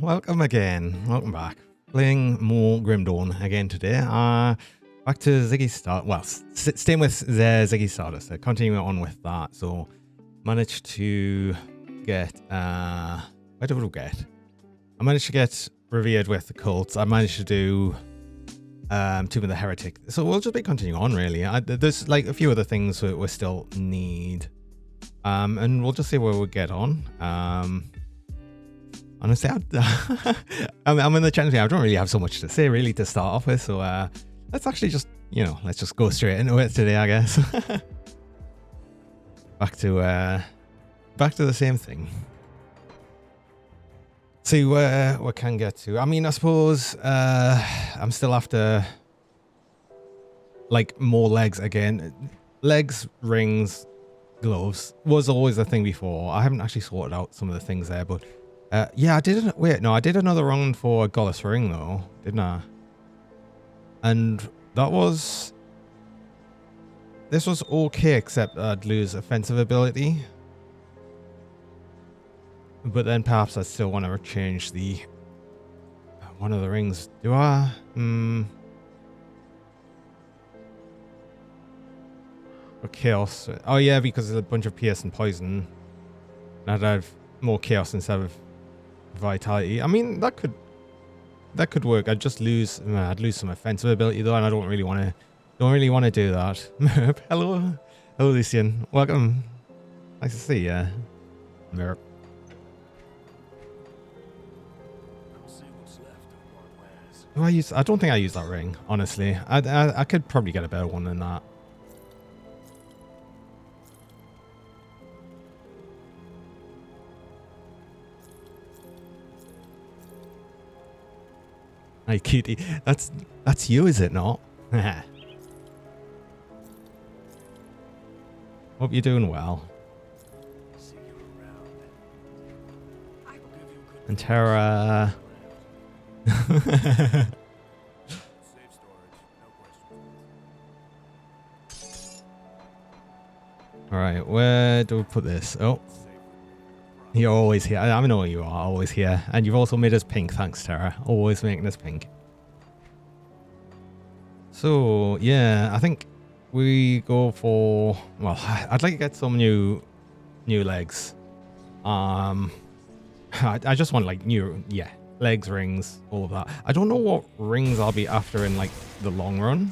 welcome again. Welcome back. Playing more Grim Dawn again today. Back to Ziggy Start. Well, staying with Ziggy Stardust. Continuing on with that. So, managed to get. Where did we get? I managed to get revered with the cults. I managed to do Tomb of the Heretic. So we'll just be continuing on, really. There's like a few other things we still need. And we'll just see where we get on. Honestly, I'm in the challenge. I don't really have so much to say, really, to start off with. So let's actually just, let's just go straight into it today, I guess. back to the same thing. See where we can get to. I mean, I suppose I'm still after like more legs again. Legs, rings, gloves was always a thing before. I haven't actually sorted out some of the things there, but yeah, I did. I did another round for a Goddess ring though, didn't I? And this was okay, except I'd lose offensive ability. But then perhaps I still want to change one of the rings. Do I? For chaos. Oh yeah, because there's a bunch of pierce and poison. I'd have more chaos instead of vitality. I mean, that could work. I'd lose some offensive ability though, and I don't really want to do that. Merp, hello Lucian, welcome. Nice to see ya, Merp. I don't think I use that ring, honestly. I could probably get a better one than that. Hey cutie, that's you, is it not? Hope you're doing well. And Terra. Alright, where do we put this? Oh, you're always here. I know you are always here. And you've also made us pink, thanks Terra. Always making us pink. So, yeah, I think we go for... Well, I'd like to get some new legs. I just want like new... Yeah. Legs, rings, all of that. I don't know what rings I'll be after in like the long run.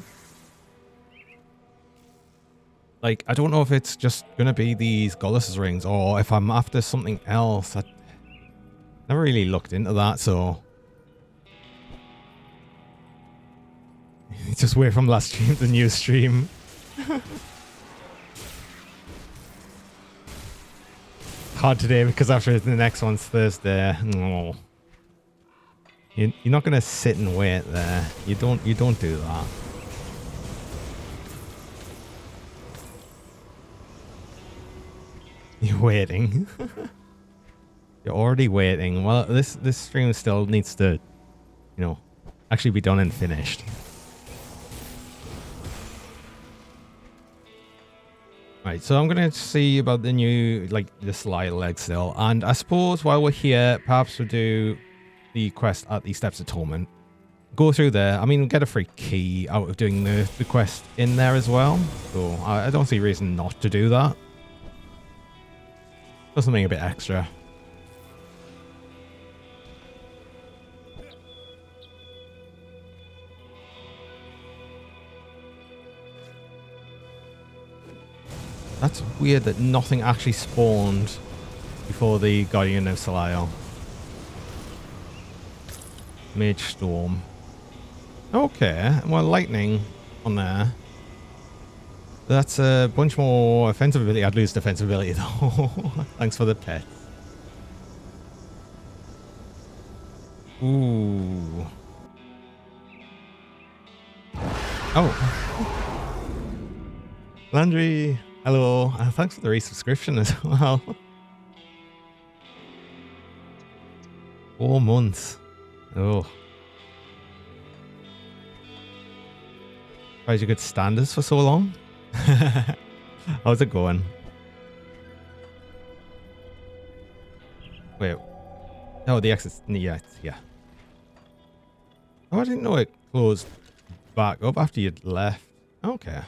Like, I don't know if it's just gonna be these Goddess's rings or if I'm after something else. I never really looked into that, so just wait from last stream to new stream. Hard today because after the next one's Thursday. Oh. You're not gonna sit and wait there. You don't do that. You're waiting. You're already waiting. Well, this stream still needs to, actually be done and finished. Right, so I'm gonna see about the new, the slide leg still, and I suppose while we're here, perhaps we'll do the quest at the Steps of Torment. Go through there. I mean, get a free key out of doing the quest in there as well. So I don't see a reason not to do that. Just something a bit extra. That's weird that nothing actually spawned before the Guardian of Salael. Mage Storm. Okay, well, lightning on there. That's a bunch more offensive ability. I'd lose defensive ability though. Thanks for the pet. Ooh. Oh. Landry, hello. Thanks for the resubscription as well. 4 months. Oh. Why did you get standards for so long? How's it going? Wait. Oh, the exit's... Yeah, it's here. Oh, I didn't know it closed back up after you'd left. Okay.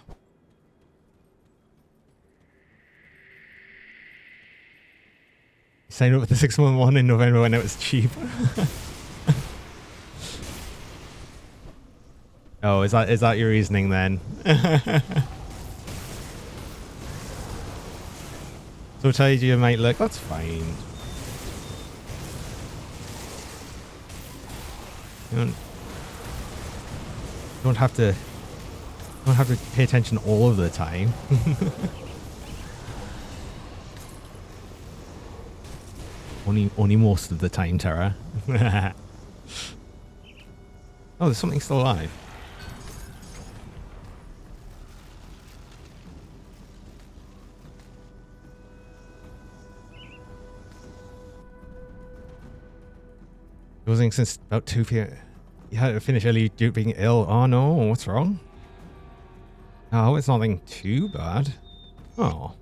Signed up with the 611 in November when it was cheap. Oh, is that your reasoning then? So told you might look, that's fine. You don't have to pay attention all of the time. Only most of the time, Terra. Oh, there's something still alive. Losing since about 2 p.m. You had to finish early due to being ill. Oh no, what's wrong? Oh, it's nothing too bad. Oh.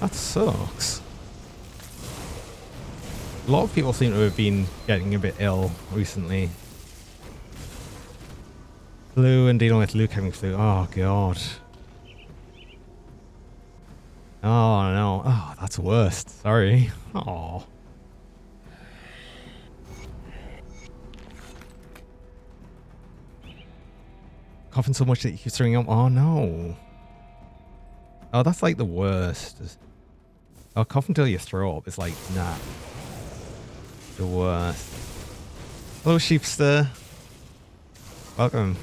That sucks. A lot of people seem to have been getting a bit ill recently. Flu and dealing with Luke having flu. Oh god. Oh no. Oh, that's worst. Sorry. Oh. Coughing so much that you keep throwing up. Oh no. Oh, that's like the worst. Oh, cough until you throw up. It's like, nah. The worst. Hello, Sheepster. Welcome.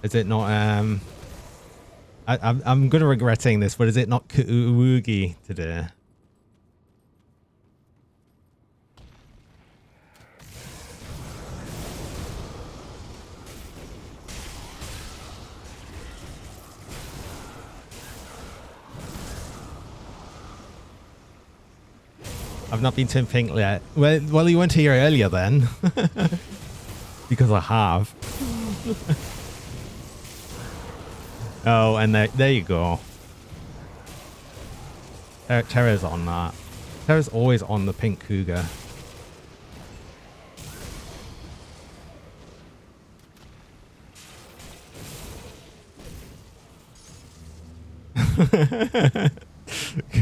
Is it not, I'm gonna regret saying this, but is it not Kuugi today? I've not been to Pink yet. Well, you went here earlier then. Because I have. Oh, and there you go. Terra's on that. Terra's always on the pink cougar.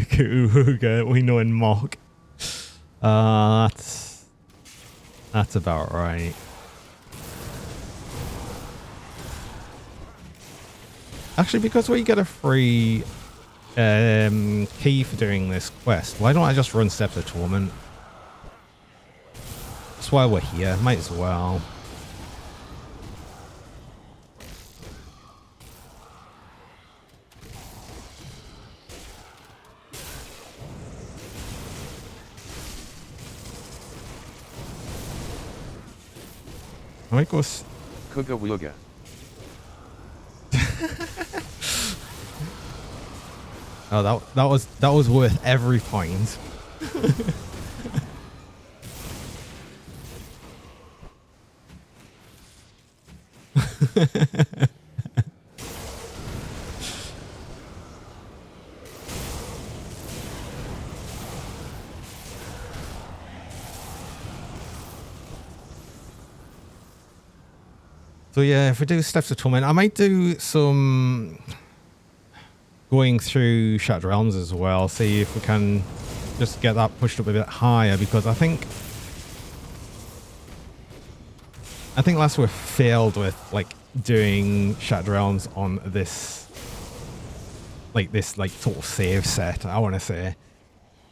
Cougar, we know in mock. That's about right. Actually, because we get a free key for doing this quest, why don't I just run Steps of Torment? That's why we're here. Might as well. I might go. Kuga Wuga. Oh, that was worth every point. So yeah, if we do Steps of Torment, I might do some going through Shattered Realms as well, see if we can just get that pushed up a bit higher, because I think last we failed with like doing Shattered Realms on this total save set, I want to say.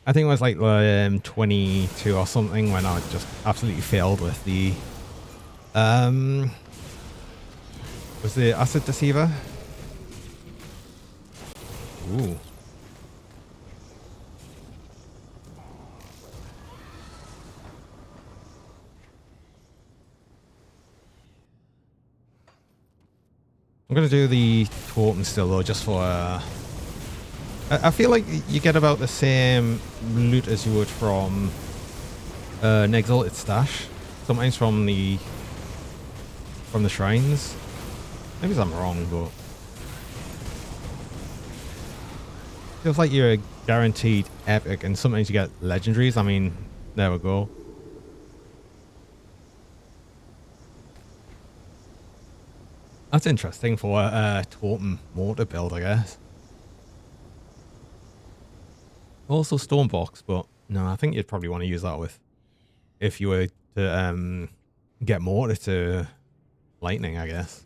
I think it was like 22 or something when I just absolutely failed with the was the Acid Deceiver? Ooh. I'm gonna do the totem still though, just for I feel like you get about the same loot as you would from an exalted stash. Sometimes from the shrines. Maybe I'm wrong, but feels like you're guaranteed epic, and sometimes you get legendaries. I mean, there we go. That's interesting for a totem mortar build, I guess. Also Stormbox, but no, I think you'd probably want to use that with if you were to get mortar to lightning, I guess.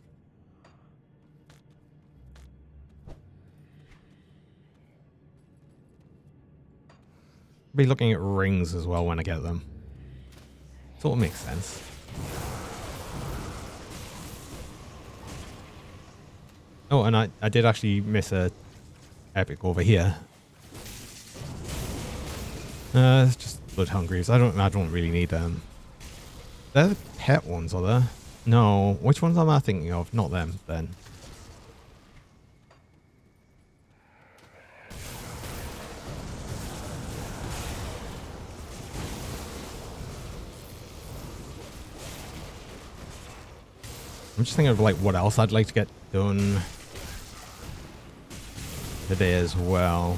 Be looking at rings as well when I get them. Sort of makes sense. Oh, and I did actually miss a epic over here. It's just blood hungries. I don't really need them. They're the pet ones, are there? No. Which ones am I thinking of? Not them, then. I'm just thinking of like what else I'd like to get done today as well.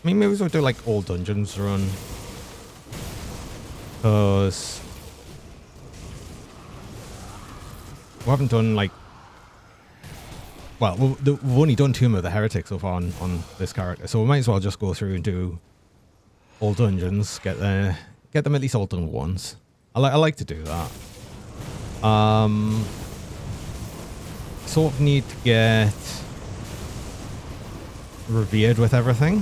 I mean, maybe we'll do like all dungeons run. Because we haven't done like, well, we've only done Tomb of the Heretic so far on this character, so we might as well just go through and do all dungeons, get them at least all done once. I like to do that. Sort of need to get revered with everything.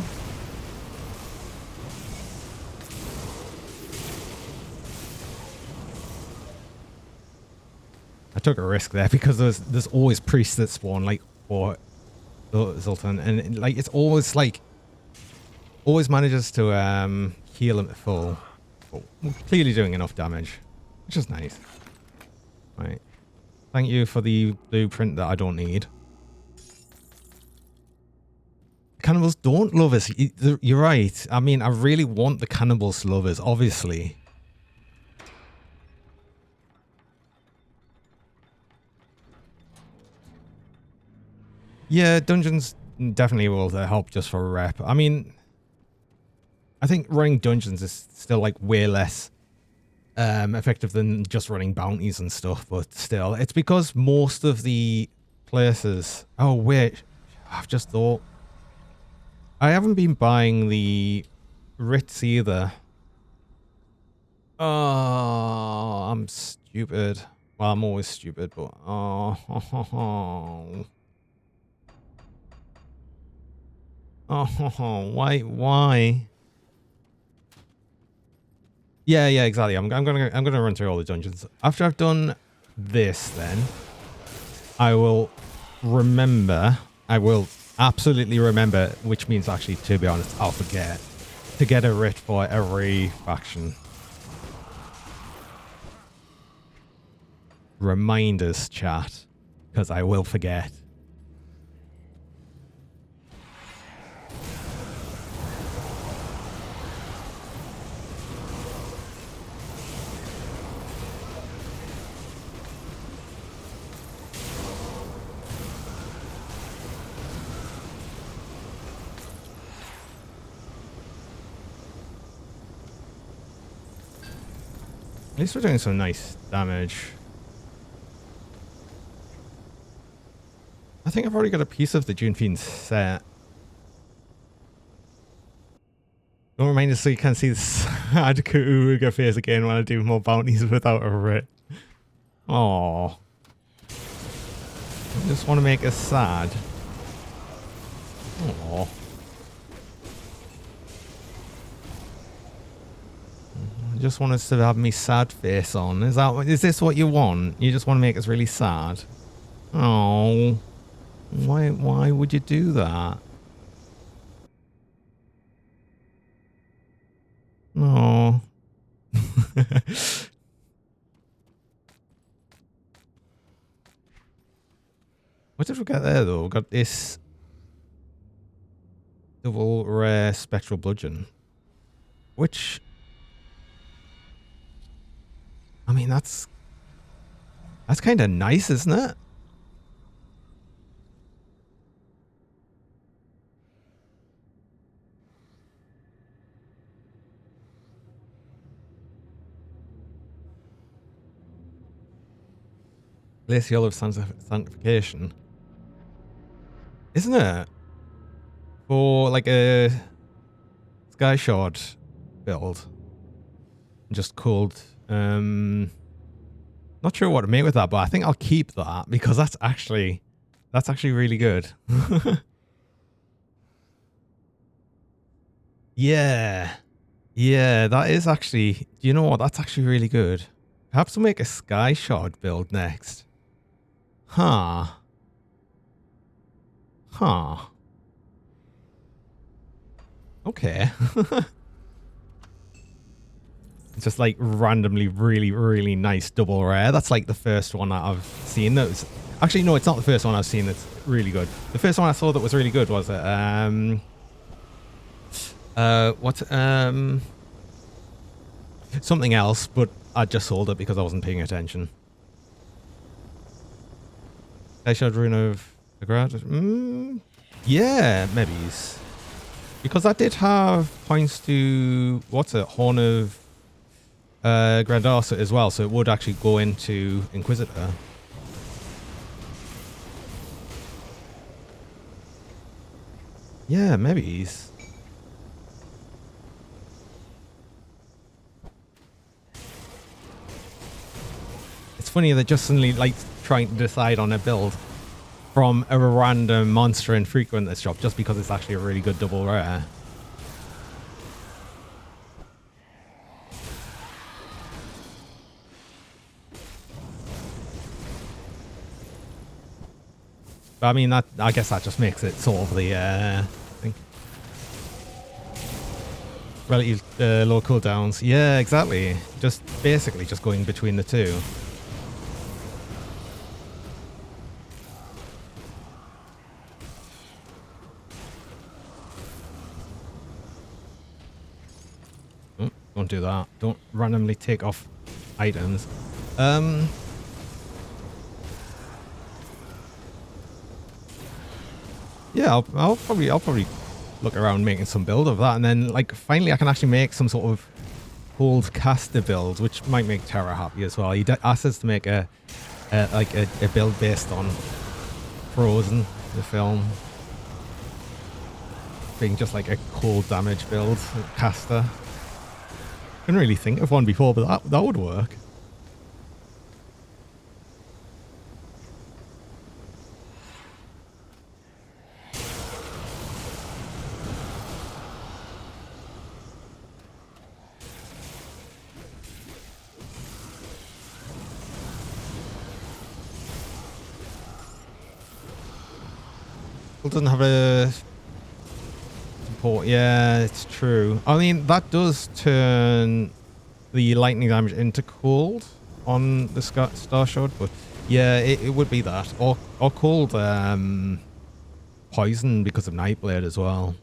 I took a risk there because there's always priests that spawn like for Zoltan, and like it's always like always manages to heal him at full. But we're clearly doing enough damage, which is nice. Right. Thank you for the blueprint that I don't need. Cannibals don't love us. You're right. I mean, I really want the cannibals to love us, obviously. Yeah, dungeons definitely will help just for a rep. I mean, I think running dungeons is still like way less effective than just running bounties and stuff, but still, it's because most of the places... Oh, wait. I've just thought. I haven't been buying the writs either. Oh, I'm stupid. Well, I'm always stupid, but... Oh. Oh, why? Yeah, exactly. I'm gonna run through all the dungeons. After I've done this, then I will remember. I will absolutely remember, which means actually, to be honest, I'll forget to get a writ for every faction. Reminders, chat, because I will forget. At least we're doing some nice damage. I think I've already got a piece of the June Fiend set. Don't remind us so you can't see the sad Kuuga face again when I do more bounties without a writ. Aww. I just want to make us sad. Aww. Just want us to have me sad face on. Is this what you want? You just want to make us really sad? Oh, why would you do that? No. What did we get there though? We got this double rare spectral bludgeon, which I mean, that's kind of nice, isn't it? Glacial of Sanctification. Isn't it? For like a Sky Shard build. Just called not sure what to make with that, but I think I'll keep that because that's actually really good. Yeah. Yeah, that is actually, you know what, that's actually really good. Perhaps we'll make a Sky Shard build next. Huh. Huh. Okay. It's just like randomly really, really nice double rare. That's like the first one that I've seen that was... Actually, no, it's not the first one I've seen that's really good. The first one I saw that was really good was something else, but I just sold it because I wasn't paying attention. I showed Rune of the Ground. Yeah, maybe. Because that did have points to Horn of Grandasa as well, so it would actually go into Inquisitor. Yeah, maybe. It's funny that just suddenly like trying to decide on a build from a random monster infrequent this shop just because it's actually a really good double rare. But I mean, I guess that just makes it sort of the thing. Relative low cooldowns. Yeah, exactly. Just basically just going between the two. Oh, don't do that. Don't randomly take off items. Yeah, I'll probably look around making some build of that, and then like finally I can actually make some sort of cold caster build, which might make Terra happy as well. He asked us to make a build based on Frozen, the film, being just like a cold damage build caster. Couldn't really think of one before, but that would work. Doesn't have a support. Yeah, it's true. I mean, that does turn the lightning damage into cold on the Star Shard, but yeah, it would be that. Or cold poison because of Nightblade as well.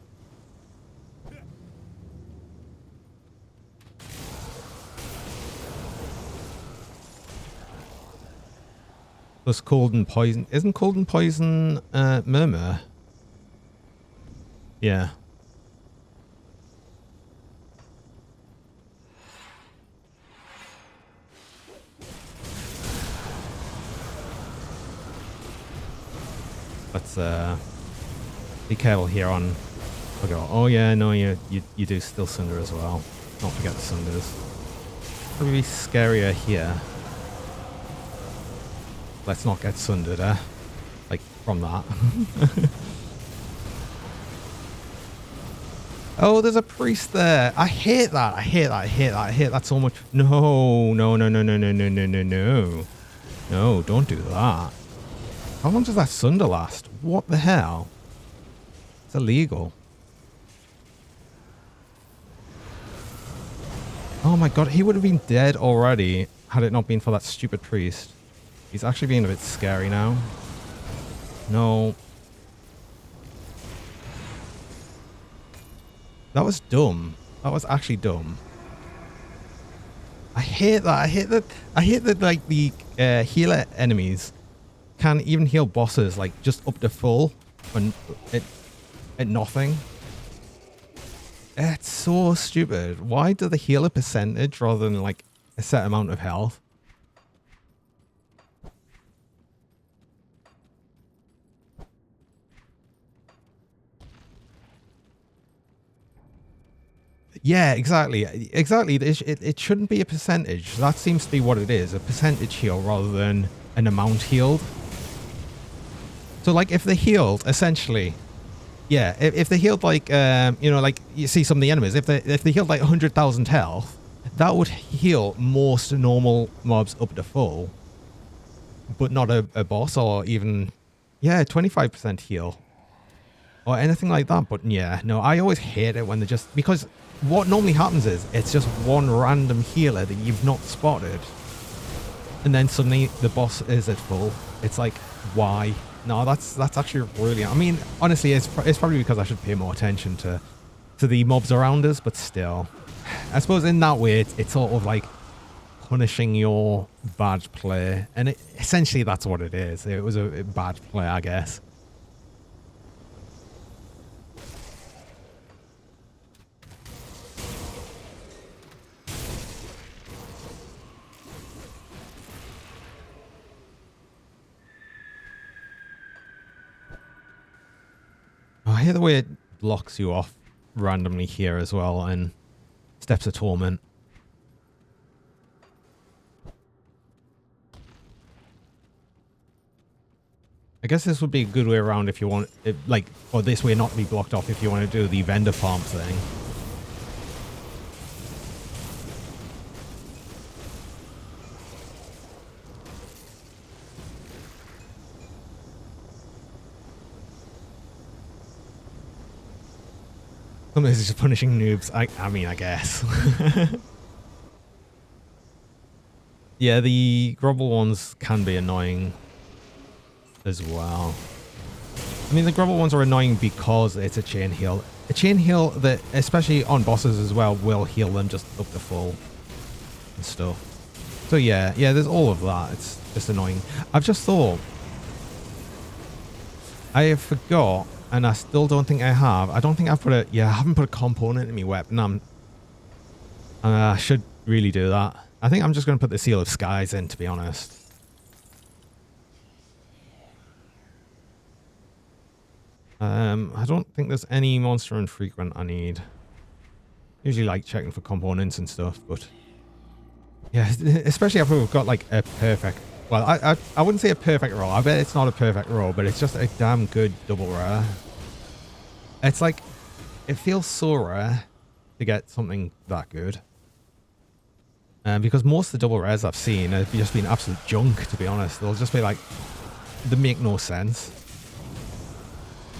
Plus cold and poison. Isn't cold and poison Murmur? Yeah. Let's be careful here on... Oh yeah, no, you do still Sunder as well. Don't forget the Sunders. Probably be scarier here. Let's not get Sundered, like, from that. Oh, there's a priest there. I hate that. I hate that. I hate that. I hate that so much. No, no, no, no, no, no, no, no, no, no. No, don't do that. How long does that Sunder last? What the hell? It's illegal. Oh my god, he would have been dead already had it not been for that stupid priest. He's actually being a bit scary now. No. That was dumb. That was actually dumb. I hate that. I hate that like the healer enemies can even heal bosses like just up to full and at nothing. It's so stupid. Why do they heal a percentage rather than like a set amount of health? Yeah, exactly. Exactly. It shouldn't be a percentage. That seems to be what it is. A percentage heal rather than an amount healed. So like if they healed essentially, yeah, if they healed like, you know, like you see some of the enemies, if they healed like 100,000 health, that would heal most normal mobs up to full, but not a boss or even, yeah, 25% heal. Or anything like that. But yeah, no, I always hate it when they just, because what normally happens is it's just one random healer that you've not spotted, and then suddenly the boss is at full. It's like, why? No, that's actually really, I mean, honestly, it's probably because I should pay more attention to the mobs around us, but still, I suppose in that way it's sort of like punishing your bad play, and essentially that's what it is. It was a bad play, I guess. I hate the way it blocks you off randomly here as well, and Steps of Torment. I guess this would be a good way around if you want, like, or this way not to be blocked off if you want to do the vendor farm thing. Sometimes it's just punishing noobs. I mean, I guess. Yeah, the Grubble ones can be annoying as well. I mean, the Grubble ones are annoying because it's a chain heal. A chain heal that, especially on bosses as well, will heal them just up to full and stuff. So yeah, there's all of that. It's just annoying. I've just thought, I forgot, and I still don't think I have. I don't think I've put I haven't put a component in my weapon. I should really do that. I think I'm just going to put the Seal of Skies in, to be honest. I don't think there's any monster infrequent I need. Usually like checking for components and stuff, but yeah, especially after we've got like a perfect, well, I wouldn't say a perfect roll. I bet it's not a perfect roll, but it's just a damn good double rare. It's like, it feels so rare to get something that good. Because most of the double rares I've seen have just been absolute junk, to be honest. They'll just be like, they make no sense.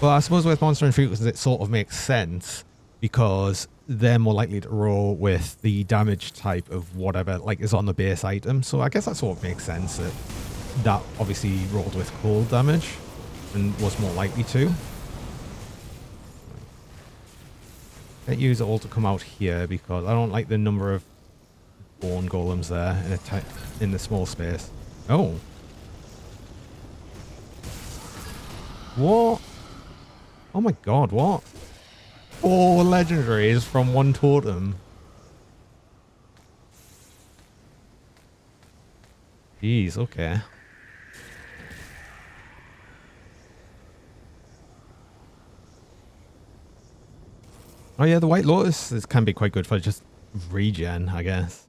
Well, I suppose with monster infrequents it sort of makes sense because they're more likely to roll with the damage type of whatever like is on the base item. So I guess that sort of makes sense that obviously rolled with cold damage and was more likely to. Get user all to come out here because I don't like the number of bone golems there in the small space. Oh. What? Oh my god, what? 4 legendaries from 1 totem. Jeez, okay. Oh yeah, the White Lotus can be quite good for just regen, I guess.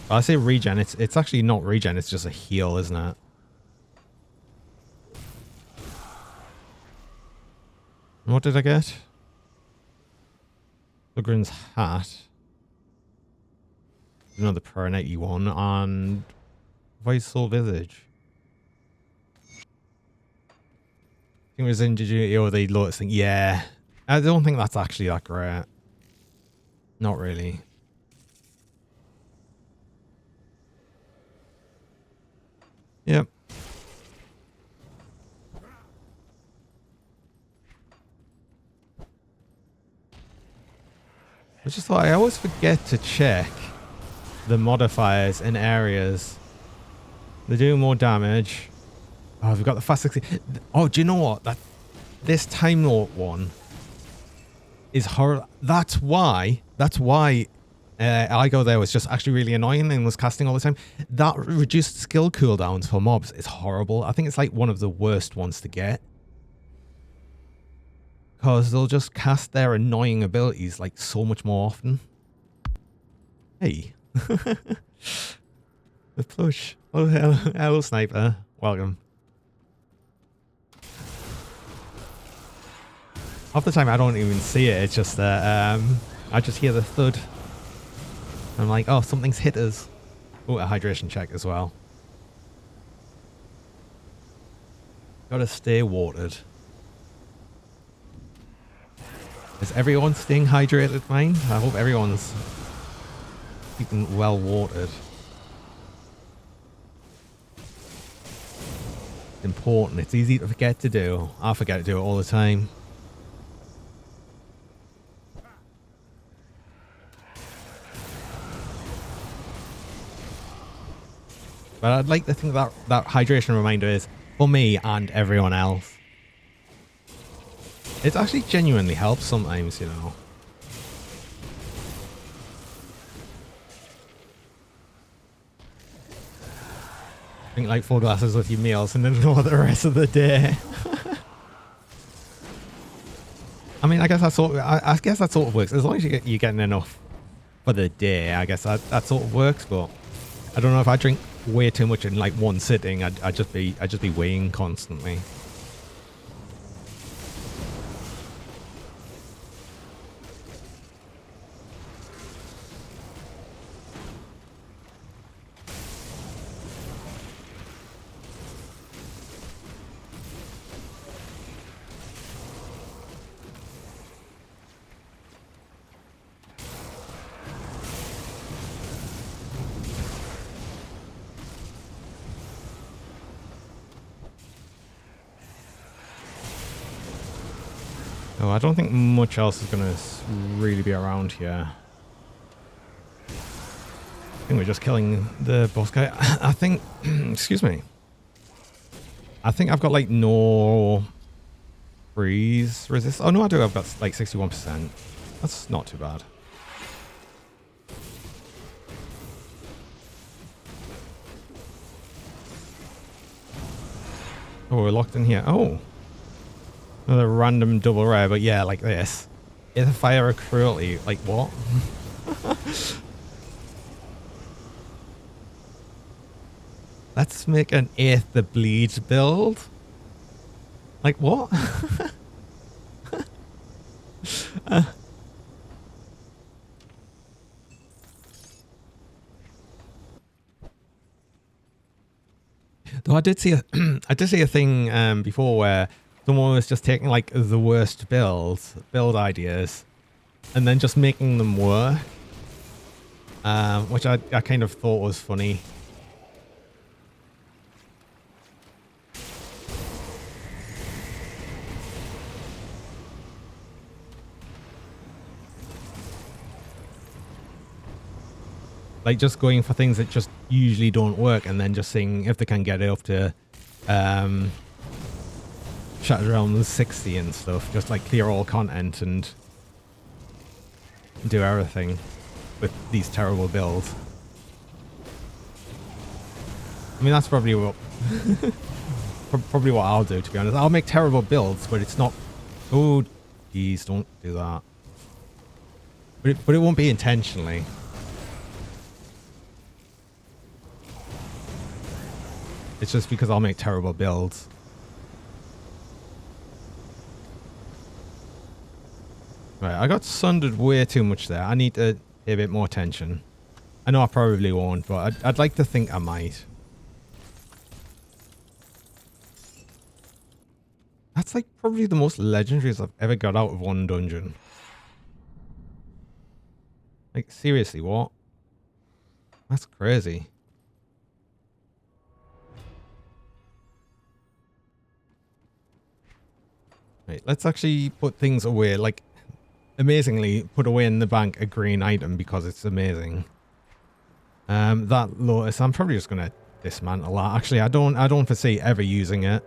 I say regen, it's actually not regen, it's just a heal, isn't it? What did I get? Lugrin's hat. Another Prayer 81 and Vital Visage. I think it was Ingenuity or the Lotus thing. Yeah. I don't think that's actually that great. Not really. Yep. I just thought I always forget to check the modifiers in areas. They do more damage. Oh, we've got the fast 60. Oh, do you know what? This Time Lord one is horrible. That's why Igo there was just actually really annoying and was casting all the time. That reduced skill cooldowns for mobs is horrible. I think it's like one of the worst ones to get. Because they'll just cast their annoying abilities like so much more often. Hey. The plush. Oh, hello, sniper. Welcome. Half the time I don't even see it. It's just that I just hear the thud. I'm like, oh, something's hit us. Oh, a hydration check as well. Gotta stay watered. Is everyone staying hydrated, mine? I hope everyone's keeping well watered. It's important. It's easy to forget to do. I forget to do it all the time. But I'd like to think that that hydration reminder is for me and everyone else. It actually genuinely helps sometimes, you know. Drink like 4 glasses with your meals and then ignore the rest of the day. I mean, I guess that sort of works. As long as you're getting enough for the day, I guess that sort of works. But I don't know, if I drink way too much in like one sitting, I'd just be weighing constantly. Oh, I don't think much else is going to really be around here. I think we're just killing the boss guy. I think, excuse me. I think I've got like no freeze resist. Oh no, I do. I've got like 61%. That's not too bad. Oh, we're locked in here. Oh. Another random double rare, but yeah, like this. If fire of cruelty, like what? Let's make an 8th the bleed build. Like what? Though I did see a thing before where someone was just taking like the worst build ideas and then just making them work, which I kind of thought was funny. Like just going for things that just usually don't work and then just seeing if they can get it up to Shattered Realms 60 and stuff. Just like clear all content and do everything with these terrible builds. I mean, that's probably what probably what I'll do, to be honest. I'll make terrible builds, but it's not... Oh, geez, don't do that. But it won't be intentionally. It's just because I'll make terrible builds. Right, I got sundered way too much there. I need to pay a bit more attention. I know I probably won't, but I'd like to think I might. That's like probably the most legendaries I've ever got out of one dungeon. Like, seriously, what? That's crazy. Right, let's actually put things away. Like, amazingly put away in the bank a green item because it's amazing. That Lotus, I'm probably just gonna dismantle that. Actually, I don't foresee ever using it.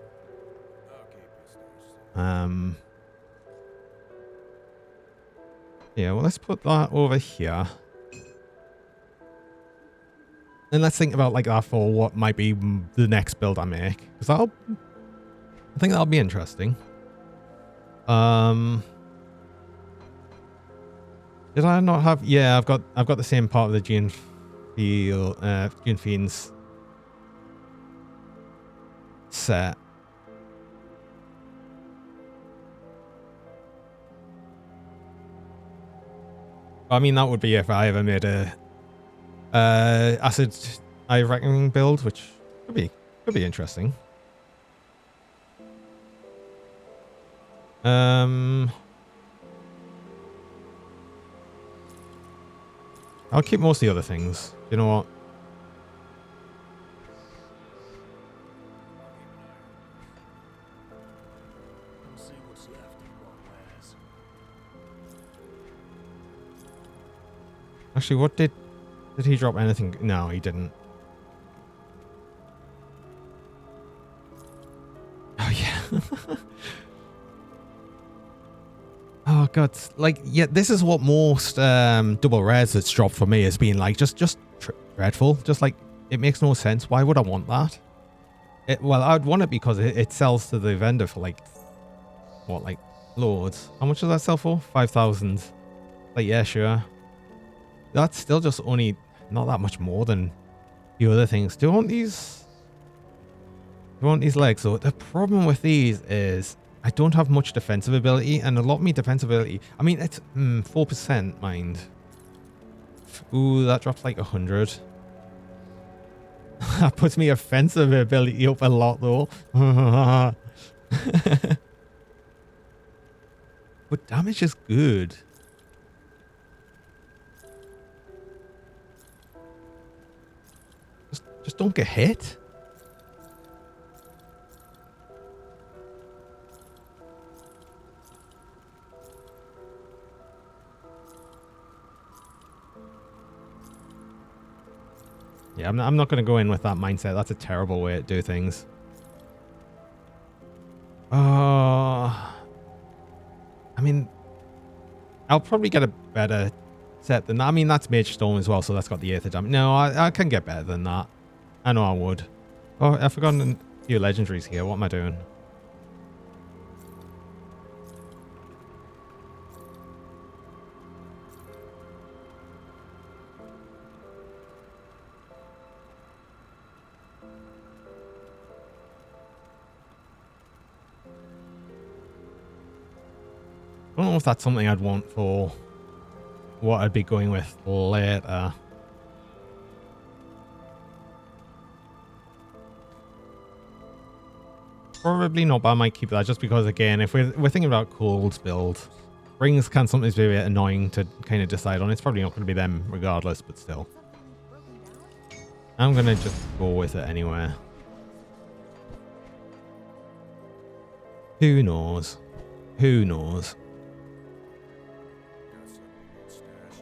Yeah, well, let's put that over here. And let's think about like that for what might be the next build I make, because I think that'll be interesting. Did I not have? Yeah, I've got the same part of the Gene Fiends set. I mean, that would be if I ever made a acid eye reckoning build, which could be interesting. I'll keep most of the other things. You know what? Actually, what did he drop anything? No, he didn't. Oh yeah. Oh god, like yeah, this is what most double rares that's dropped for me has been like just dreadful. Just like it makes no sense. Why would I want that? Well, I'd want it because it sells to the vendor for like what, like loads. How much does that sell for? 5,000. Like yeah, sure. That's still just only not that much more than the other things. Do you want these? Do you want these legs? So the problem with these is I don't have much defensive ability, and a lot of me defensive ability. I mean, it's 4%, mind. Ooh, that drops like 100. That puts me offensive ability up a lot, though. But damage is good. Just don't get hit. Yeah, I'm not going to go in with that mindset. That's a terrible way to do things. I mean, I'll probably get a better set than that. I mean, that's Mage Stone as well, so that's got the Aether damage. No, I can get better than that. I know I would. Oh, I've forgotten a few legendaries here. What am I doing? I don't know if that's something I'd want for what I'd be going with later. Probably not, but I might keep that just because, again, if we're thinking about cold build, rings can sometimes be a bit annoying to kind of decide on. It's probably not going to be them regardless, but still. I'm going to just go with it anyway. Who knows? Who knows?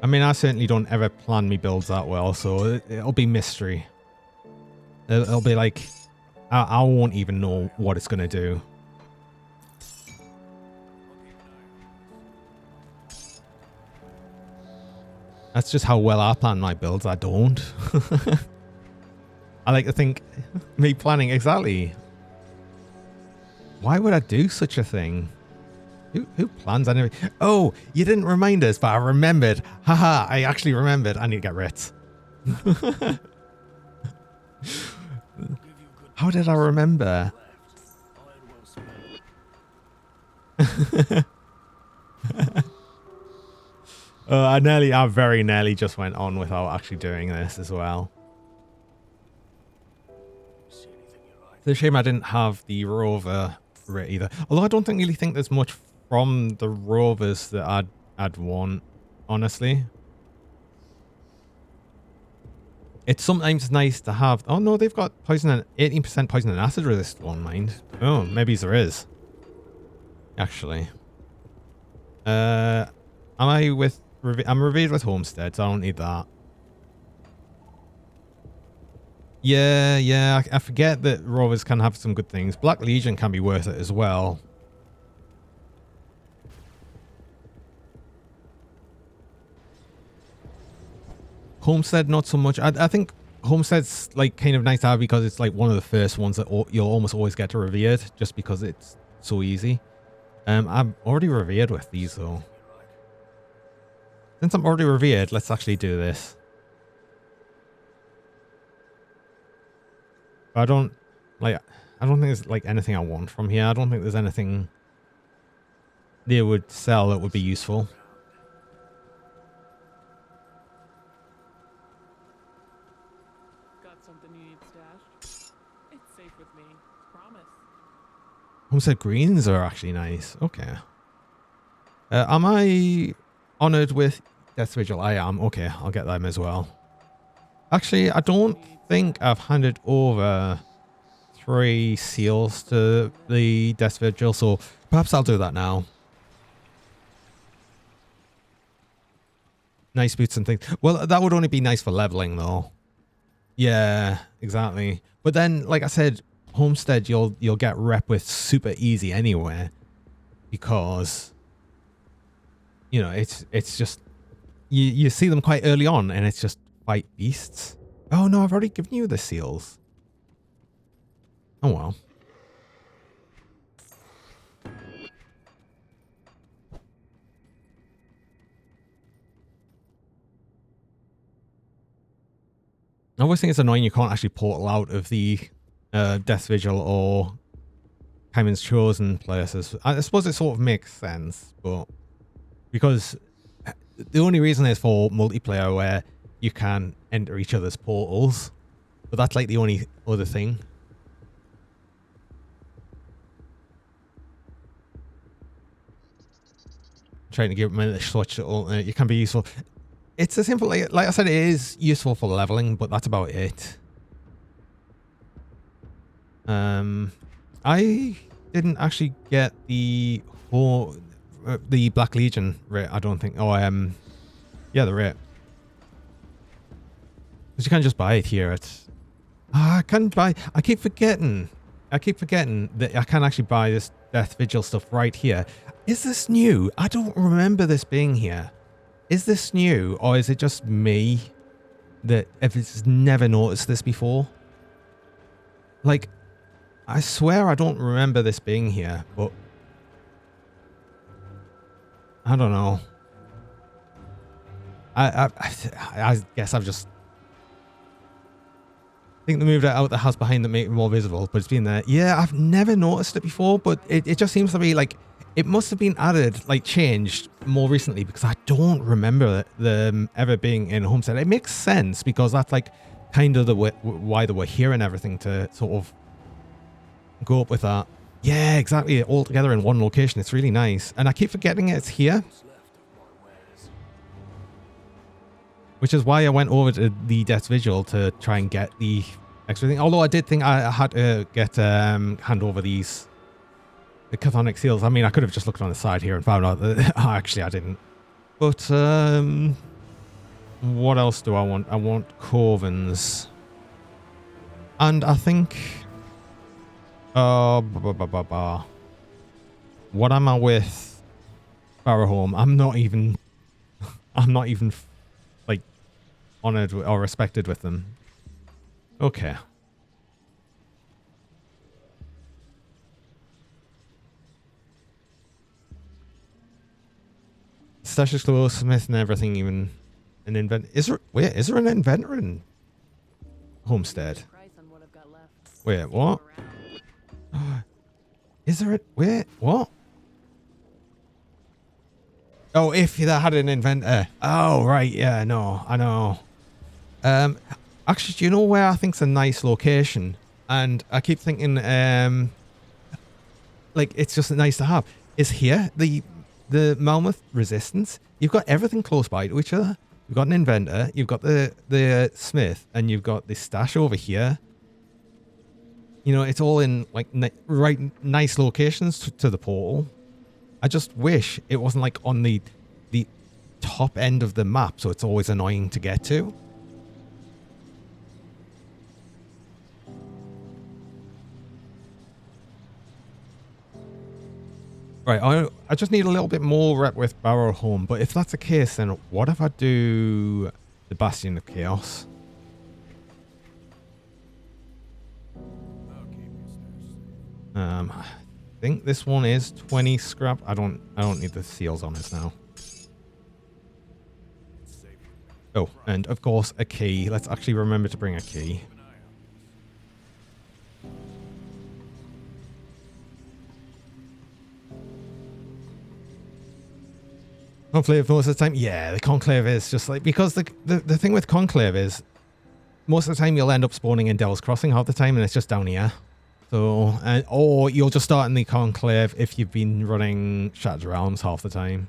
I mean, I certainly don't ever plan me builds that well, so it'll be mystery. It'll be like, I won't even know what it's going to do. That's just how well I plan my builds. I don't. I like to think me planning exactly. Why would I do such a thing? Who plans anything? Oh, you didn't remind us, but I remembered. Haha, I actually remembered. I need to get Ritz. How did I remember? I very nearly just went on without actually doing this as well. It's a shame I didn't have the rover for it either. Although I don't really think there's much from the rovers that I'd want, honestly. It's sometimes nice to have. Oh no, they've got poison and 18% poison and acid resist one, mind. Oh, maybe there is. Actually. Am I with... I'm revered with Homestead, so I don't need that. Yeah, I forget that Rovers can have some good things. Black Legion can be worth it as well. Homestead, not so much. I think Homestead's like kind of nice to have because it's like one of the first ones that you'll almost always get to revered just because it's so easy. I'm already revered with these though. Since I'm already revered, let's actually do this. But I don't think there's like anything I want from here. I don't think there's anything they would sell that would be useful. Got something you need stashed? It's safe with me. Promise. Homestead greens are actually nice. Okay. Am I honored with Death Vigil? I am. Okay, I'll get them as well. Actually, I don't think I've handed over 3 seals to the Death Vigil, so perhaps I'll do that now. Nice boots and things. Well, that would only be nice for leveling, though. Yeah, exactly. But then, like I said, Homestead, you'll get rep with super easy anyway, because you know it's just you see them quite early on, and it's just fight beasts. Oh no, I've already given you the seals. Oh well. I always think it's annoying you can't actually portal out of the Death Vigil or Hyman's Chosen places. I suppose it sort of makes sense, but because the only reason is for multiplayer where you can enter each other's portals, but that's like the only other thing. Trying to give them a switch alternate, you can be useful. It's a simple, like I said, it is useful for leveling, but that's about it. I didn't actually get the Black Legion rate, I don't think. Oh, yeah, the rate. Because you can't just buy it here. It's I can buy. I keep forgetting that I can actually buy this Death Vigil stuff right here. Is this new? I don't remember this being here. Is this new, or is it just me that if it's never noticed this before? Like, I swear I don't remember this being here, but I don't know. I guess I've just... I think they moved it out the house behind to make it more visible, but it's been there. Yeah, I've never noticed it before, but it just seems to be like... It must have been added, like changed more recently, because I don't remember them ever being in Homestead. It makes sense because that's like kind of the why they were here and everything, to sort of go up with that. Yeah, exactly. All together in one location. It's really nice. And I keep forgetting it's here. Which is why I went over to the Death Vigil to try and get the extra thing. Although I did think I had to get hand over the chthonic seals. I mean, I could have just looked on the side here and found out that actually I didn't. But what else do I want? I want Corvins. And I think what am I with Barrowhome? I'm not even like honored or respected with them. Okay. Stash is close, Smith and everything, even an invent. Is there an inventor in Homestead? Wait, what? Is there a... Wait, what? Oh, if that had an inventor. Oh, right, yeah, no, I know. Actually, do you know where I think's a nice location? And I keep thinking, like, it's just nice to have. Is here, the Mammoth Resistance. You've got everything close by to each other. You've got an inventor, you've got the smith, and you've got the stash over here. You know, it's all in like nice locations to the portal. I just wish it wasn't like on the top end of the map, so it's always annoying to get to. Right, I just need a little bit more rep with Barrow Home, but if that's the case, then what if I do the Bastion of Chaos? I think this one is 20 scrap. I don't need the seals on this now. Oh, and of course a key. Let's actually remember to bring a key. Conclave most of the time. Yeah, the Conclave is just like, because the thing with Conclave is most of the time you'll end up spawning in Devil's Crossing half the time and it's just down here. So, or you'll just start in the Conclave if you've been running Shattered Realms half the time.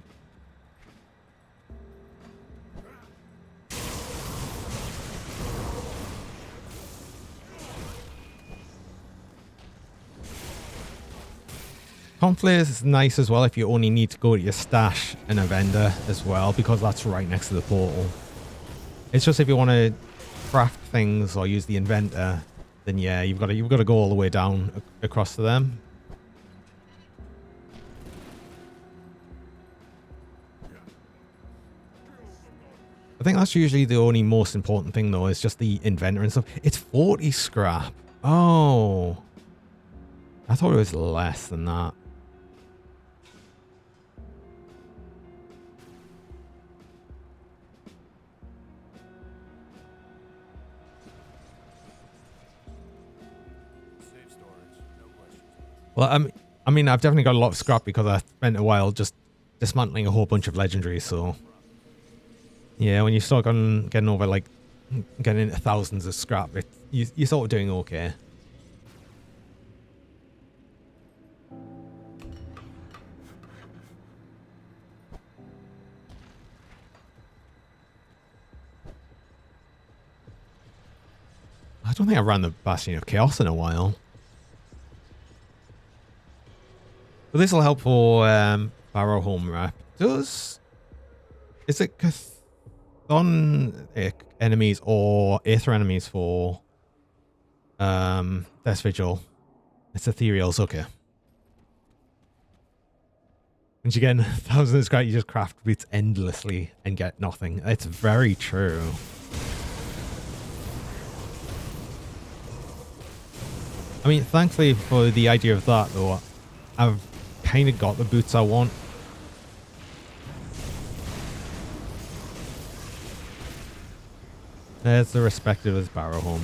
Conclave is nice as well if you only need to go to your stash and a vendor as well, because that's right next to the portal. It's just if you want to craft things or use the inventor, then yeah, you've got to go all the way down across to them. I think that's usually the only most important thing though, is just the inventor and stuff. It's 40 scrap. Oh, I thought it was less than that. Well, I mean, I've definitely got a lot of scrap because I spent a while just dismantling a whole bunch of legendaries. So, yeah, when you start getting over like getting into thousands of scrap, you're sort of doing okay. I don't think I ran the Bastion of Chaos in a while. But this will help for Barrow Home rep. Is it Chthon enemies or Aether enemies for Death Vigil? It's ethereals, okay. Once you get 1,000 scrap, you just craft boots endlessly and get nothing. It's very true. I mean, thankfully for the idea of that though, I've kind of got the boots I want. There's the respective as Barrow Home.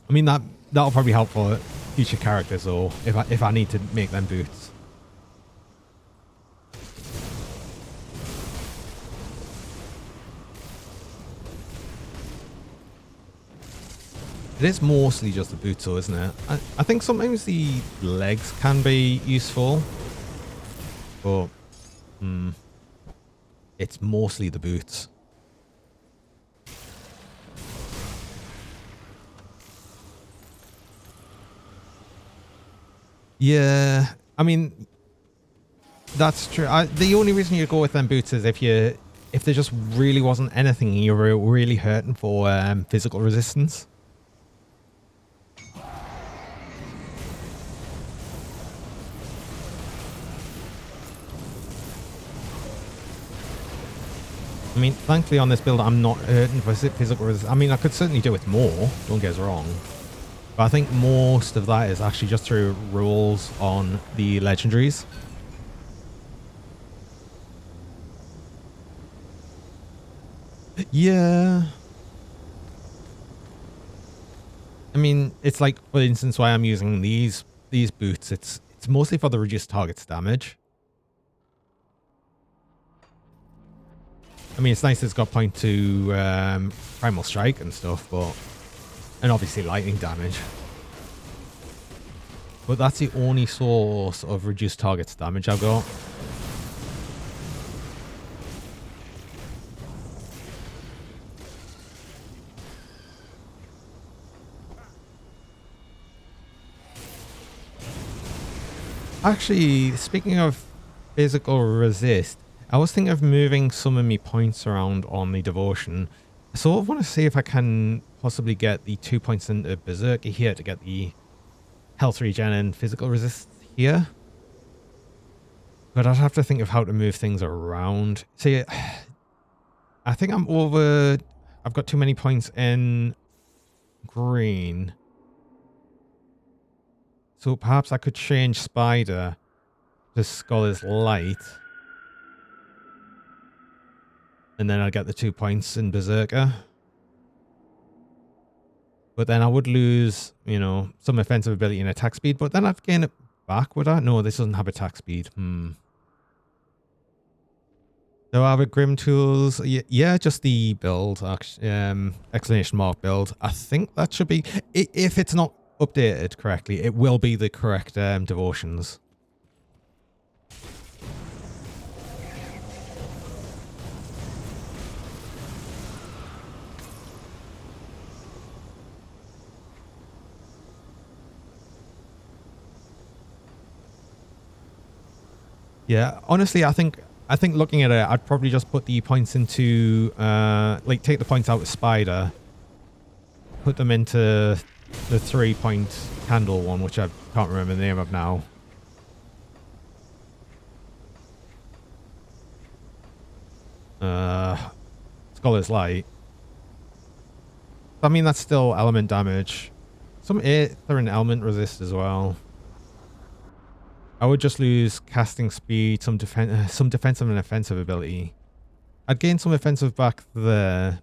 I mean, that'll probably help for future characters though, if I need to make them boots. It is mostly just the boots though, isn't it? I think sometimes the legs can be useful, but it's mostly the boots. Yeah, I mean, that's true. The only reason you go with them boots is if there just really wasn't anything and you were really hurting for physical resistance. I mean, thankfully on this build, I'm not hurting for physical resistance. I mean, I could certainly do with more, don't get us wrong. But I think most of that is actually just through rules on the legendaries. Yeah. I mean, it's like, for instance, why I'm using these boots. It's mostly for the reduced target's damage. I mean, it's nice it's got point to Primal Strike and stuff, but... And obviously lightning damage. But that's the only source of reduced target's damage I've got. Actually, speaking of physical resist, I was thinking of moving some of my points around on the devotion. I sort of want to see if I can possibly get the 2 points into Berserker here to get the health regen and physical resist here. But I'd have to think of how to move things around. See, I think I'm over... I've got too many points in green. So perhaps I could change Spider to Scholar's Light. And then I'd get the 2 points in Berserker. But then I would lose, you know, some offensive ability and attack speed. But then I'd gain it back, would I? No, this doesn't have attack speed. So I have a Grim Tools. Yeah, just the build. Exclamation mark build. I think that should be... If it's not updated correctly, it will be the correct devotions. Yeah, honestly, I think looking at it, I'd probably just put the points into, like, take the points out of Spider, put them into the 3-point candle one, which I can't remember the name of now. Scholar's Light. I mean, that's still element damage. Some Aether and element resist as well. I would just lose casting speed, some defensive and offensive ability. I'd gain some offensive back there.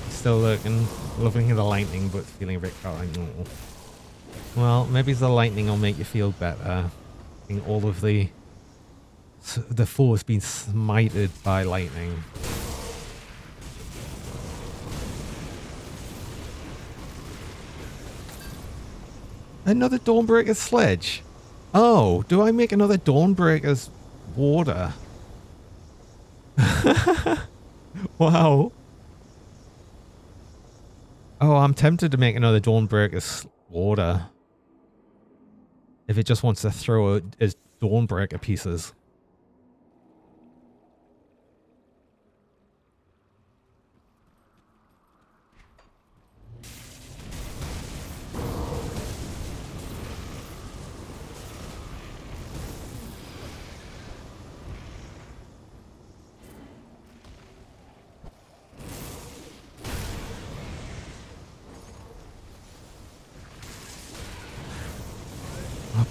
Still loving the lightning, but feeling a bit like, oh. Well, maybe the lightning will make you feel better. I think all of the foes being smited by lightning. Another Dawnbreaker's sledge. Oh, do I make another Dawnbreaker's water? Wow. Oh, I'm tempted to make another Dawnbreaker's water. If it just wants to throw its Dawnbreaker pieces.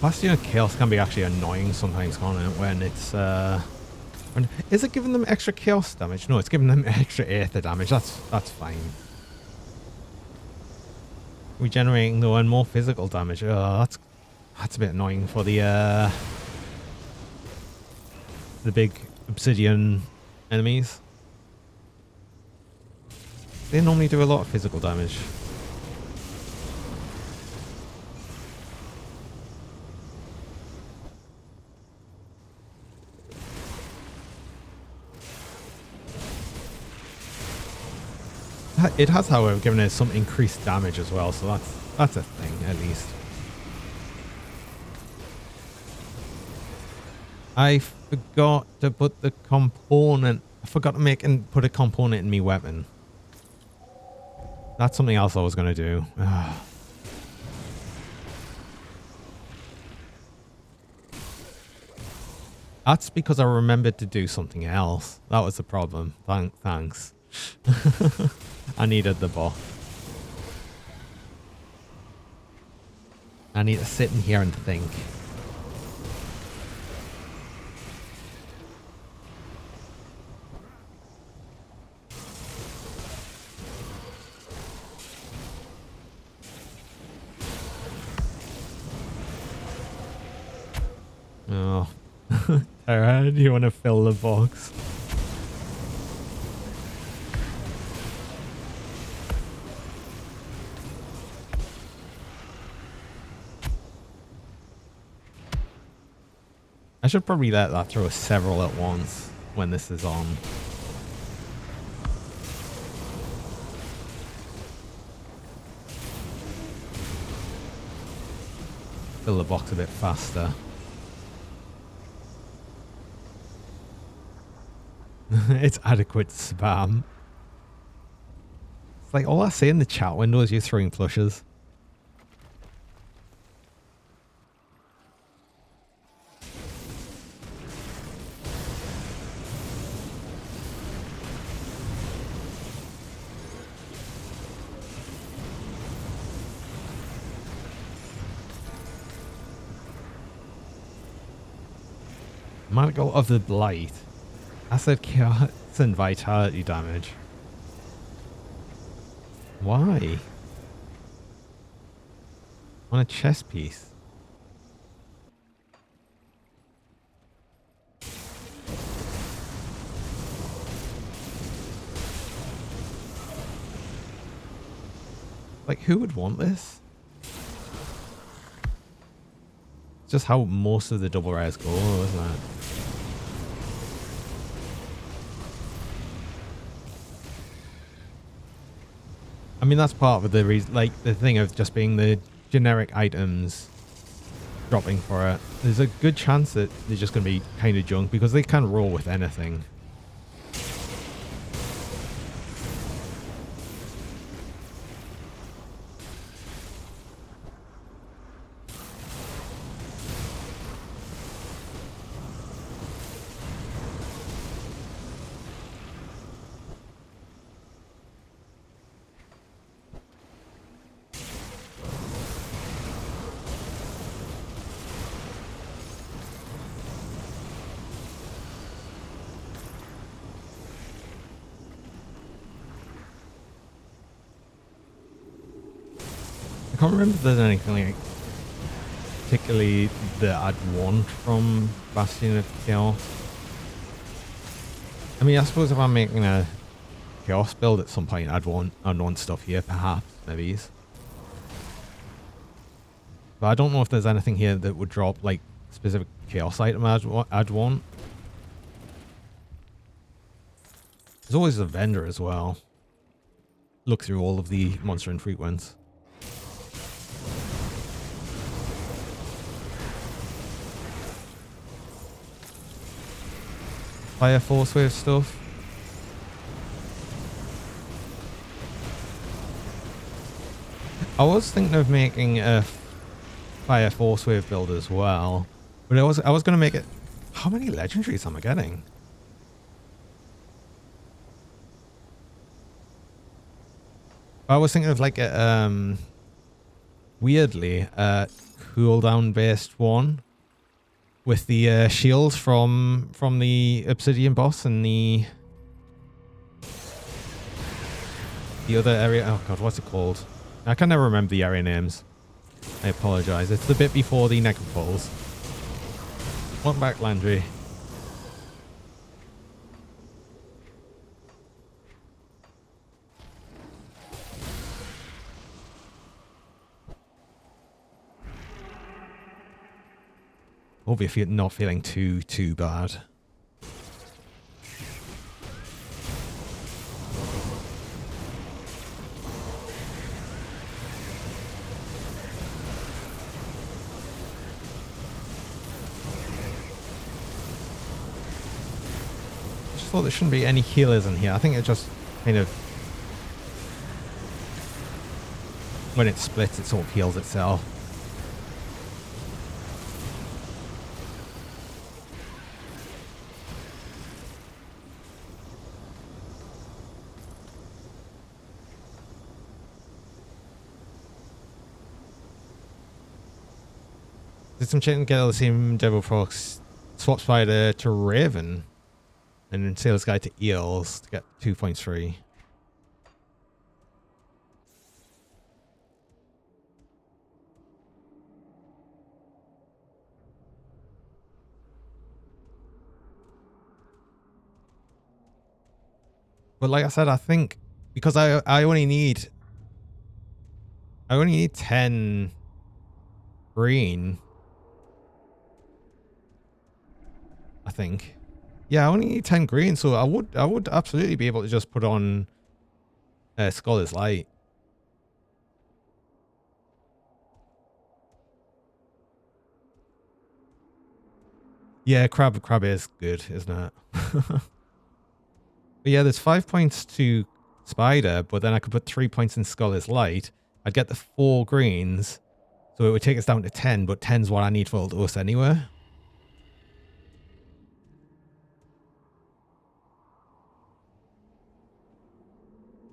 Bastion of Chaos can be actually annoying sometimes, can't it? When it's, is it giving them extra Chaos damage? No, it's giving them extra Aether damage. That's fine. Regenerating though and more physical damage. Oh, that's a bit annoying for the big obsidian enemies. They normally do a lot of physical damage. It has, however, given us some increased damage as well, so that's a thing, at least. I forgot to put the component... I forgot to make and put a component in me weapon. That's something else I was going to do. That's because I remembered to do something else. That was the problem. Thanks. I needed the ball. I need to sit in here and think. Oh. Tara, do you want to fill the box? I should probably let that throw several at once when this is on. fill the box a bit faster. It's adequate spam. It's like all I see in the chat window is you throwing flushes. Magical of the Blight. Acid chaos and vitality damage. Why? On a chess piece. Like, who would want this? It's just how most of the double rares go, isn't it? I mean, that's part of the reason, like, the thing of just being the generic items dropping for it. There's a good chance that they're just going to be kind of junk because they can roll with anything. I can't remember if there's anything like particularly that I'd want from Bastion of Chaos. I mean, I suppose if I'm making a Chaos build at some point, I'd want stuff here, perhaps, maybe. But I don't know if there's anything here that would drop like specific Chaos item I'd want. There's always a vendor as well. Look through all of the monster infrequents. Fire Force Wave stuff. I was thinking of making a Fire Force Wave build as well, but I was going to make it. How many legendaries am I getting? I was thinking of like a weirdly cooldown based one with the shield from the Obsidian boss and the other area. Oh god, what's it called? I can never remember the area names. I apologize. It's the bit before the necropoles. Welcome back, Landry. Hope you're not feeling too bad. Just thought there shouldn't be any healers in here. I think it just kind of, when it splits, it sort of heals itself. Did some shit and get all the same Devil Procs. Swap Spider to Raven. And then Sailor's Guide to Eels to get 2.3. But like I said, I think because I only need 10 green. I think. Yeah, I only need 10 green, so I would absolutely be able to just put on Scholar's Light. Yeah, crab is good, isn't it? But yeah, there's 5 points to spider, but then I could put 3 points in skull is light. I'd get the 4 greens, so it would take us down to 10, but 10's what I need for us anyway.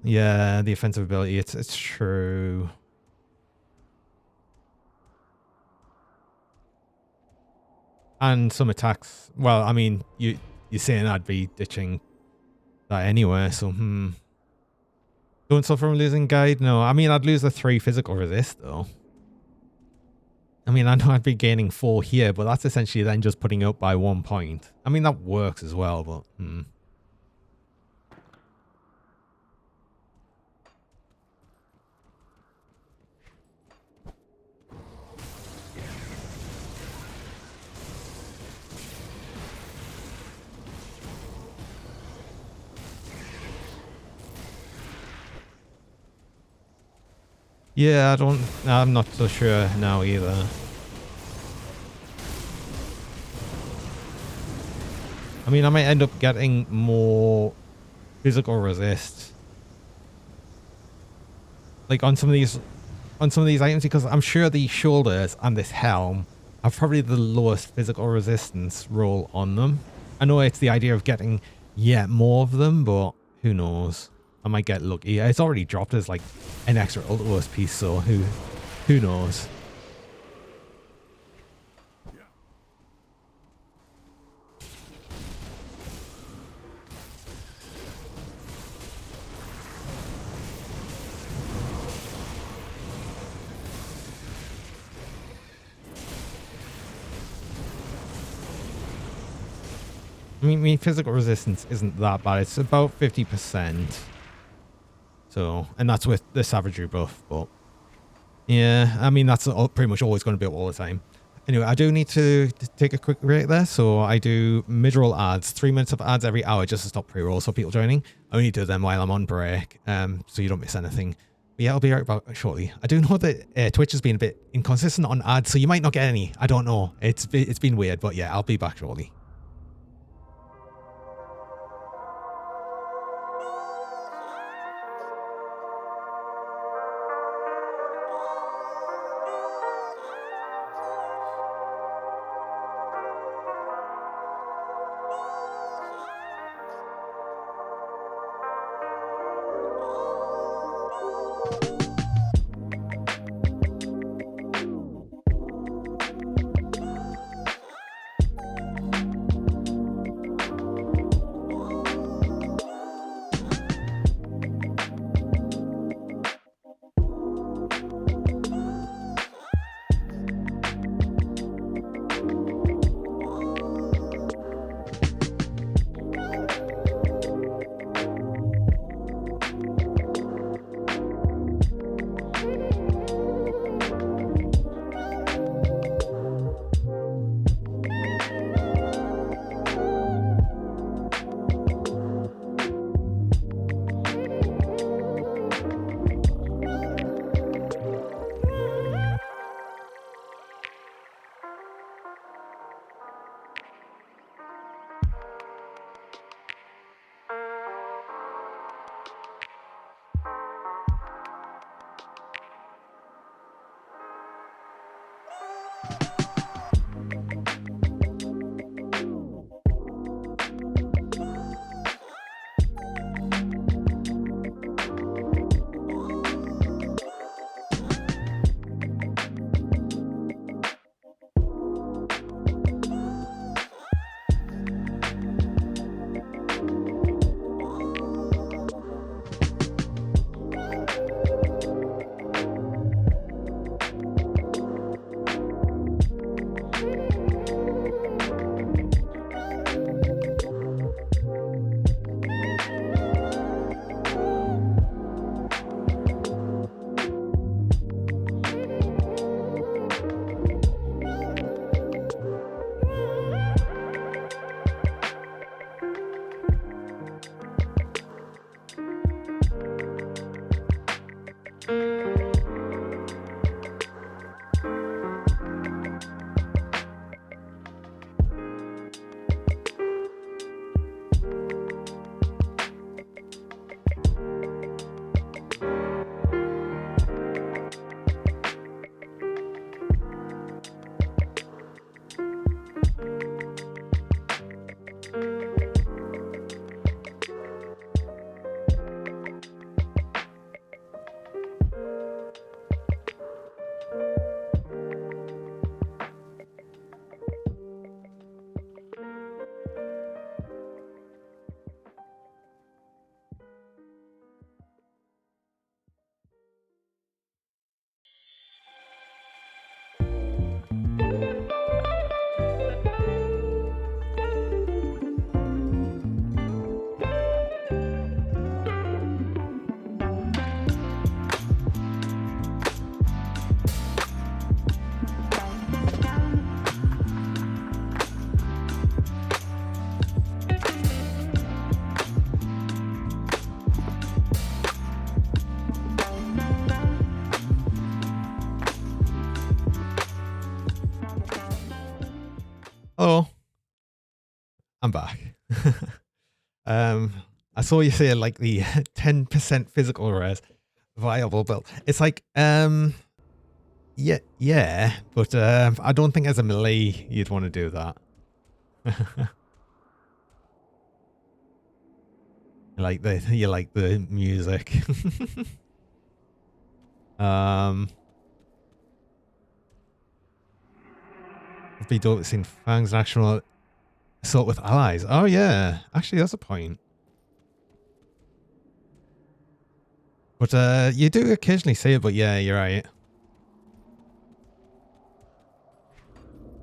Yeah, the offensive ability, it's true. And some attacks. Well, I mean, you're saying I'd be ditching that anyway, so Don't suffer from losing guide? No, I mean, I'd lose the 3 physical resist, though. I mean, I know I'd be gaining 4 here, but that's essentially then just putting up by 1 point. I mean, that works as well, but yeah, I'm not so sure now either. I mean, I might end up getting more physical resist. Like on some of these items, because I'm sure the shoulders and this helm have probably the lowest physical resistance roll on them. I know it's the idea of getting yet more of them, but who knows? I might get lucky. It's already dropped as like an extra ultimate piece, so who knows? I mean, physical resistance isn't that bad. It's about 50%. So, and that's with the savagery buff, but yeah, I mean, that's pretty much always going to be up all the time. Anyway, I do need to take a quick break there. So I do mid-roll ads, 3 minutes of ads every hour just to stop pre-roll. So people joining, I only do them while I'm on break, so you don't miss anything. But yeah, I'll be right back shortly. I do know that Twitch has been a bit inconsistent on ads, so you might not get any. I don't know. It's been weird, but yeah, I'll be back shortly. Oh, I'm back. I saw you say like the 10% physical res viable build. It's like, yeah, but I don't think as a melee you'd want to do that. You like the music. It'd be dope seeing Fang's national assault with allies. Oh yeah, actually that's a point. But you do occasionally see it, but yeah, you're right.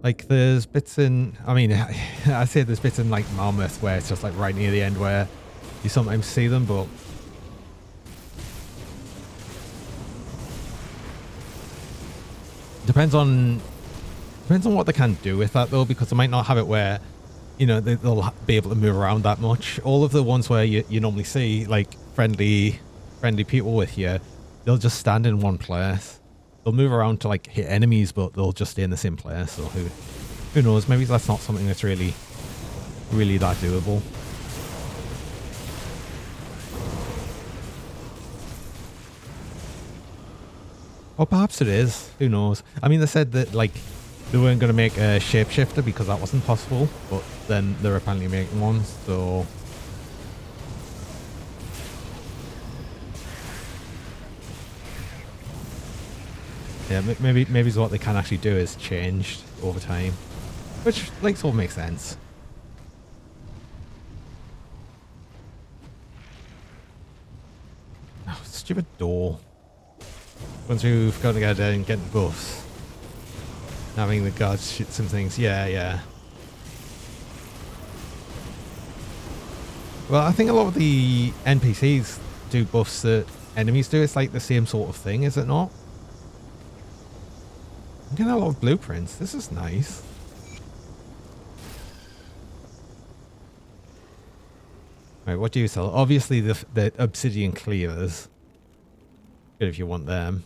Like there's bits in, I mean, I say there's bits in like Malmouth where it's just like right near the end where you sometimes see them, but depends on what they can do with that though, because they might not have it where, you know, they'll be able to move around that much. All of the ones where you normally see like friendly people with you, they'll just stand in one place. They'll move around to like hit enemies, but they'll just stay in the same place. So who knows? Maybe that's not something that's really that doable. Or perhaps it is. Who knows? I mean, they said that like they weren't going to make a shapeshifter because that wasn't possible, but then they're apparently making one. So yeah, maybe what they can actually do is changed over time, which like sort of makes sense. Oh, stupid door. Once you've got to go down and get the buffs, having the guards shoot some things. Yeah. Well, I think a lot of the NPCs do buffs that enemies do. It's like the same sort of thing, is it not? I'm getting a lot of blueprints. This is nice. Right, what do you sell? Obviously the obsidian cleavers. Good if you want them.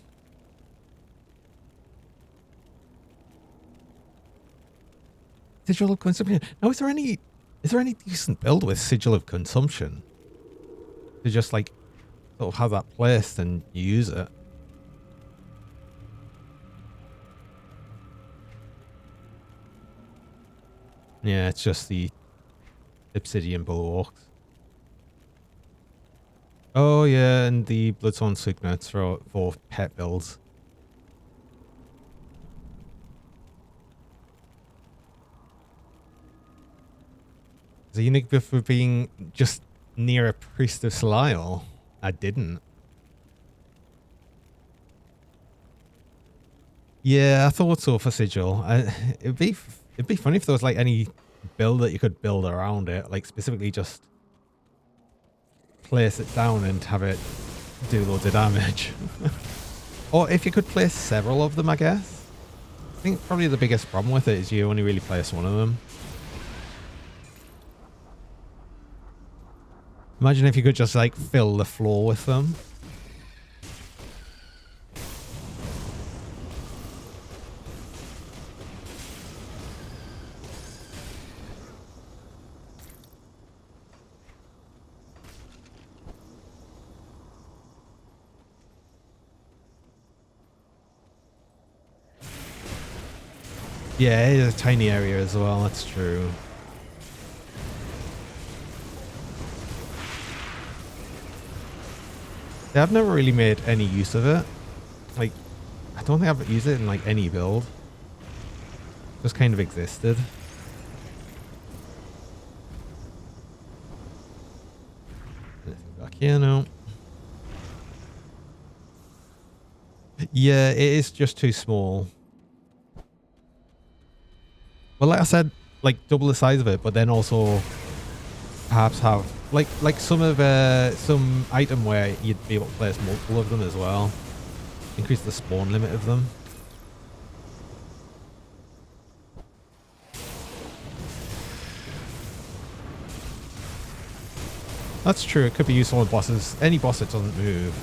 Sigil of consumption. Now, is there any decent build with sigil of consumption? To just like sort of have that placed and use it. Yeah, it's just the obsidian bulwarks. Oh yeah, and the Bloodstone signets for pet builds. Is a unique buff for being just near a priest of Selial? I didn't. Yeah, I thought so for sigil. It'd be funny if there was like any build that you could build around it, like specifically just place it down and have it do loads of damage. Or if you could place several of them, I guess. I think probably the biggest problem with it is you only really place one of them. Imagine if you could just like fill the floor with them. Yeah, it is a tiny area as well, that's true. Yeah, I've never really made any use of it. Like, I don't think I've used it in like any build. Just kind of existed. Anything back here now? Yeah, it is just too small. Well, like I said, like double the size of it, but then also perhaps have like some item where you'd be able to place multiple of them as well. Increase the spawn limit of them. That's true. It could be useful on bosses. Any boss that doesn't move.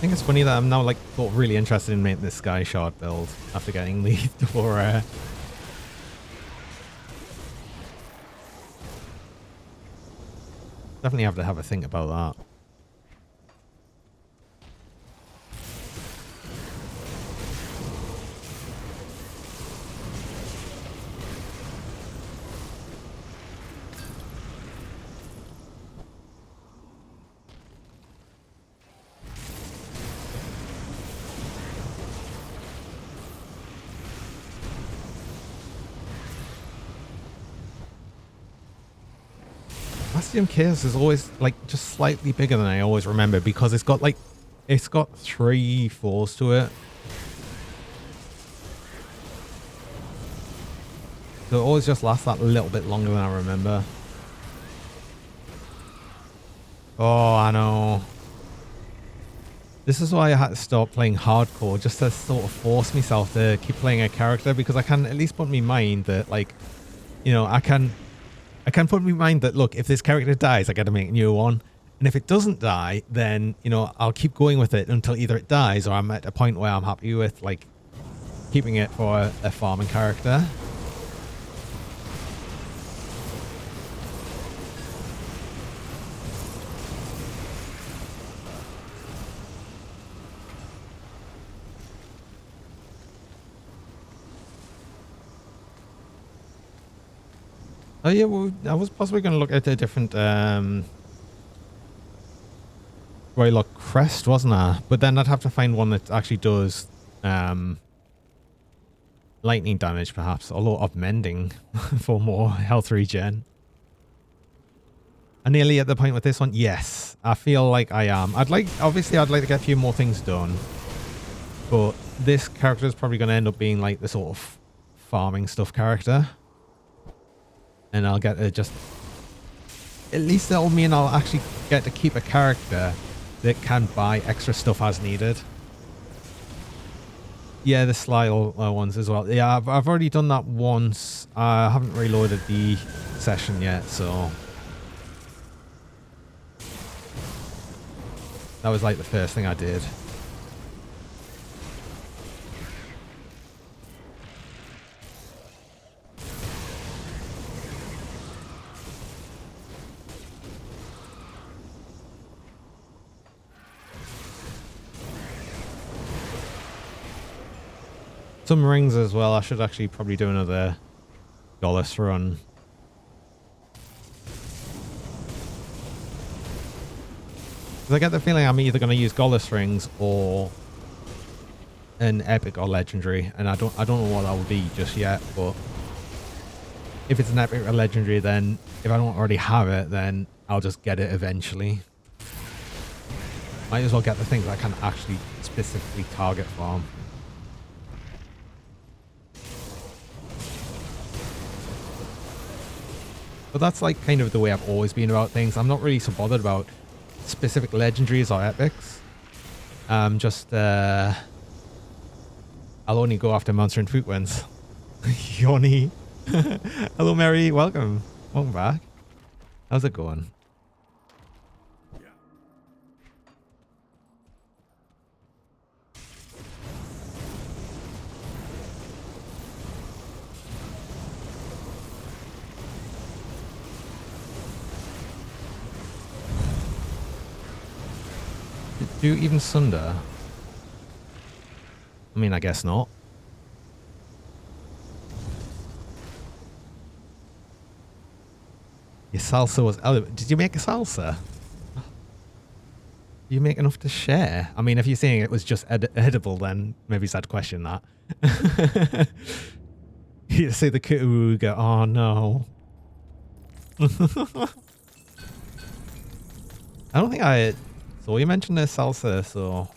think it's funny that I'm now like sort of really interested in making this Sky Shard build after getting the door. Definitely have to have a think about that. Bastion Chaos is always like just slightly bigger than I always remember because it's got 3 floors to it. So it always just lasts that little bit longer than I remember. Oh, I know. This is why I had to stop playing hardcore, just to sort of force myself to keep playing a character, because I can at least put in my mind that, like, you know, I can put in my mind that, look, if this character dies, I got to make a new one. And if it doesn't die, then, you know, I'll keep going with it until either it dies or I'm at a point where I'm happy with, like, keeping it for a farming character. Oh yeah, well, I was possibly going to look at a different Roylock Crest, wasn't I? But then I'd have to find one that actually does lightning damage, perhaps, although of mending for more health regen. I'm nearly at the point with this one. Yes, I feel like I am. Obviously, I'd like to get a few more things done, but this character is probably going to end up being like the sort of farming stuff character. And I'll get to just... At least that'll mean I'll actually get to keep a character that can buy extra stuff as needed. Yeah, the Slyle ones as well. Yeah, I've already done that once. I haven't reloaded the session yet, so... That was like the first thing I did. Some rings as well. I should actually probably do another Gollus run. Because I get the feeling I'm either going to use Gollus rings or an epic or legendary, and I don't know what that will be just yet. But if it's an epic or legendary, then if I don't already have it, then I'll just get it eventually. Might as well get the things I can actually specifically target farm. But that's like kind of the way I've always been about things. I'm not really so bothered about specific legendaries or epics. Just I'll only go after monster and fruit ones. Yoni. Hello Mary, welcome. Welcome back. How's it going? Do you even sunder? I mean, I guess not. Your salsa was... Oh, did you make a salsa? You make enough to share? I mean, if you're saying it was just edible, then maybe I'd question that. You say the Kuruga. Oh, no. I don't think I... So you mentioned the salsa, so...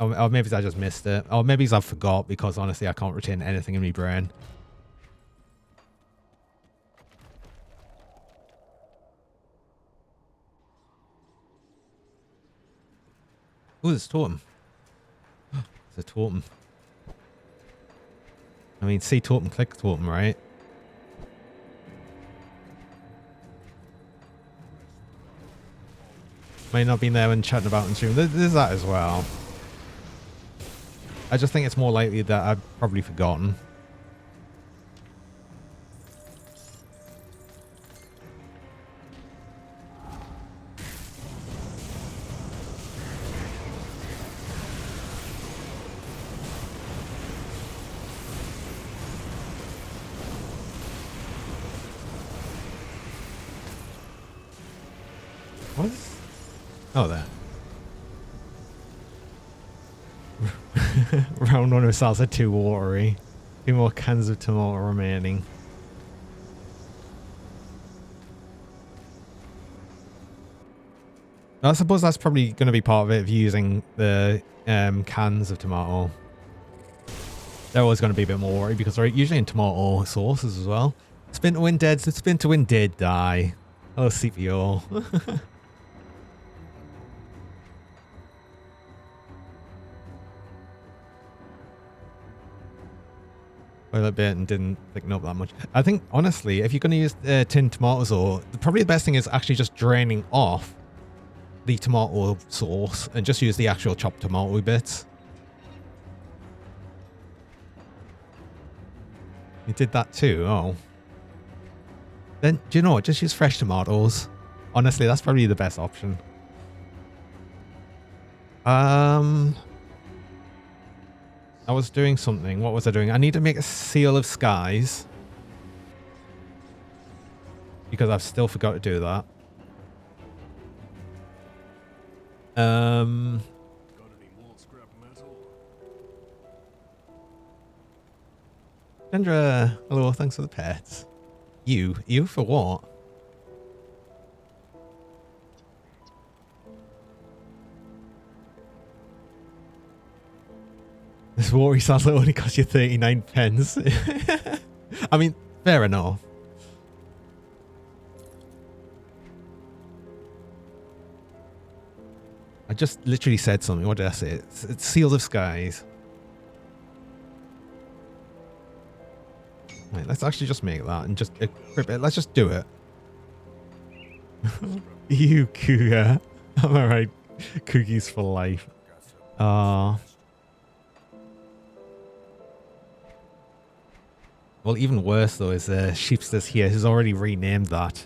Or maybe I just missed it. Or maybe I forgot, because honestly I can't retain anything in my brain. Ooh, there's a totem. It's a totem. I mean, see totem, click totem, right? Might not be there when chatting about in stream. There's that as well. I just think it's more likely that I've probably forgotten. What is... Oh, there. Round one of salsa, too watery. 2 more cans of tomato remaining. I suppose that's probably going to be part of it, of using the cans of tomato. They're always going to be a bit more watery because they're usually in tomato sauces as well. Spin to win dead, spin to win did die. Oh, CPO. A bit and didn't thicken up that much. I think, honestly, if you're going to use tinned tomatoes, or probably the best thing is actually just draining off the tomato sauce and just use the actual chopped tomato bits. You did that too? Oh. Then, do you know what? Just use fresh tomatoes. Honestly, that's probably the best option. I was doing something. What was I doing? I need to make a seal of skies. Because I've still forgot to do that. Got any more scrap metal? Kendra, hello, thanks for the pets. You for what? This watery salsa only cost you 39 pence. I mean, fair enough. I just literally said something. What did I say? It's seals of skies. Right, let's actually just make that and just equip it. Let's just do it. You cougar. I'm alright. Cookies for life. Well, even worse though is Sheepsters here who's already renamed that.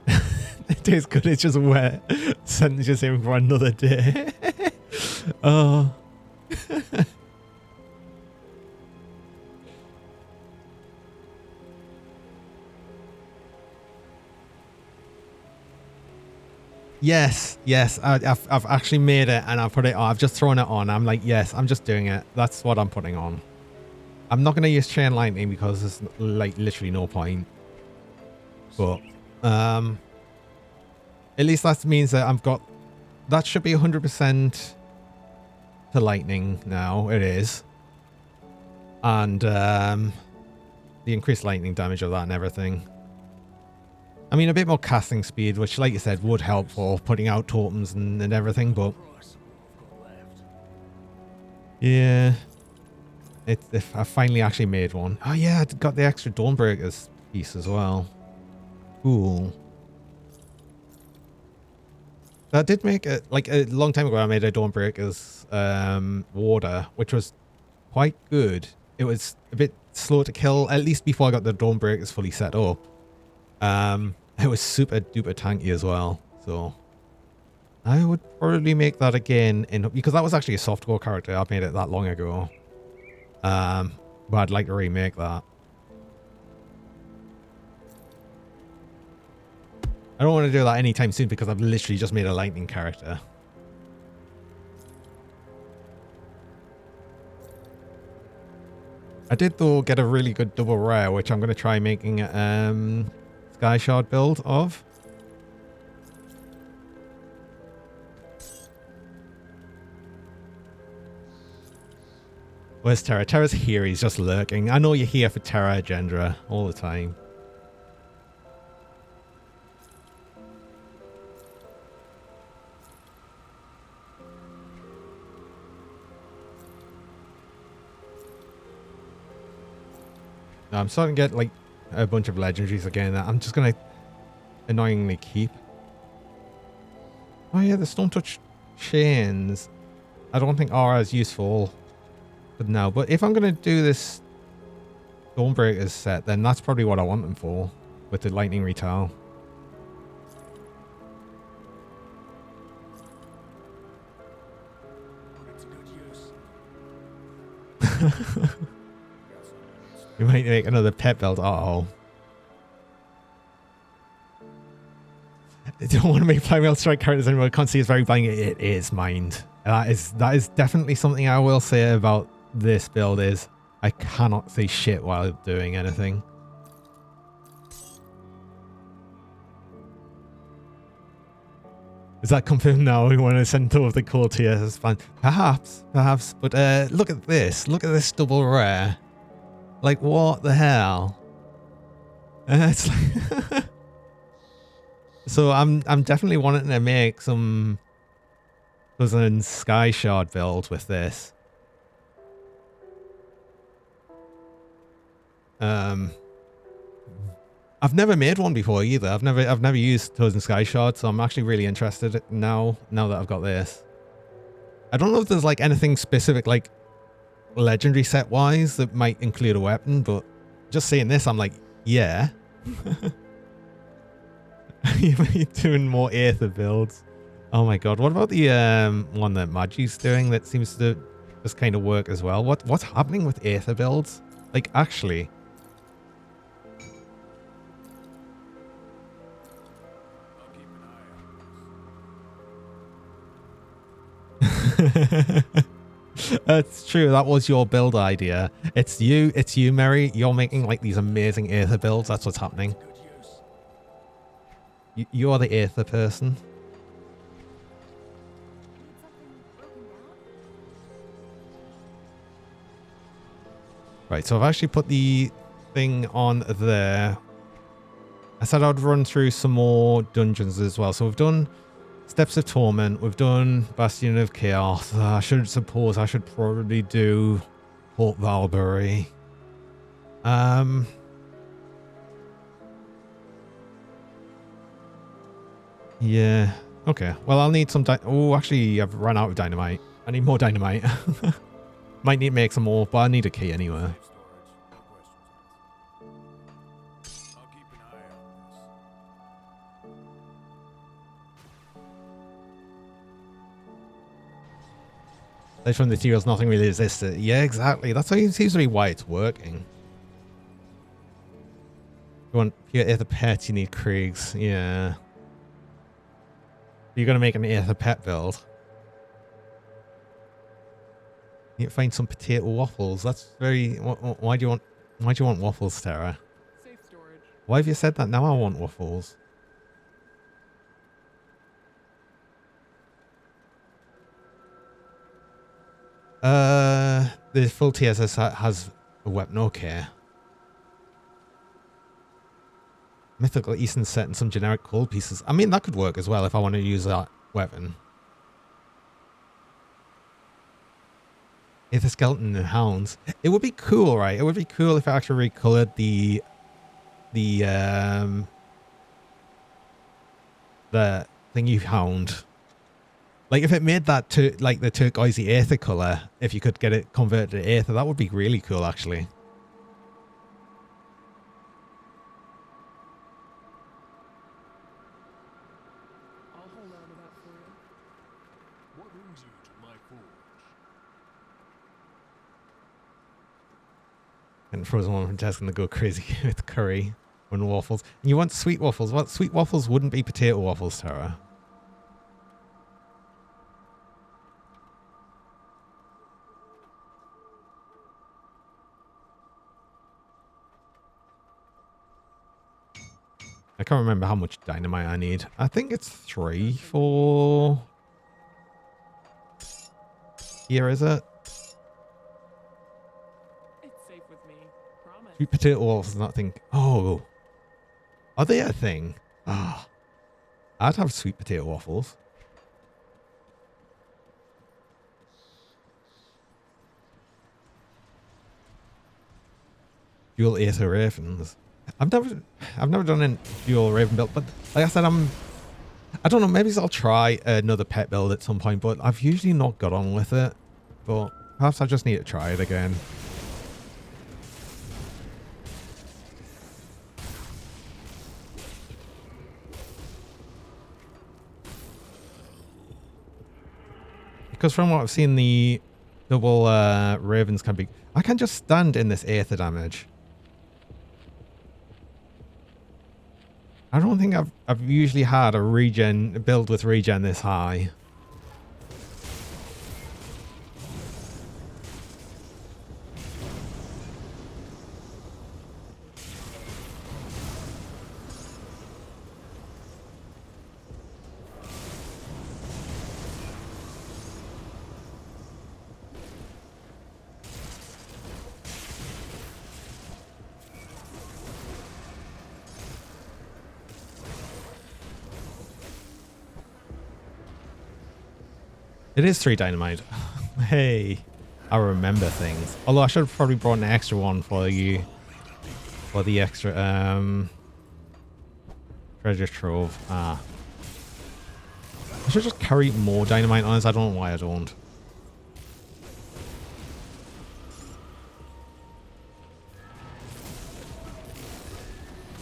It tastes good, it's just wet. Sentences in for another day. Oh. Yes, I've actually made it and I've put it on. I've just thrown it on. I'm like, yes, I'm just doing it. That's what I'm putting on. I'm not going to use chain lightning because there's like literally no point. But at least that means that I've got, that should be 100% to lightning now. It is. And the increased lightning damage of that and everything. I mean, a bit more casting speed, which, like you said, would help for putting out totems and everything, but... Yeah. If I finally actually made one. Oh, yeah, I got the extra Dawnbreakers piece as well. Cool. I did make it, like, a long time ago, I made a Dawnbreakers water, which was quite good. It was a bit slow to kill, at least before I got the Dawnbreakers fully set up. It was super duper tanky as well, so I would probably make that again because that was actually a softcore character. I made it that long ago. But I'd like to remake that. I don't want to do that anytime soon because I've literally just made a lightning character. I did though get a really good double rare, which I'm going to try making Sky Shard build of. Where's Terra? Terra's here, he's just lurking. I know you're here for Terra Gendra all the time. I'm starting to get like a bunch of legendaries again that I'm just going to annoyingly keep. Oh yeah, the Stone Touch chains, I don't think are as useful for now. But if I'm going to do this Stormbreakers set, then that's probably what I want them for, with the lightning retail. You might make another pet build. Uh-oh. I don't want to make Primal strike characters anymore. I can't see it's very buying it. It is mind. That is definitely something I will say about this build is I cannot see shit while doing anything. Is that confirmed now? We want to send two of the core tiers as fine. Perhaps. But look at this. Look at this double rare. Like, what the hell? It's like so I'm definitely wanting to make some Cousin Sky Shard build with this. I've never made one before either. I've never used Cousin Sky Shard, so I'm actually really interested now that I've got this. I don't know if there's like anything specific like legendary set wise that might include a weapon, but just seeing this I'm like, yeah. You're doing more Aether builds. Oh my god, what about the one that Magi's doing that seems to just kind of work as well? What's happening with Aether builds? Like, actually. That's true, that was your build idea. It's you, Mary. You're making like these amazing Aether builds. That's what's happening. You are the Aether person. Right, so I've actually put the thing on there. I said I'd run through some more dungeons as well. So we've done Steps of Torment, we've done Bastion of Chaos. I should probably do Port Valbury. Yeah. Okay. Well, I'll need some oh, actually, I've run out of dynamite. I need more dynamite. Might need to make some more, but I need a key anyway. From the materials, nothing really exists. Yeah, exactly. That's seems to be why it's working. You want pure Aether pet, you need Kriegs. Yeah. You're gonna make an Aether pet build. You need to find some potato waffles. That's very. Why do you want waffles, Tara? Safe storage. Why have you said that? Now I want waffles. The full TSS has a weapon. Okay. Mythical Eastern set and some generic cold pieces. I mean, that could work as well if I want to use that weapon. If the skeleton and hounds, it would be cool, right? It would be cool if I actually recolored the thingy hound. Like if it made that to like the turquoisey Aether color, if you could get it converted to Aether, that would be really cool actually. I'll hold on to that for you. What brings you to my forge? And Frozen One from Tess gonna go crazy with curry and waffles. And you want sweet waffles? What sweet waffles wouldn't be potato waffles, Tara? I can't remember how much dynamite I need. I think it's 3 for... Here, is it? It's safe with me. Promise. Sweet potato waffles is not a thing. Oh. Are they a thing? Ah. I'd have sweet potato waffles. Dual Aether Ravens. I've never done a dual Raven build, but like I said, I don't know, maybe I'll try another pet build at some point, but I've usually not got on with it. But perhaps I just need to try it again. Because from what I've seen, the double ravens can be... I can just stand in this aether damage. I don't think I've usually had a regen build with regen this high. It is 3 dynamite. Hey, I remember things. Although I should have probably brought an extra one for you. For the extra treasure trove. Ah. I should just carry more dynamite on us. I don't know why I don't.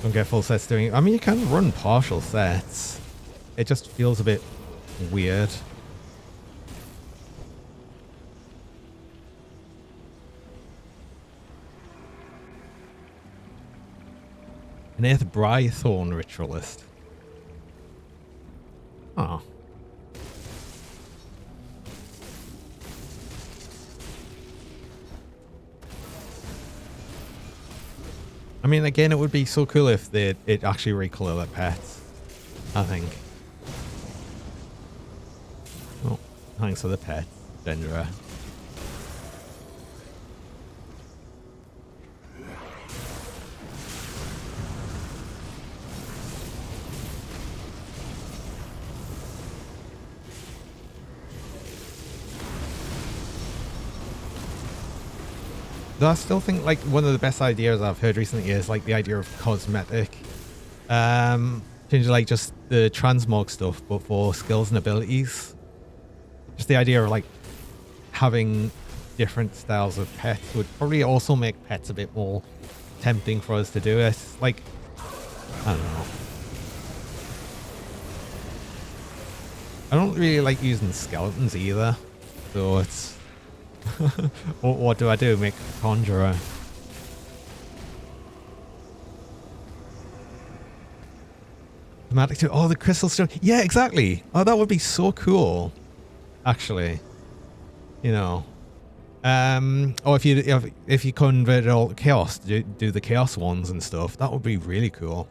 Don't get full sets doing it. I mean, you can run partial sets. It just feels a bit weird. An 8th Brythorn Ritualist. Oh. I mean, again, it would be so cool if it actually recolor their pets, I think. Oh, thanks for the pet, Dendra. Though I still think like one of the best ideas I've heard recently is like the idea of cosmetic. Change like just the transmog stuff, but for skills and abilities. Just the idea of like having different styles of pets would probably also make pets a bit more tempting for us to do it. Like, I don't know. I don't really like using skeletons either, so it's... what do I do? Make a conjurer. Thematic too. Oh, the crystal stone. Yeah, exactly. Oh, that would be so cool. Actually, you know. Or if you convert all chaos, do the chaos ones and stuff. That would be really cool.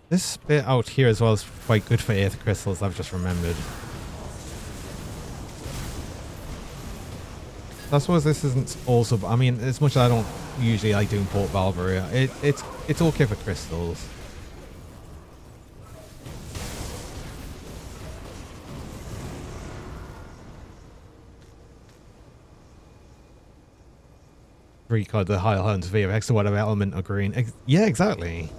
This bit out here as well is quite good for aether crystals, I've just remembered. I suppose this isn't also... I mean, as much as I don't usually like doing Port Valkyria, it's okay for crystals. Recode the high hunts VFX or whatever element or green. Yeah, exactly.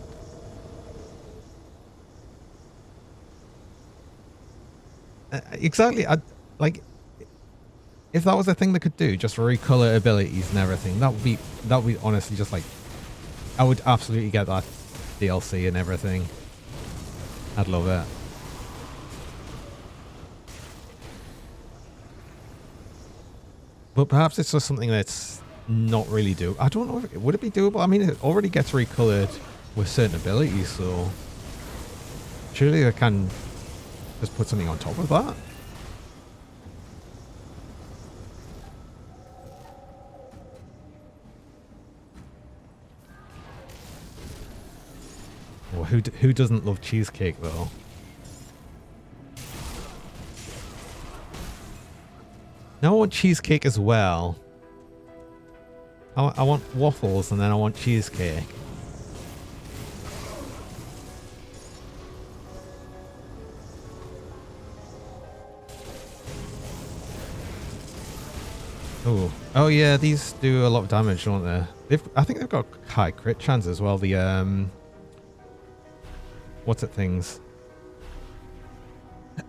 Exactly. Like, if that was a thing that could do, just recolor abilities and everything, that would be honestly just like, I would absolutely get that DLC and everything. I'd love it. But perhaps it's just something that's not really doable. I don't know. Would it be doable? I mean, it already gets recolored with certain abilities, so surely I can just put something on top of that. Well, who doesn't love cheesecake though? Now I want cheesecake as well. I want waffles and then I want cheesecake. Oh, oh yeah, these do a lot of damage, don't they? I think they've got high crit chance as well. The what's it things?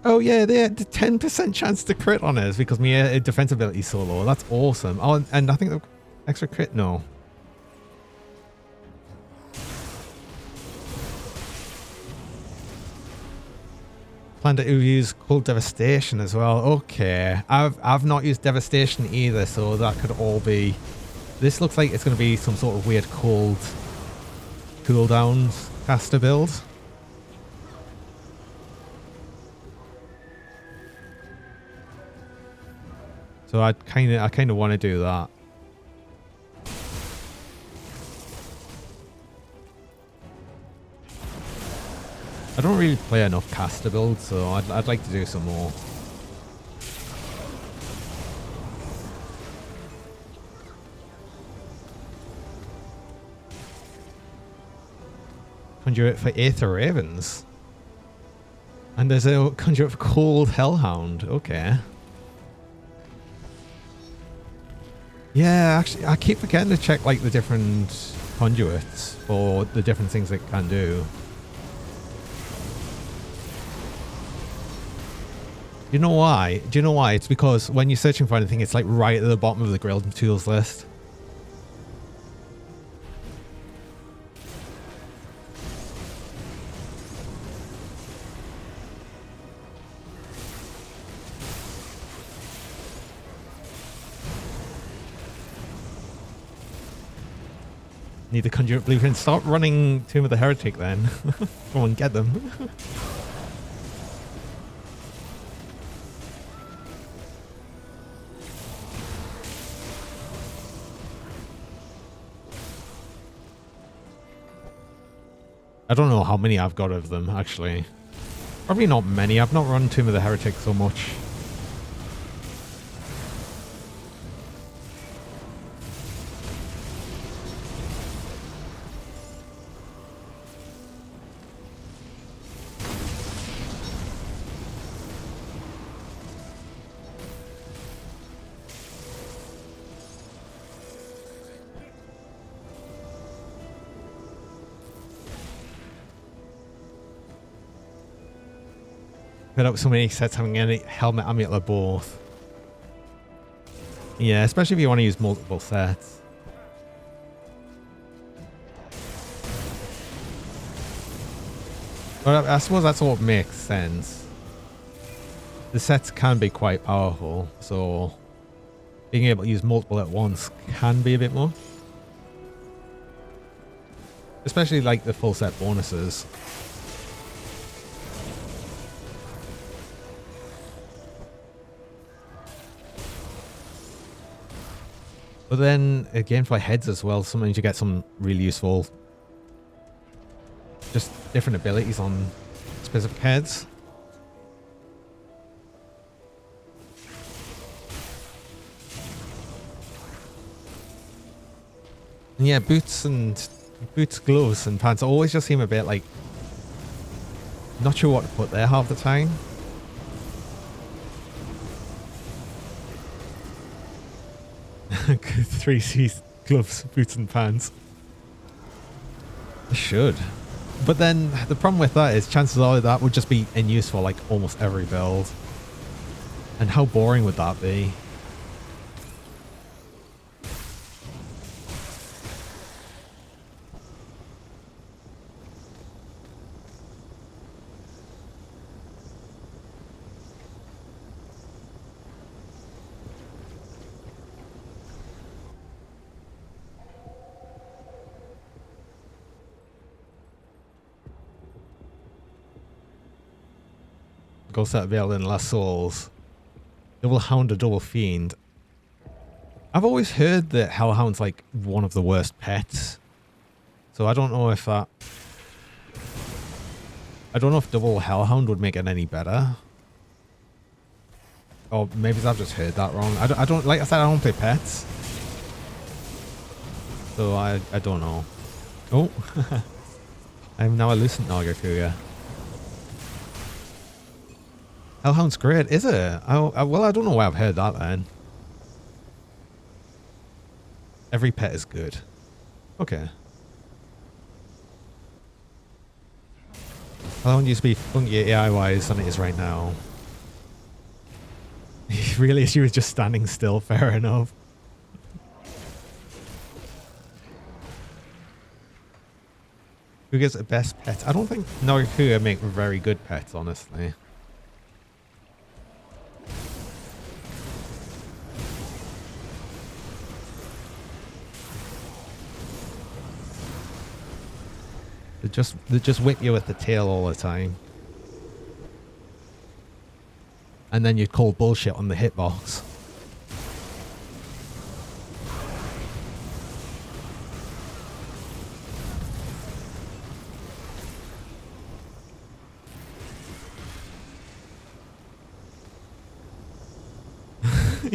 Oh yeah, they had 10% chance to crit on us because my defense ability is so low. That's awesome. Oh, and I think the extra crit. No. Plan to use cold devastation as well. Okay, I've not used devastation either, so that could all be. This looks like it's going to be some sort of weird cold cooldowns caster build. So I kind of want to do that. I don't really play enough caster builds, so I'd like to do some more. Conjure it for Aether Ravens. And there's a conjure it for Cold Hellhound. Okay. Yeah, actually, I keep forgetting to check like the different conduits for the different things it can do. You know why? Do you know why? It's because when you're searching for anything, it's like right at the bottom of the guild tools list. Need to conjure blueprint. Stop running Tomb of the Heretic then. Come on, get them. I don't know how many I've got of them, actually. Probably not many. I've not run Tomb of the Heretic so much. Put up so many sets having any helmet amulet both. Yeah, especially if you want to use multiple sets. But I suppose that's what makes sense. The sets can be quite powerful, so being able to use multiple at once can be a bit more. Especially like the full set bonuses. But then again for heads as well, sometimes you get some really useful just different abilities on specific heads. And yeah, boots, gloves and pants always just seem a bit like not sure what to put there half the time. Three C's, gloves, boots and pants. I should. But then the problem with that is chances are that would just be in use for like almost every build. And how boring would that be? Ghost at Veil in Last Souls. Double Hound or Double Fiend. I've always heard that Hellhound's like one of the worst pets. So I don't know if that... I don't know if Double Hellhound would make it any better. Or maybe I've just heard that wrong. I don't like I said, I don't play pets. so I don't know. Oh, I'm now a lucent Nagakuya. Hellhound's great, is it? Well, I don't know why I've heard that then. Every pet is good. Okay. Hellhound used to be funky AI-wise than it is right now. Really, she was just standing still, fair enough. Who gets the best pets? I don't think Nagakuya make very good pets, honestly. They just whip you with the tail all the time. And then you call bullshit on the hitbox.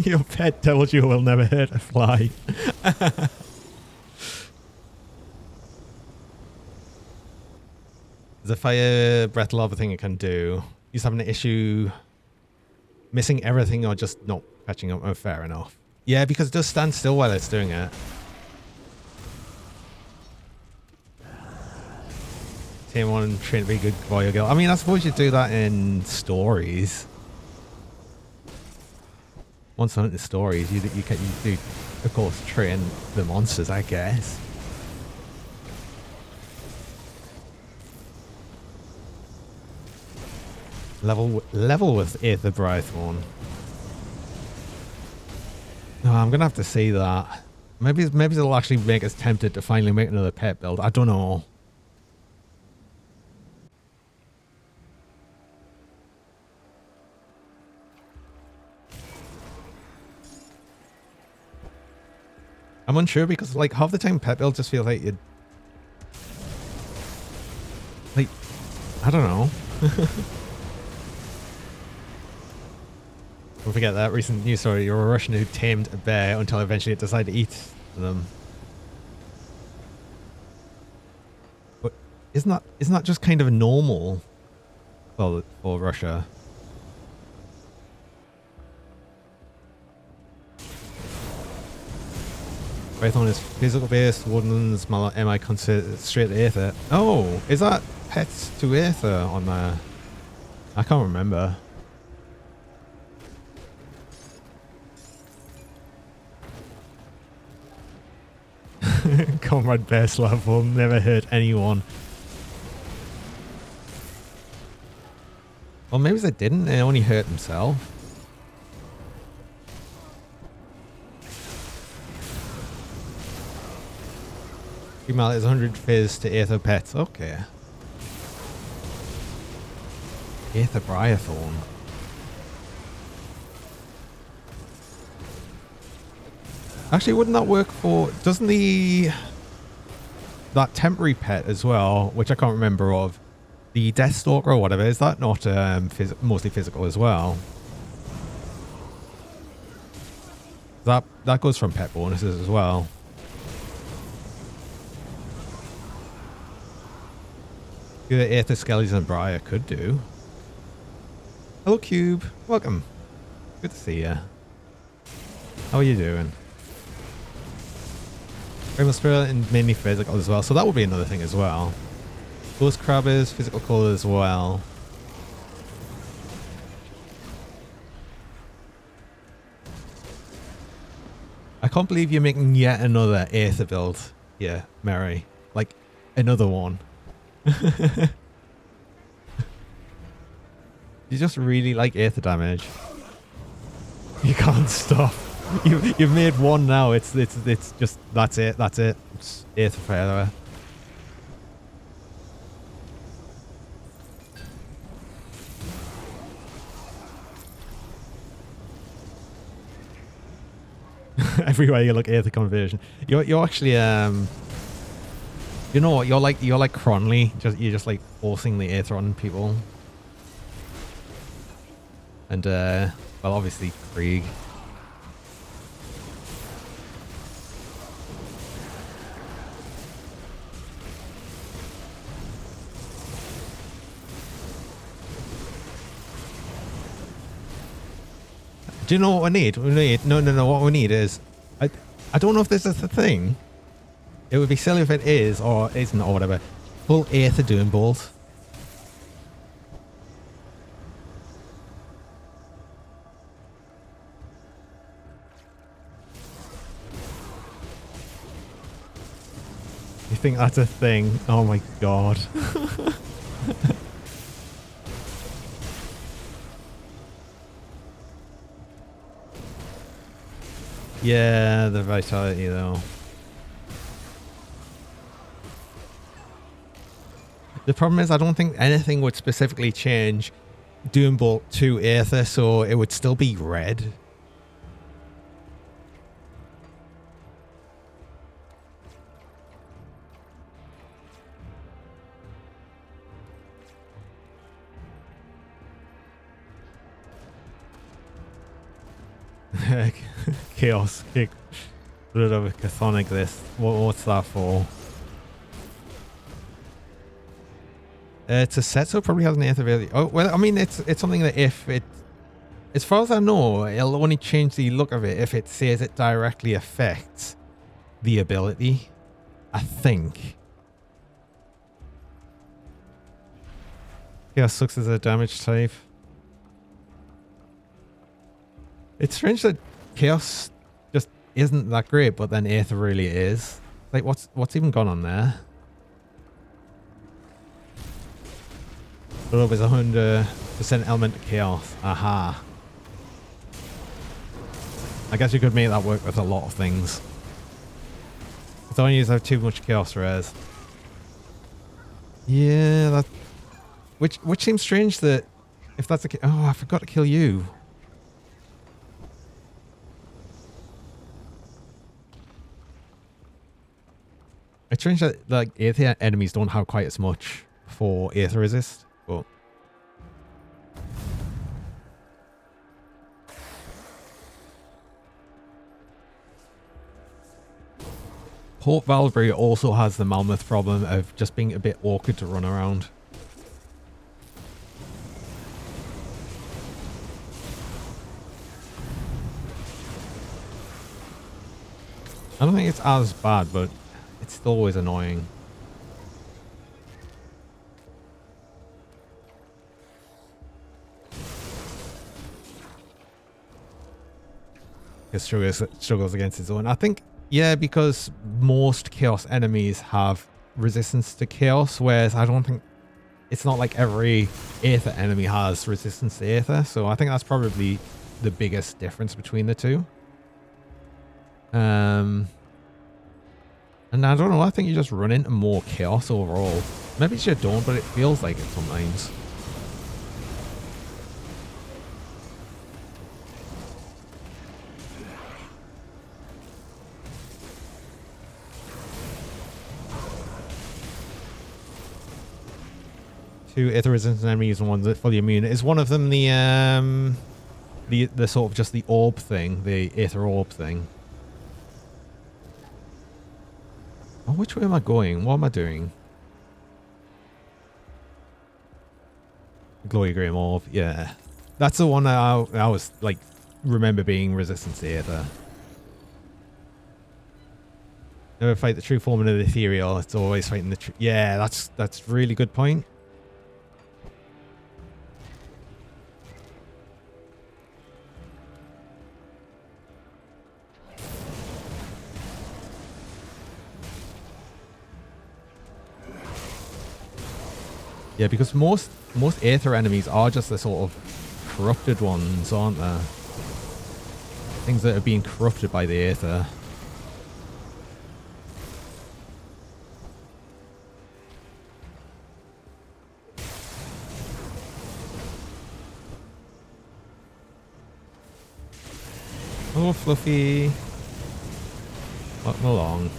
Your pet tells you it will never hurt a fly. There's a fire breath lava thing it can do. He's having an issue missing everything or just not catching up. Oh, fair enough. Yeah, because it does stand still while it's doing it. Team 1 train to be a good boy or girl. I mean, I suppose you do that in stories. Once on the stories, you do, of course, train the monsters, I guess. Level with Aether Brightthorn. No, I'm gonna have to see that. Maybe it'll actually make us tempted to finally make another pet build. I don't know. I'm unsure because like half the time pet builds just feel like you'd like I don't know. Don't forget that recent news story. You're a Russian who tamed a bear until eventually it decided to eat them. But isn't that just kind of normal for Russia? Python is physical based, Woodlands, MI consider straight to Aether. Oh, is that pets to Aether on there? I can't remember. Comrade Bear Slap will never hurt anyone. Well, maybe they didn't. They only hurt himself. Primal is 100 fizz to Aether pets. Okay. Aether Briarthorn. Actually, wouldn't that work for... Doesn't that temporary pet as well, which I can't remember of, the Deathstalker or whatever, is that not mostly physical as well? That goes from pet bonuses as well. Good Aether Skellies and Briar could do. Hello Cube, welcome. Good to see you. How are you doing? Primal Spirit and mainly physical as well, so that would be another thing as well. Ghost Crabbers, physical call as well. I can't believe you're making yet another Aether build here, Mary. Like, another one. You just really like Aether damage. You can't stop. You've made one now. It's just that's it. It's Aether forever. Everywhere you look, Aether conversion. You're actually you know what? You're like Cronley. You're just like forcing the Aether on people. And well, obviously, 'Krieg. Do you know what we need? We need no. What we need is I don't know if this is a thing. It would be silly if it is or isn't or whatever. Full Aether Doom Bolt. You think that's a thing? Oh my god. Yeah, the vitality though. The problem is I don't think anything would specifically change Doombolt to Aether, so it would still be red. Chaos kick. Put it over Chthonic this. What's that for? It's a set, so it probably has an Aether value. Oh well, I mean it's something that if it, as far as I know, it'll only change the look of it if it says it directly affects the ability. I think. Chaos sucks as a damage type. It's strange that Chaos just isn't that great, but then Aether really is. Like, what's even gone on there? But it's 100% element of Chaos. Aha. I guess you could make that work with a lot of things. It's only use have too much Chaos rares. Yeah, that. Which seems strange that if that's the case. Oh, I forgot to kill you. It's strange that like Aether enemies don't have quite as much for Aether resist, but Port Valkyrie also has the mammoth problem of just being a bit awkward to run around. I don't think it's as bad, but it's still always annoying. It struggles against its own. I think, yeah, because most Chaos enemies have resistance to Chaos, whereas I don't think, it's not like every Aether enemy has resistance to Aether, so I think that's probably the biggest difference between the two. And I don't know, I think you just run into more Chaos overall. Maybe you don't, but it feels like it sometimes. Two Aether resistant enemies and one that's fully immune. Is one of them the sort of just the orb thing, the Aether orb thing? Oh, which way am I going? What am I doing? Glory Graham Orb, yeah. That's the one I was like, remember being resistant to Aether. Never fight the true form of the ethereal, it's always fighting the true. Yeah, that's really good point. Yeah, because most Aether enemies are just the sort of corrupted ones, aren't there? Things that are being corrupted by the Aether. Oh, Fluffy. Welcome along.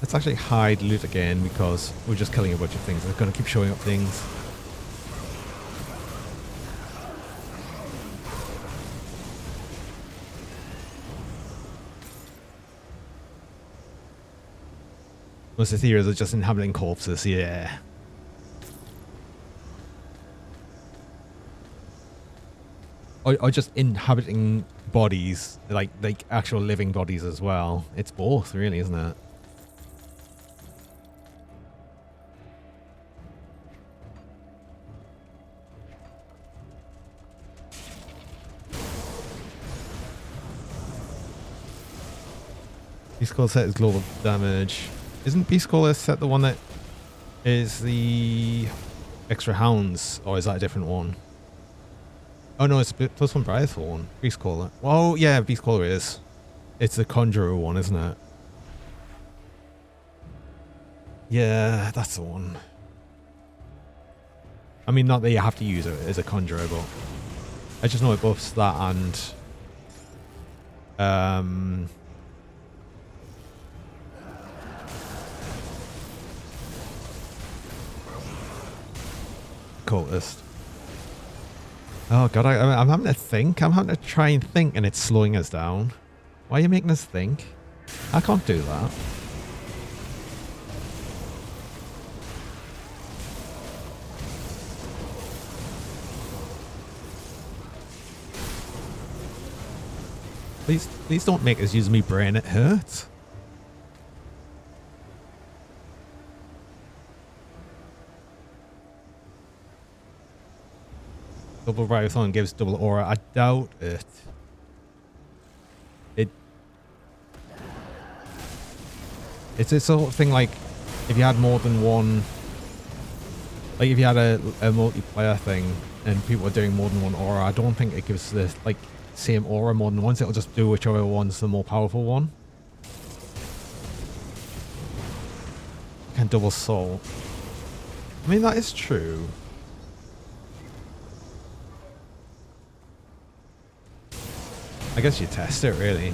Let's actually hide loot again because we're just killing a bunch of things. They're going to keep showing up things. Most of the heroes are just inhabiting corpses, yeah. Or just inhabiting bodies, like actual living bodies as well. It's both, really, isn't it? Beast Caller set is global damage. Isn't Beast Caller set the one that is the extra hounds, or is that a different one? Oh no, it's +1 Brideful one. Beast Caller. Oh yeah, Beast Caller is. It's the Conjurer one, isn't it? Yeah, that's the one. I mean, not that you have to use it as a Conjurer, but I just know it buffs that and Cultist. Oh god, I'm having to think. I'm having to try and think, and it's slowing us down. Why are you making us think? I can't do that. Please don't make us use me brain. It hurts. Double Ryothon gives double aura. I doubt it. It's a sort of thing like if you had more than one, like if you had a multiplayer thing and people are doing more than one aura, I don't think it gives the like same aura more than once. It'll just do whichever one's the more powerful one. You can double soul. I mean, that is true. I guess you test it, really.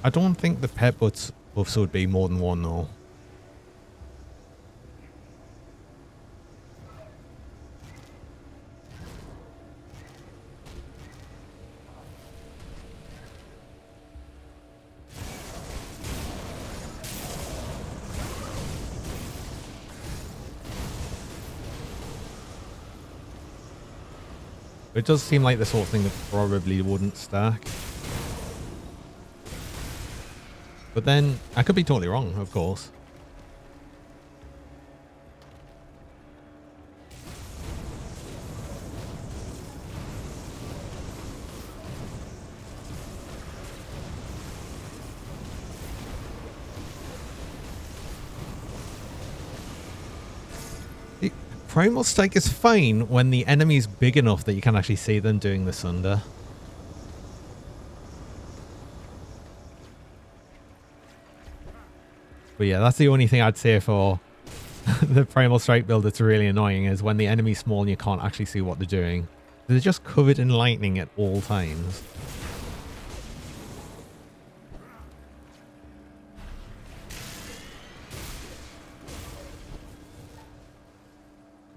I don't think the pet buffs would be more than one, though. It does seem like the sort of thing that probably wouldn't stack. But then, I could be totally wrong, of course. Primal Strike is fine when the enemy's big enough that you can actually see them doing the Sunder. But yeah, that's the only thing I'd say for the Primal Strike build that's really annoying is when the enemy's small and you can't actually see what they're doing. They're just covered in lightning at all times.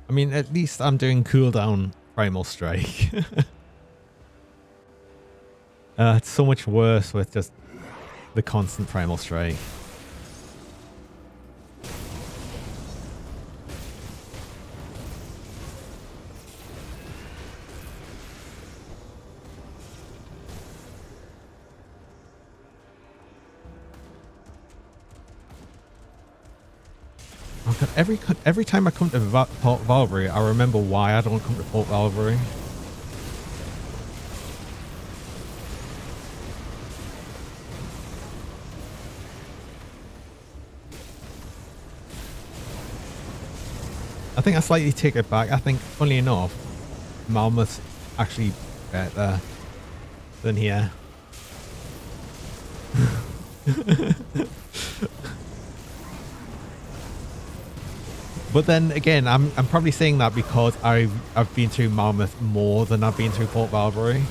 I mean, at least I'm doing cooldown Primal Strike. It's so much worse with just the constant Primal Strike. Every time I come to Port Valkyrie, I remember why I don't come to Port Valkyrie. I think I slightly take it back. I think, funnily enough, Malmouth's actually better than here. But then again, I'm probably saying that because I've been through Mammoth more than I've been through Port Valbury,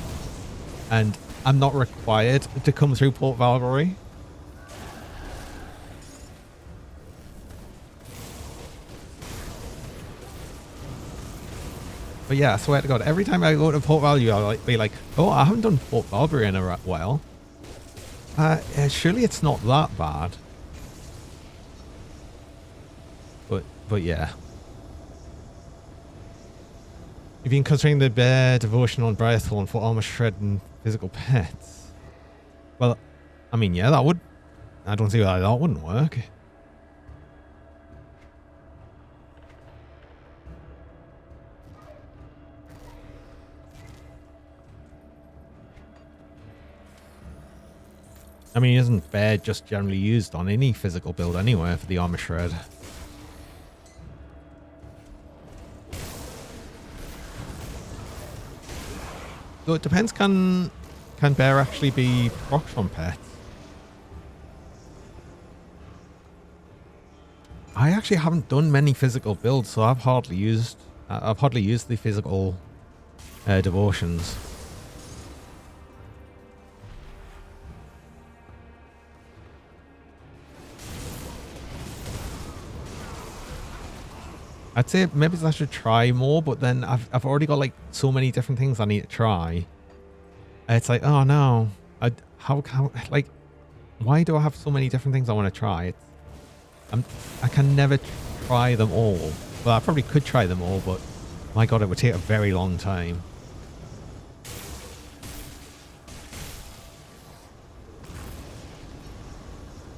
and I'm not required to come through Port Valbury. But yeah, I swear to God, every time I go to Port Value, I'll like be like, oh, I haven't done Port Valbury in a while. Surely it's not that bad. But yeah. You've been considering the Bear, Devotional, and Breaththorn for Armor Shred and Physical Pets. Well, I mean, yeah, that would... I don't see why that wouldn't work. I mean, isn't Bear just generally used on any physical build anyway for the Armor Shred? So it depends, can Bear actually be procced from pets? I actually haven't done many physical builds, so I've hardly used the physical devotions. I'd say maybe I should try more, but then I've already got like so many different things I need to try. It's like, oh no, how like, why do I have so many different things I want to try? I can never try them all. Well, I probably could try them all, but my God, it would take a very long time.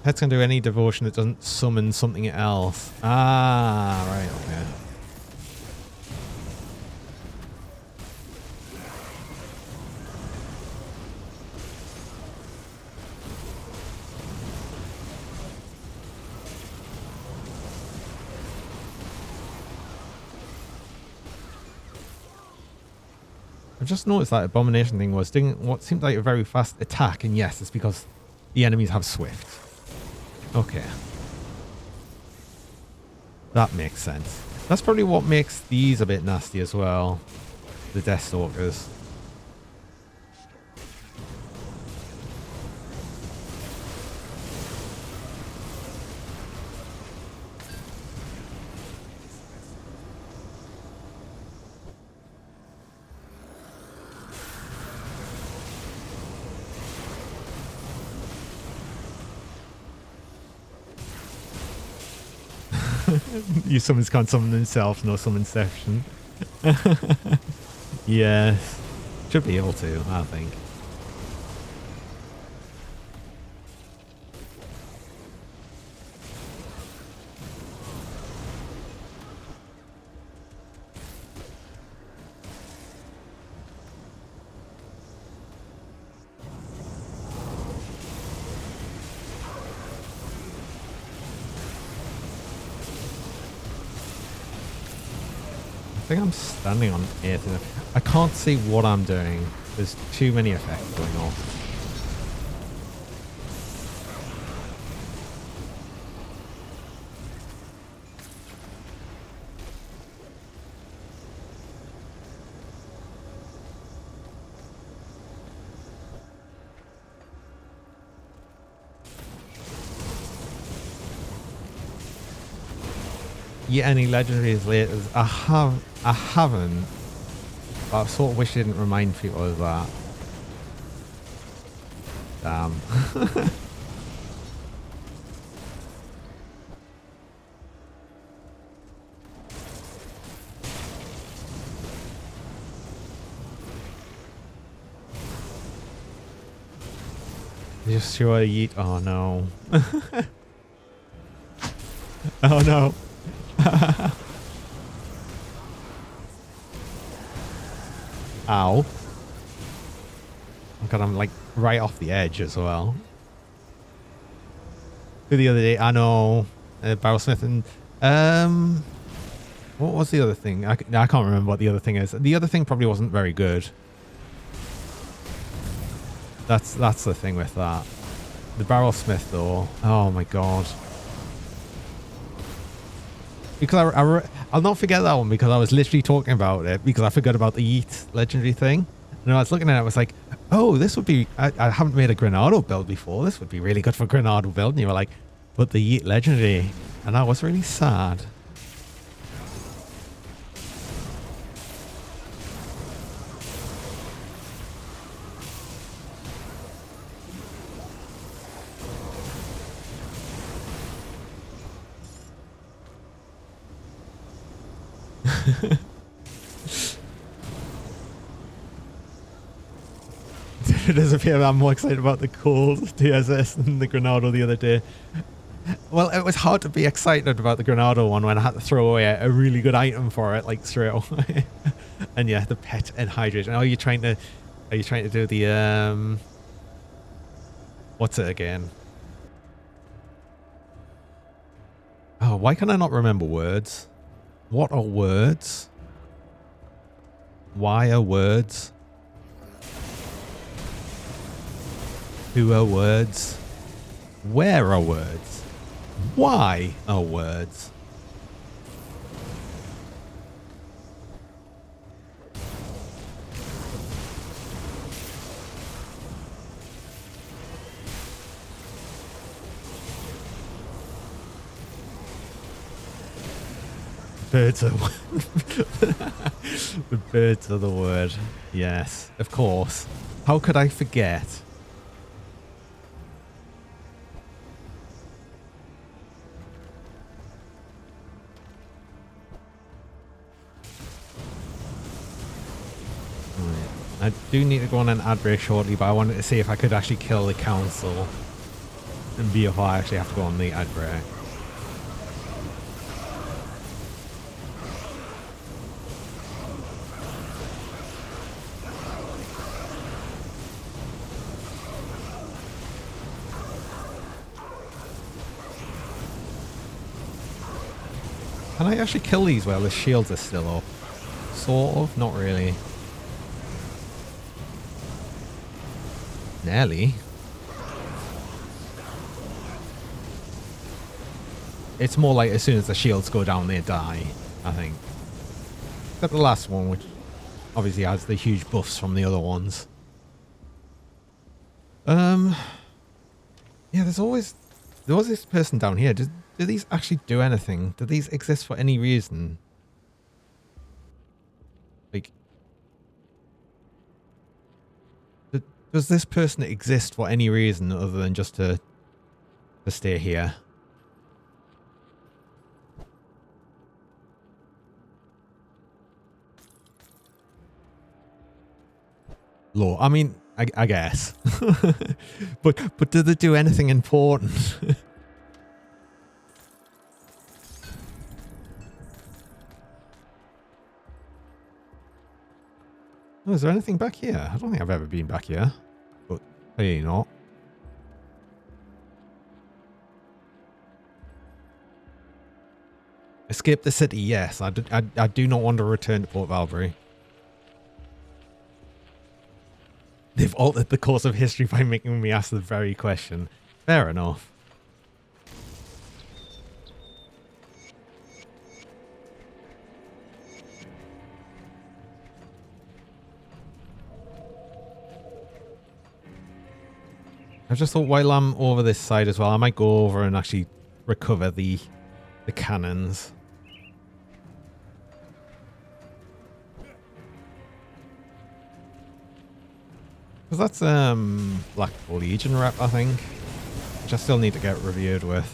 Pets can do any devotion that doesn't summon something else. Ah, right, okay. I've just noticed that abomination thing was doing what seemed like a very fast attack, and yes, it's because the enemies have Swift. Okay. That makes sense. That's probably what makes these a bit nasty as well. The Deathstalkers. You summons can't summon themselves, no summonception. Yes. Should be able to, I think. I think I'm standing on anything. I can't see what I'm doing. There's too many effects going on. Yeah, any legendaries later? I haven't. But I sort of wish I didn't remind people of that. Damn. Just sure yeet. Oh no. Oh no. Ow. Oh God, I'm like right off the edge as well. The other day, I know, Barrelsmith and what was the other thing? I can't remember what the other thing is. The other thing probably wasn't very good. That's the thing with that. The Barrelsmith though, oh my God. Because I'll not forget that one because I was literally talking about it because I forgot about the Yeet legendary thing. And I was looking at it, I was like, oh, this would be, I haven't made a Granado build before. This would be really good for Granado build. And you were like, but the Yeet legendary. And I was really sad. It does appear I'm more excited about the cold TSS than the Granado the other day. Well, it was hard to be excited about the Granado one when I had to throw away a really good item for it, like straight away. And yeah, the pet and hydration. Are you trying to do the what's it again? Oh, why can I not remember words? What are words? Why are words? Who are words? Where are words? Why are words? Birds are the birds are the word. Yes, of course. How could I forget? I do need to go on an ad break shortly, but I wanted to see if I could actually kill the council and before I actually have to go on the ad break. Can I actually kill these while the shields are still up? Sort of, not really. Nearly. It's more like as soon as the shields go down, they die, I think. Except the last one, which obviously has the huge buffs from the other ones. Yeah, there's always this person down here. Do these actually do anything? Do these exist for any reason? Like, does this person exist for any reason other than just to stay here? Law. I mean, I guess. but do they do anything important? Oh, is there anything back here? I don't think I've ever been back here. But clearly not. Escape the city, yes. I do not want to return to Port Valbury. They've altered the course of history by making me ask the very question. Fair enough. I just thought while I'm over this side as well, I might go over and actually recover the cannons. Because that's Black Legion rep, I think. Which I still need to get reviewed with.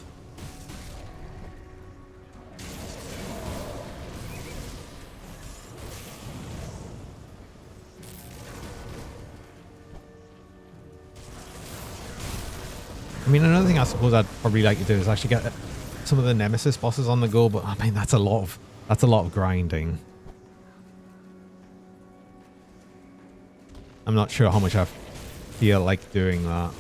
I mean, another thing I suppose I'd probably like to do is actually get some of the Nemesis bosses on the go, but I mean that's a lot of grinding. I'm not sure how much I feel like doing that.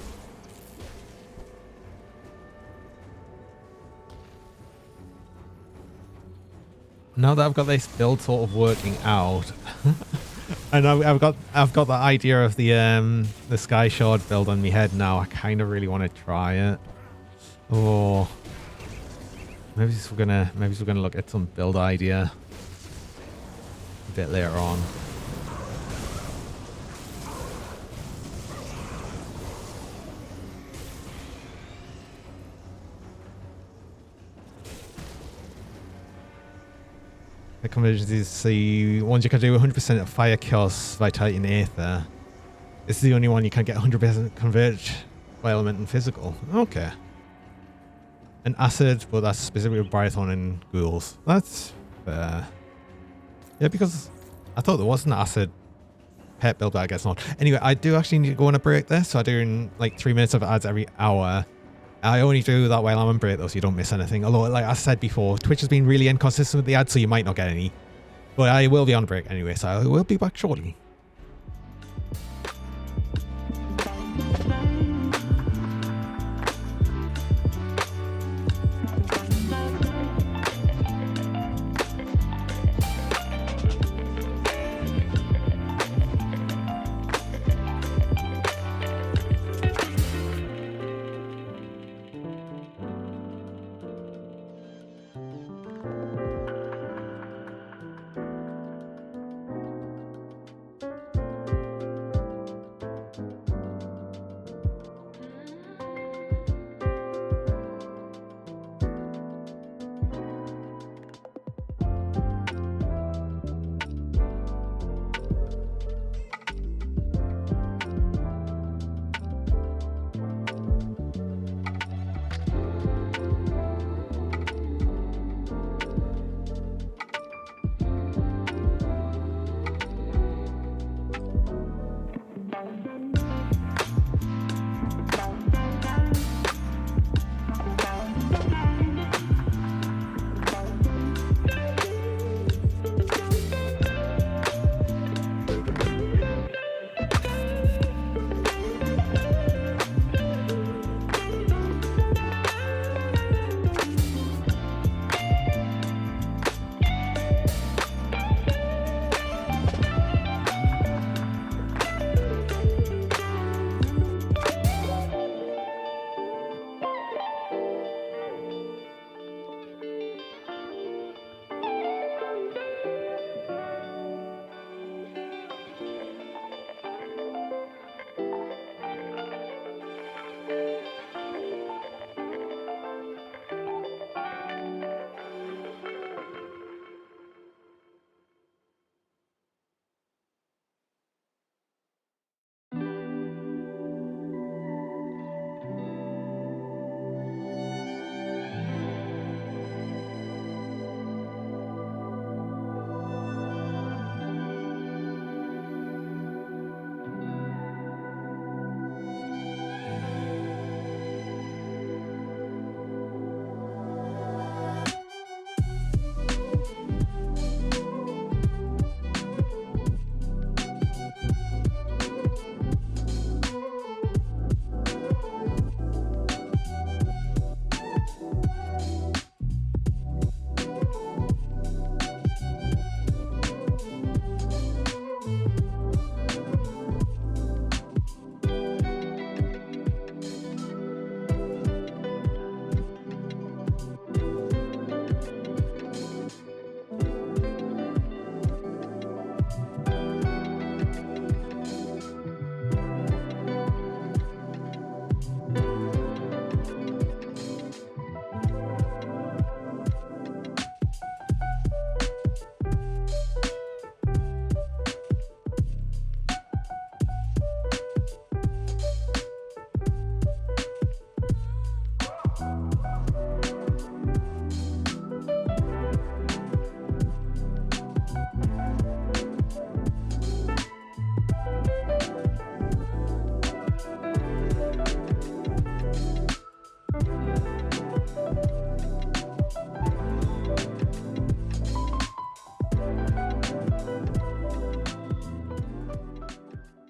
Now that I've got this build sort of working out, and I've got the idea of the Sky Shard build on my head now. I kind of really want to try it. Oh, Maybe we're gonna look at some build idea a bit later on. The convergences, the ones you can do 100% of Fire, Chaos, Vitality, and Aether. This is the only one you can get 100% converged by Element and Physical. Okay. And Acid, but that's specifically with Brython and Ghouls. That's fair. Yeah, because I thought there was an Acid pet build, but I guess not. Anyway, I do actually need to go on a break there, so I do in like 3 minutes of ads every hour. I only do that while I'm on break though, so you don't miss anything. Although, like I said before, Twitch has been really inconsistent with the ads, so you might not get any. But I will be on break anyway, so I will be back shortly.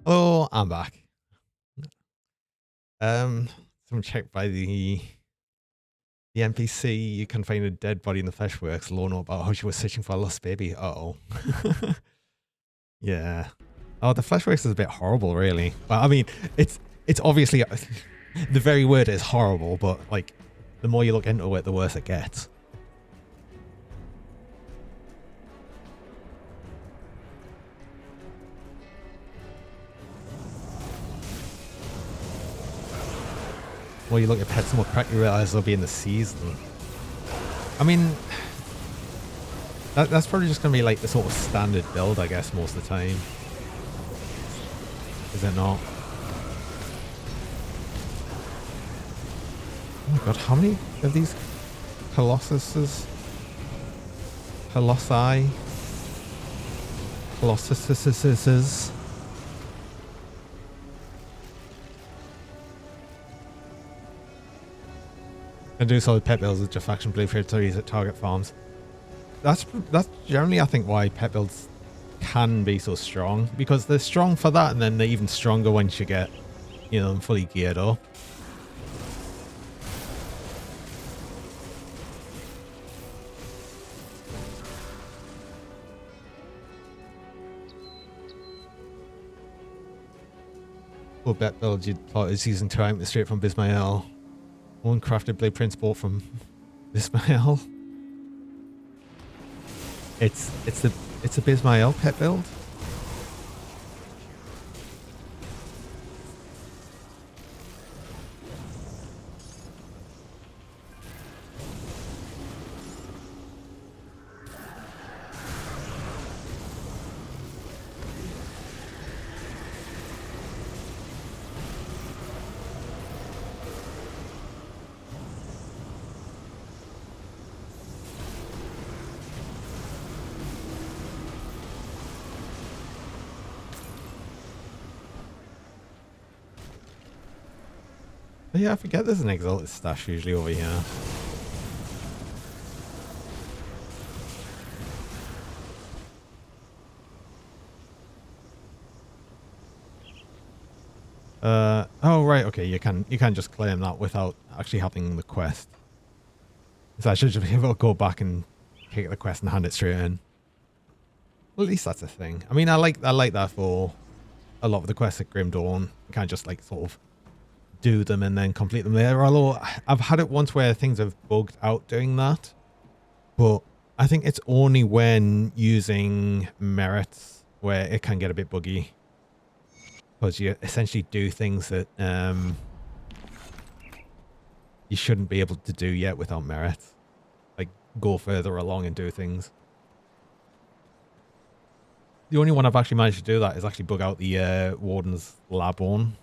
Oh, I'm back. Some check by the NPC. You can find a dead body in the Fleshworks. Lorna about how she was searching for a lost baby. Uh-oh. Yeah. Oh, the Fleshworks is a bit horrible, really. Well, I mean, it's obviously the very word is horrible, but like the more you look into it, the worse it gets. Well, you look at pets more correct, you realize they'll be in the season. I mean, that's probably just going to be like the sort of standard build, I guess, most of the time. Is it not? Oh my god, how many of these Colossuses? Colossi? Colossuses? And do solid pet builds with just faction blue territories at target farms. That's generally, I think, why pet builds can be so strong, because they're strong for that, and then they're even stronger once you get, you know, them fully geared up. Full bet build you'd plot is using Triumph straight from Bismael. One crafted blueprint bought from Bismael. It's a Bismael pet build. But yeah, I forget there's an Exalted stash usually over here. Oh right, okay, you can just claim that without actually having the quest. So I should just be able to go back and take the quest and hand it straight in. Well, at least that's a thing. I mean, I like that for a lot of the quests at Grim Dawn. You can't just like sort of do them and then complete them there. Although I've had it once where things have bugged out doing that, but I think it's only when using merits where it can get a bit buggy, because you essentially do things that you shouldn't be able to do yet without merits, like go further along and do things. The only one I've actually managed to do that is actually bug out the Warden's lab one,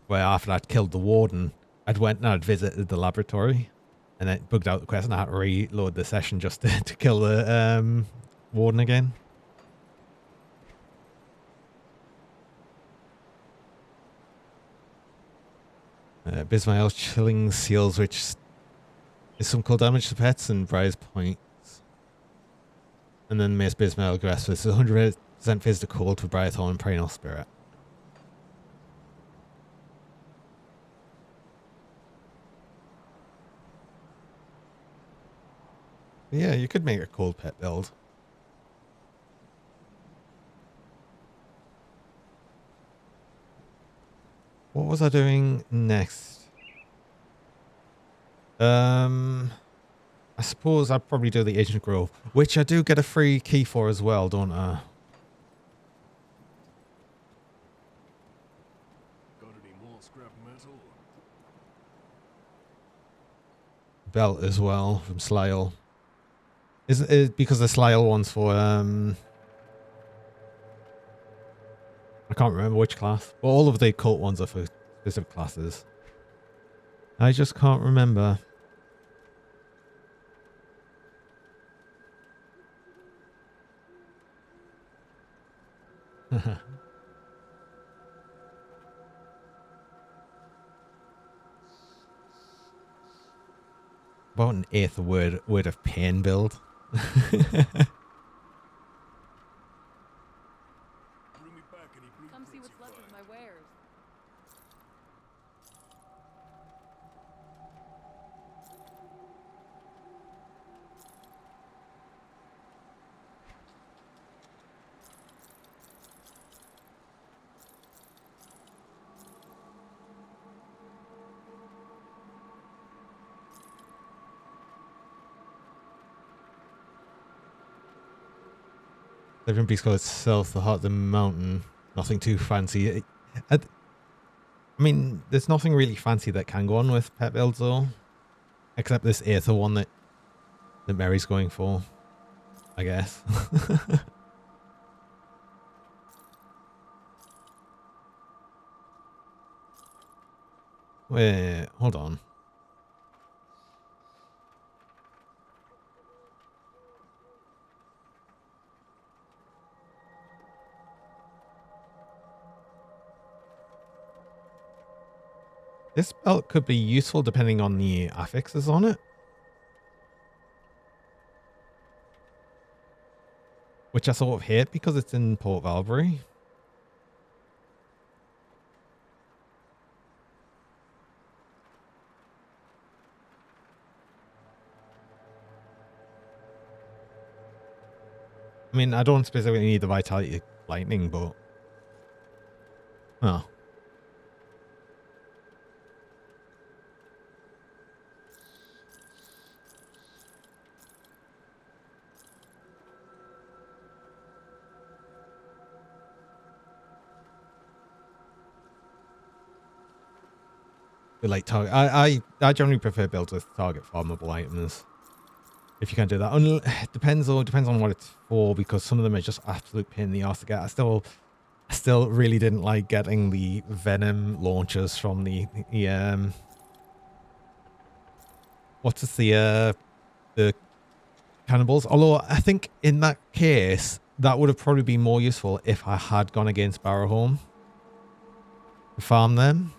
where after I'd killed the Warden, I'd went and I'd visited the laboratory, and then bugged out the quest, and I had to reload the session just to kill the Warden again. Bismael chilling seals, which is some cool damage to pets and prize points. And then Mace Bismael Grass with 100% physical cold for Briarthorn and Primal Spirit. But yeah, you could make a cold pet build. What was I doing next? I suppose I'd probably do the Ancient Grove, which I do get a free key for as well, don't I? Got any more scrap metal? Belt as well from Slyle. Is it because the Slyle one's for I can't remember which class, but all of the cult ones are for specific classes. I just can't remember. About an eighth word of pain build. Bring me back any Come see blueprints what's you left of find. my wares. Living Beast called itself the heart of the mountain. Nothing too fancy. I mean, there's nothing really fancy that can go on with pet builds though, except this Aether one that Mary's going for, I guess. Wait, hold on. This belt could be useful depending on the affixes on it. Which I sort of hate because it's in Port Valbury. I mean, I don't specifically need the Vitality Lightning, but... Oh. Like target, I generally prefer builds with target farmable items. If you can do that, it depends on what it's for, because some of them are just absolute pain in the ass to get. I still really didn't like getting the venom launchers from the what's it, the cannibals. Although I think in that case that would have probably been more useful if I had gone against Barrowhome to farm them.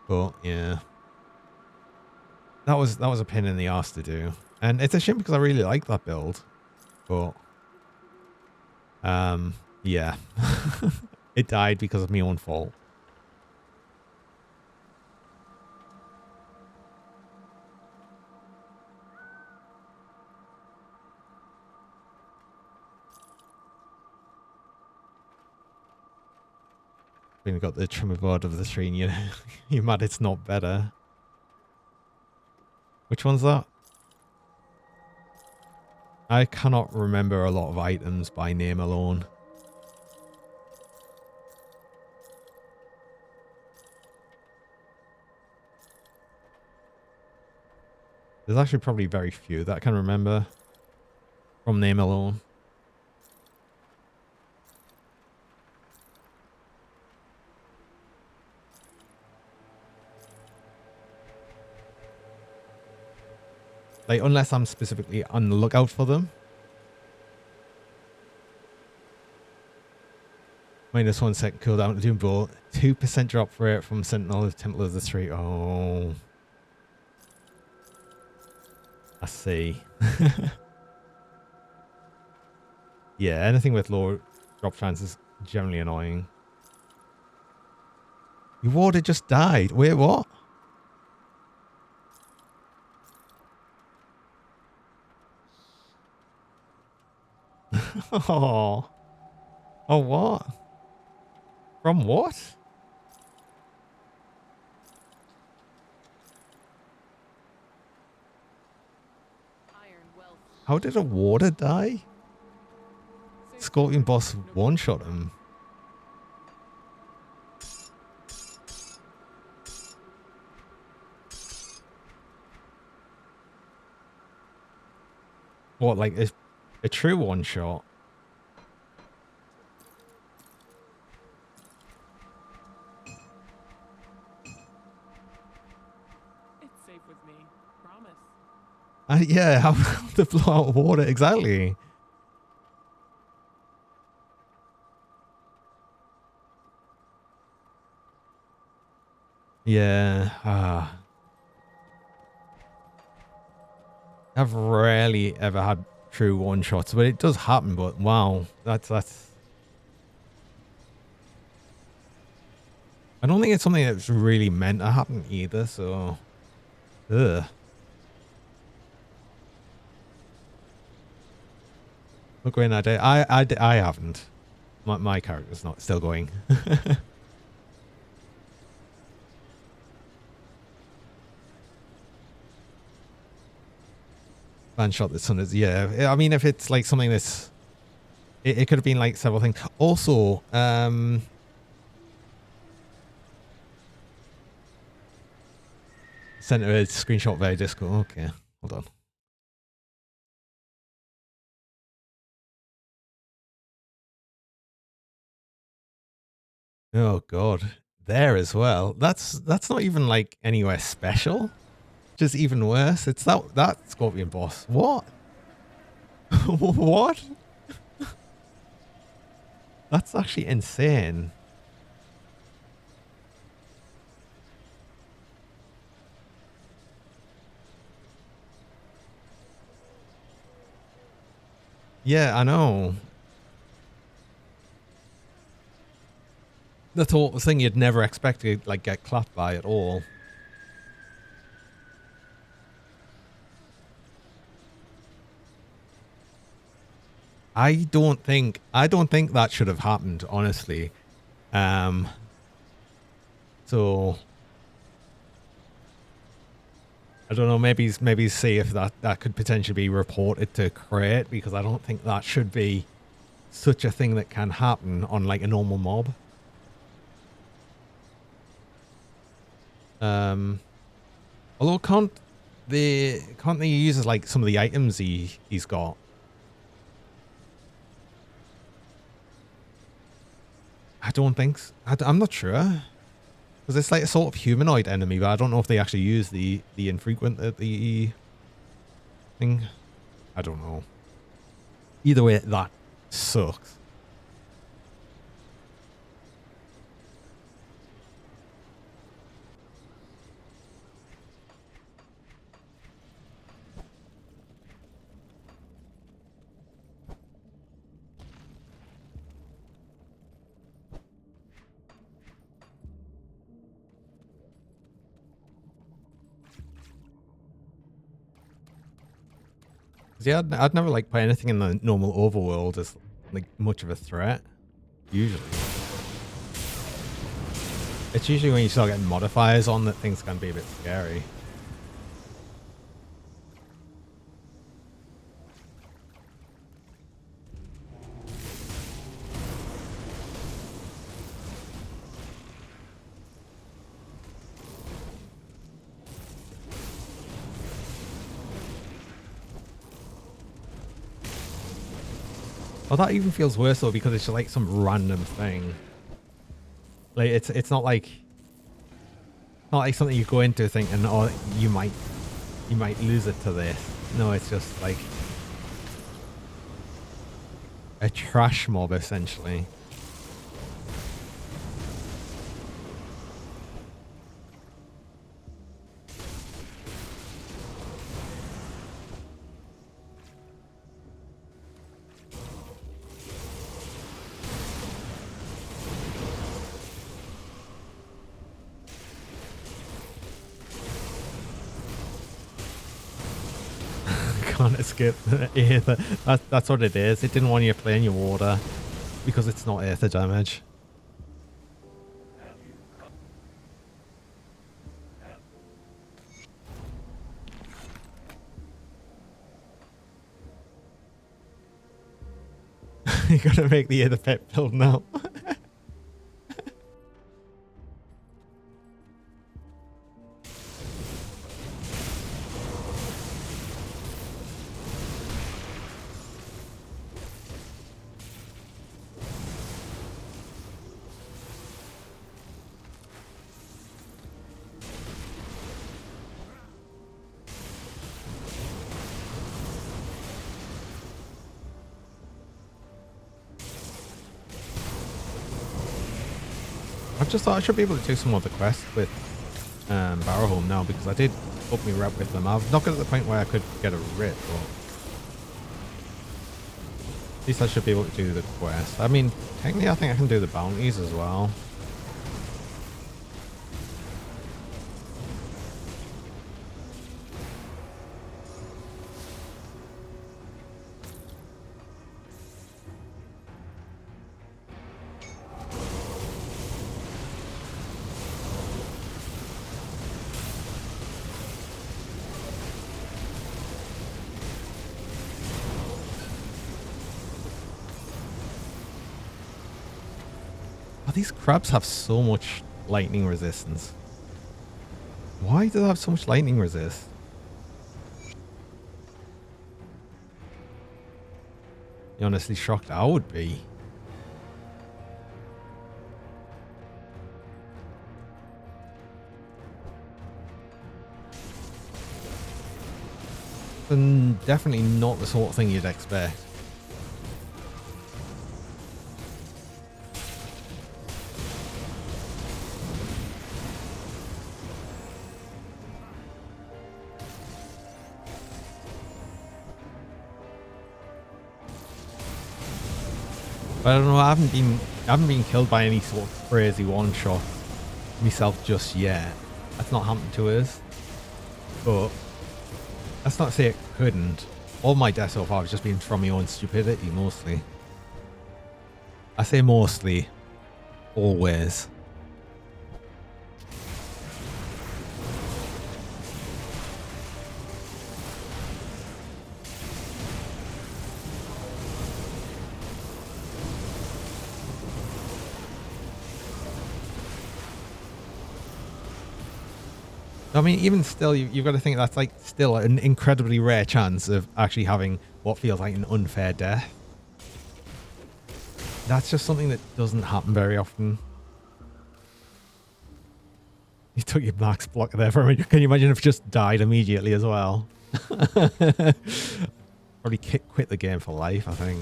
But yeah, that was a pain in the ass to do, and it's a shame because I really like that build. But yeah, it died because of my own fault. When you got the trimmer board of the screen, you're mad it's not better. Which one's that? I cannot remember a lot of items by name alone. There's actually probably very few that I can remember from name alone. Like, unless I'm specifically on the lookout for them. -1 second cooldown to Doom Bro. 2% drop rate from Sentinel of Temple of the Street. Oh. I see. Yeah, anything with low drop chance is generally annoying. Your water just died. Wait, what? Oh. Oh, what? From what? How did a water die? Scorpion boss one-shot him. What, like a true one-shot? It's safe with me. Promise. Yeah, how to blow out water, exactly. Yeah, I've rarely ever had true one-shots, but it does happen, but wow, that's... I don't think it's something that's really meant to happen either, so... Ugh. Look when I did. I haven't. My character's not still going. Man shot the sun is, yeah. I mean, if it's like something that's... It could have been like several things. Also, Sent her a screenshot via Discord. Okay, hold on. Oh god, there as well. That's not even like anywhere special. Just even worse. It's that Scorpion boss. What? What? That's actually insane. Yeah, I know. The thing you'd never expect to like get clapped by at all. I don't think that should have happened, honestly. So I don't know, maybe see if that could potentially be reported to Crate, because I don't think that should be such a thing that can happen on like a normal mob. Although can't they use like some of the items he's got? I don't think so. I'm not sure, because it's like a sort of humanoid enemy, but I don't know if they actually use the infrequent the thing. I don't know. Either way, that sucks. Yeah, I'd never like put anything in the normal overworld as like much of a threat. Usually, it's usually when you start getting modifiers on that things can be a bit scary. Oh, that even feels worse though, because it's just like some random thing. Like it's not like something you go into thinking, oh, you might lose it to this. No, it's just like a trash mob essentially. Can't escape the aether. That's what it is. It didn't want you playing your water because it's not aether damage. You gotta make the aether pet build now. I just thought I should be able to do some more of the quests with Barrowholm now, because I did up me rep with them. I've not got to the point where I could get a rip, but at least I should be able to do the quest. I mean, technically I think I can do the bounties as well. Oh, these crabs have so much lightning resistance. Why does it have so much lightning resist? You're honestly shocked I would be. And definitely not the sort of thing you'd expect. But I don't know, I haven't been killed by any sort of crazy one shot myself just yet. That's not happened to us. But that's not to say it couldn't. All my deaths so far have just been from my own stupidity mostly. I say mostly, always. I mean, even still, you've got to think that's like still an incredibly rare chance of actually having what feels like an unfair death. That's just something that doesn't happen very often. You took your max block there for a minute. Can you imagine if it just died immediately as well? Probably quit the game for life, I think.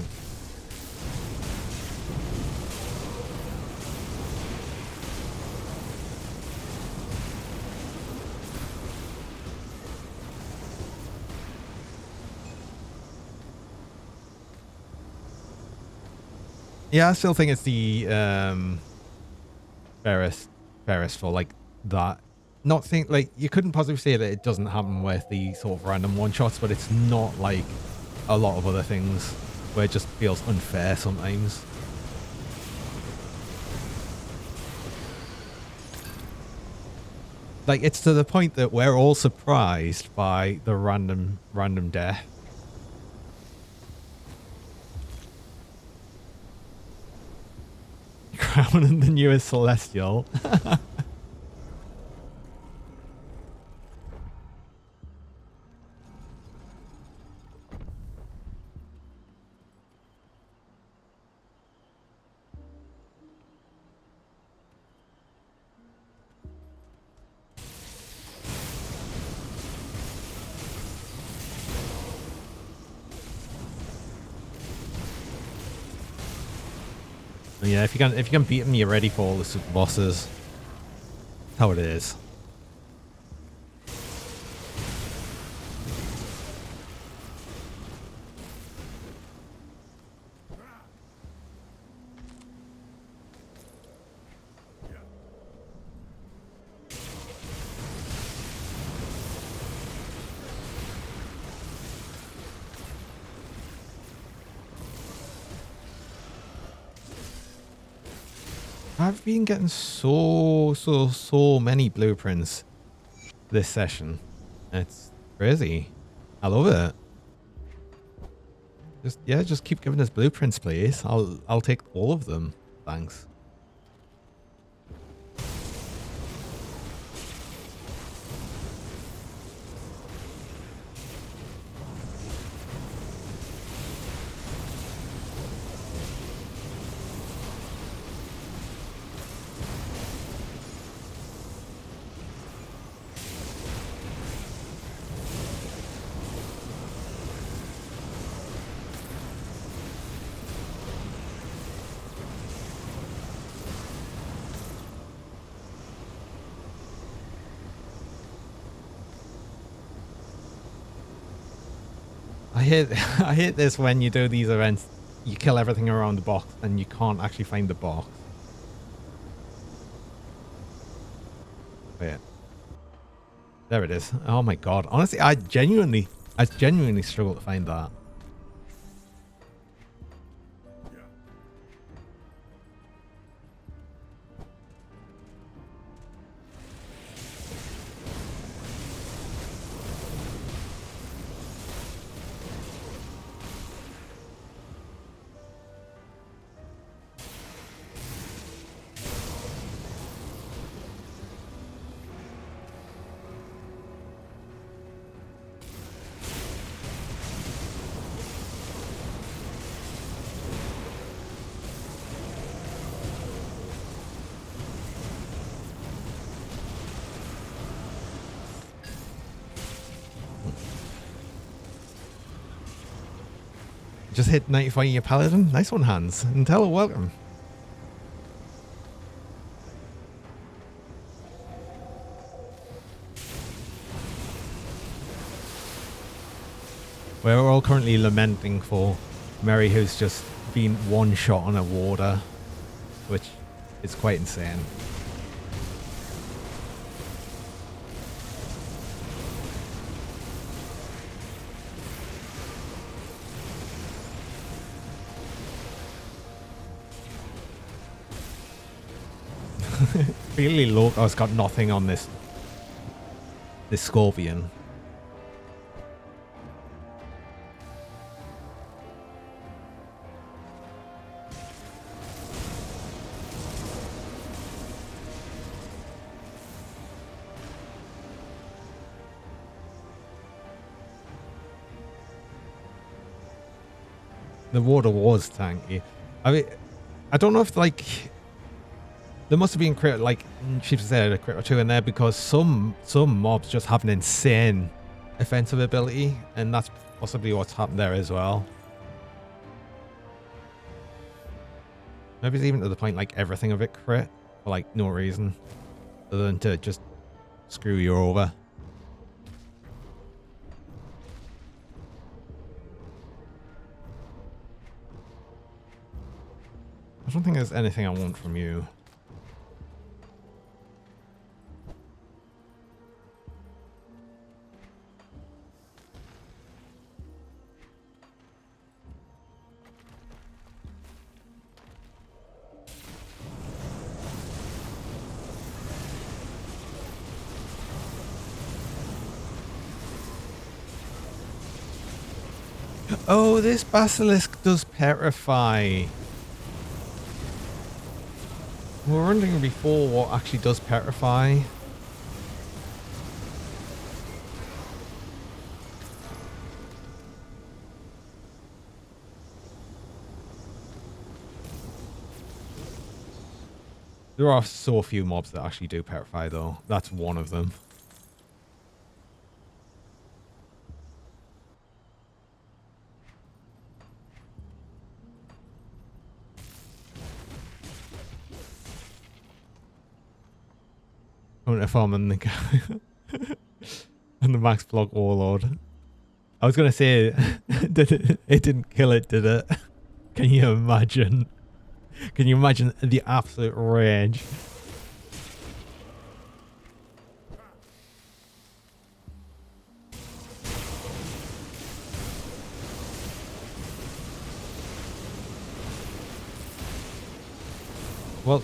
Yeah, I still think it's the fairest for like that. Not think like you couldn't possibly say that it doesn't happen with the sort of random one shots, but it's not like a lot of other things where it just feels unfair sometimes. Like it's to the point that we're all surprised by the random death. Crown and the newest Celestial. Yeah, if you can beat them, you're ready for all the super bosses. That's how it is. I've been getting so many blueprints this session. It's crazy. I love it. Just keep giving us blueprints, please. I'll take all of them. Thanks. I hate this when you do these events. You kill everything around the box and you can't actually find the box. Wait. There it is. Oh my god. Honestly, I genuinely struggle to find that. Just hit 95 in your paladin. Nice one, Hans. And tell her welcome. We're all currently lamenting for Mary, who's just been one shot on a warder, which is quite insane. Really low. Oh, it's got nothing on this scorpion. The water was tanky. I mean, I don't know if like there must have been crit, like she said, a crit or two in there, because some mobs just have an insane offensive ability, and that's possibly what's happened there as well. Maybe it's even to the point like everything of it crit for like no reason other than to just screw you over. I don't think there's anything I want from you. Oh, this basilisk does petrify. We were wondering before what actually does petrify. There are so few mobs that actually do petrify though. That's one of them. Going to farm and the and the max block warlord. I was gonna say, it didn't kill it, did it? Can you imagine? Can you imagine the absolute rage? Well,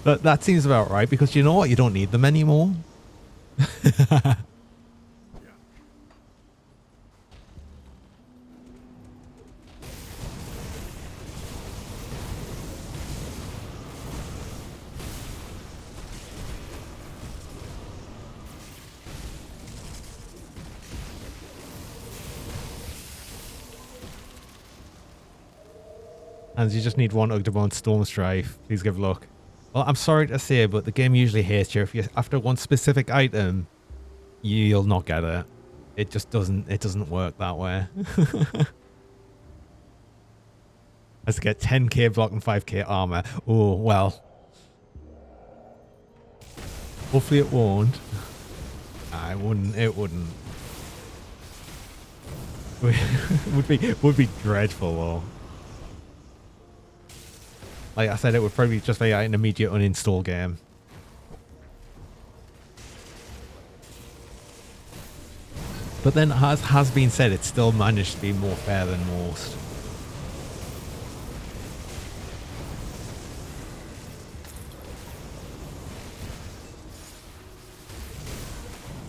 that seems about right, because you know what? You don't need them anymore. And you just need one Ugdabone Storm Strife. Please give luck. Well, I'm sorry to say, but the game usually hates you. If you're after one specific item, you'll not get it. It just doesn't. It doesn't work that way. Has to get 10k block and 5k armor. Oh well. Hopefully it won't. Nah, it wouldn't. It wouldn't. would be dreadful though. Like I said, it would probably just be an immediate uninstall game. But then, as has been said, it still managed to be more fair than most.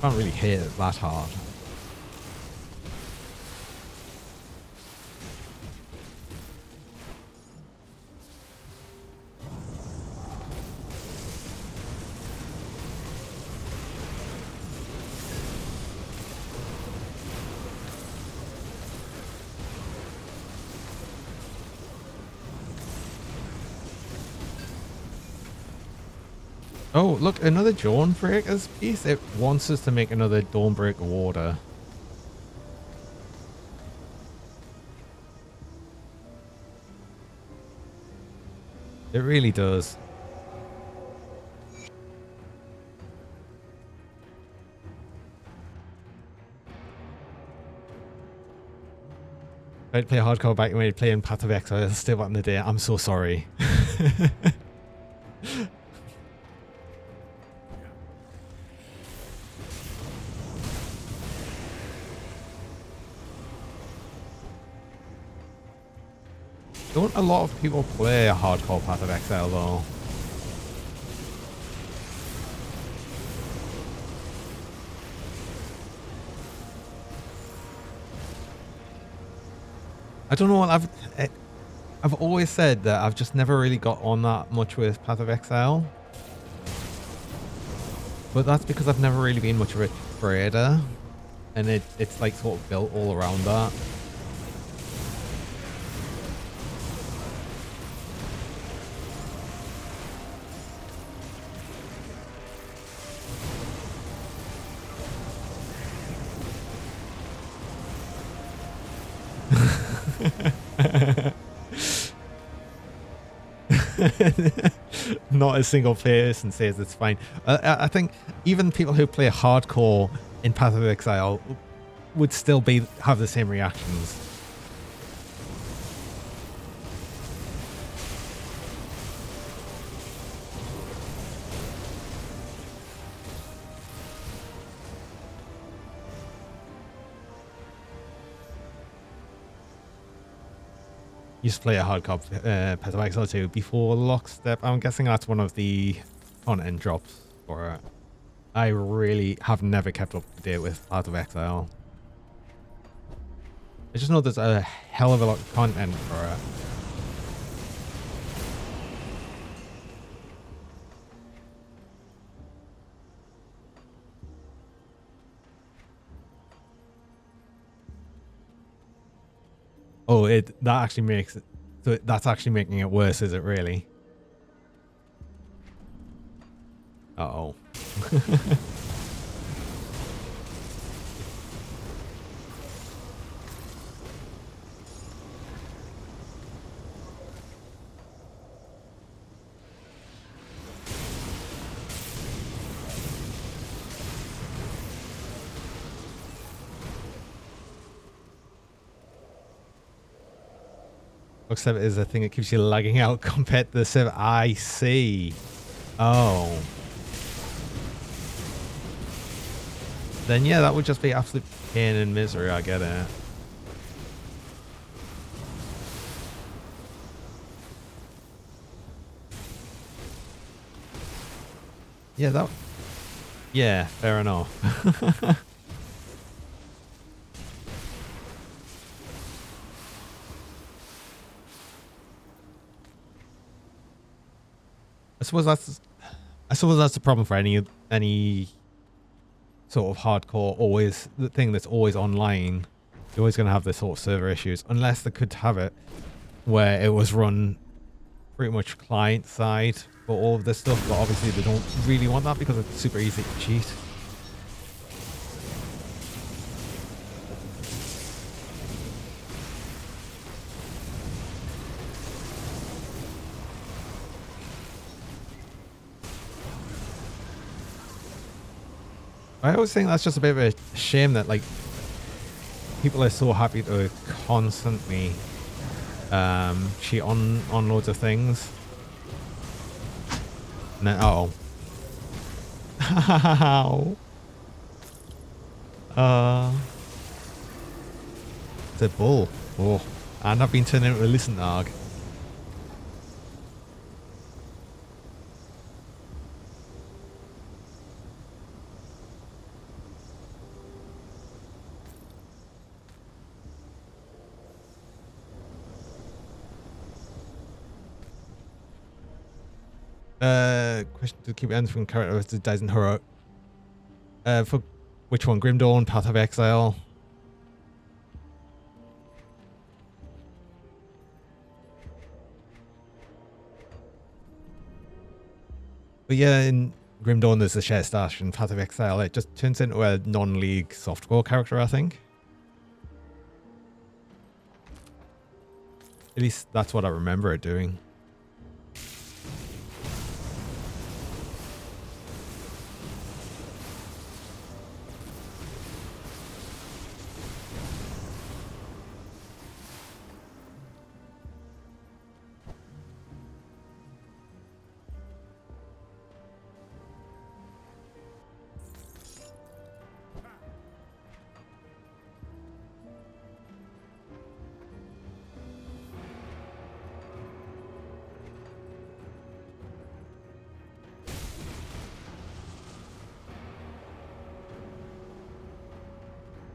Can't really hit it that hard. Oh, look, another Dawnbreaker's piece. It wants us to make another Dawnbreaker warder. It really does. I'd play hardcore back when I'd play in Path of Exile. Still back in the day. I'm so sorry. Don't a lot of people play a hardcore Path of Exile though? I don't know. I've always said that I've just never really got on that much with Path of Exile, but that's because I've never really been much of a trader, and it's like sort of built all around that. Not a single person says it's fine. I think even people who play hardcore in Path of Exile would still have the same reactions. Used to play a hardcore Path of Exile 2 before Lockstep. I'm guessing that's one of the content drops for it. I really have never kept up to date with Path of Exile. I just know there's a hell of a lot of content for it. Oh, that actually makes it. So that's actually making it worse, is it really? Uh-oh. Except is a thing that keeps you lagging out compared to the server. I see. Oh. Then yeah, that would just be absolute pain and misery. I get it. Yeah, yeah, fair enough. I suppose that's the problem for any sort of hardcore the thing that's always online. You're always going to have this sort of server issues unless they could have it where it was run pretty much client side for all of this stuff, but obviously they don't really want that because it's super easy to cheat. I always think that's just a bit of a shame that like people are so happy to constantly cheat on loads of things. And then how? It's a bull. Oh, and I've been turned into a listen dog. Question to keep answering character dies in horror. For which one? Grim Dawn, Path of Exile. But yeah, in Grim Dawn there's a share stash, and Path of Exile it just turns into a non-league softcore character, I think. At least that's what I remember it doing.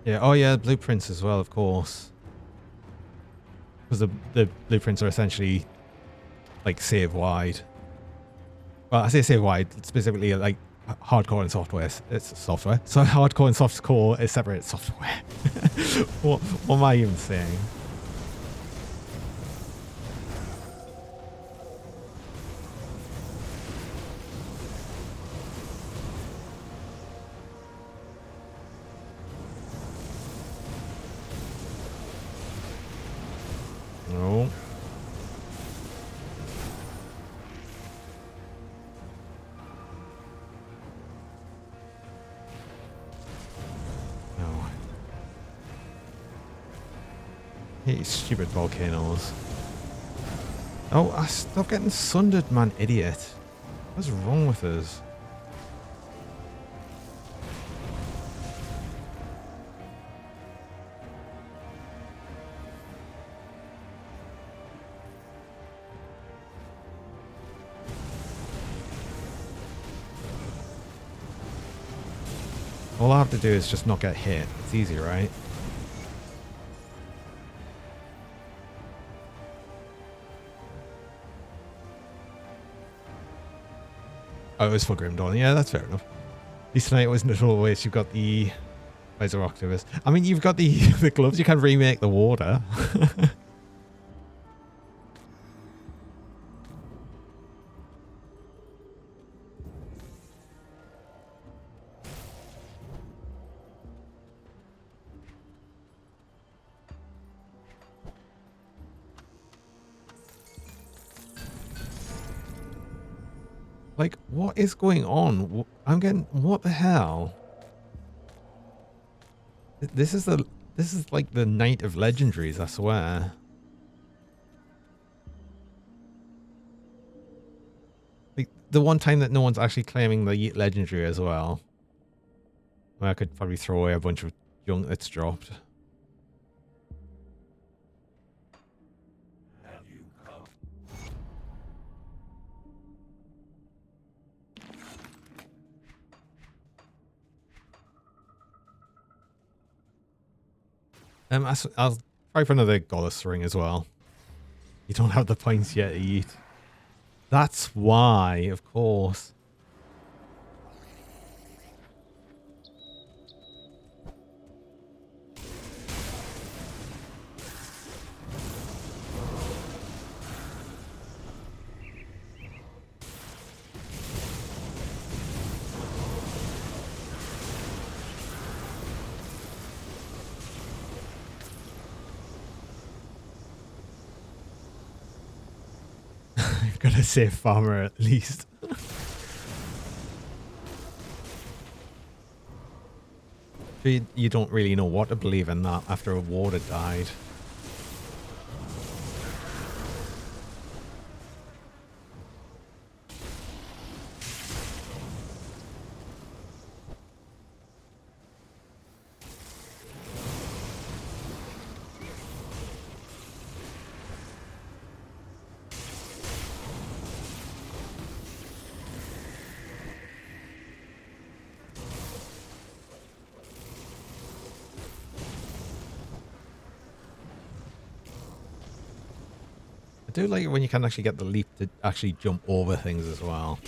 Yeah, oh yeah, blueprints as well, of course. Because the blueprints are essentially like save wide. Well, I say save wide, specifically like hardcore and software. It's software. So hardcore and softcore is separate software. What am I even saying? No. No. Hate stupid volcanoes. Oh, stop getting sundered, man, idiot. What's wrong with us? All I have to do is just not get hit. It's easy, right? Oh, it was for Grim Dawn. Yeah, that's fair enough. At least tonight it wasn't always. You've got the Visor Octavus. I mean, you've got the the gloves. You can remake the water. Like, what is going on? I'm getting, what the hell? This is like the night of legendaries, I swear. Like the one time that no one's actually claiming the legendary as well. Where I could probably throw away a bunch of junk that's dropped. I'll try for another Goddess ring as well. You don't have the points yet to eat. That's why, of course. Gotta save farmer at least. You don't really know what to believe in that after a warder died. I do like it when you can actually get the leap to actually jump over things as well.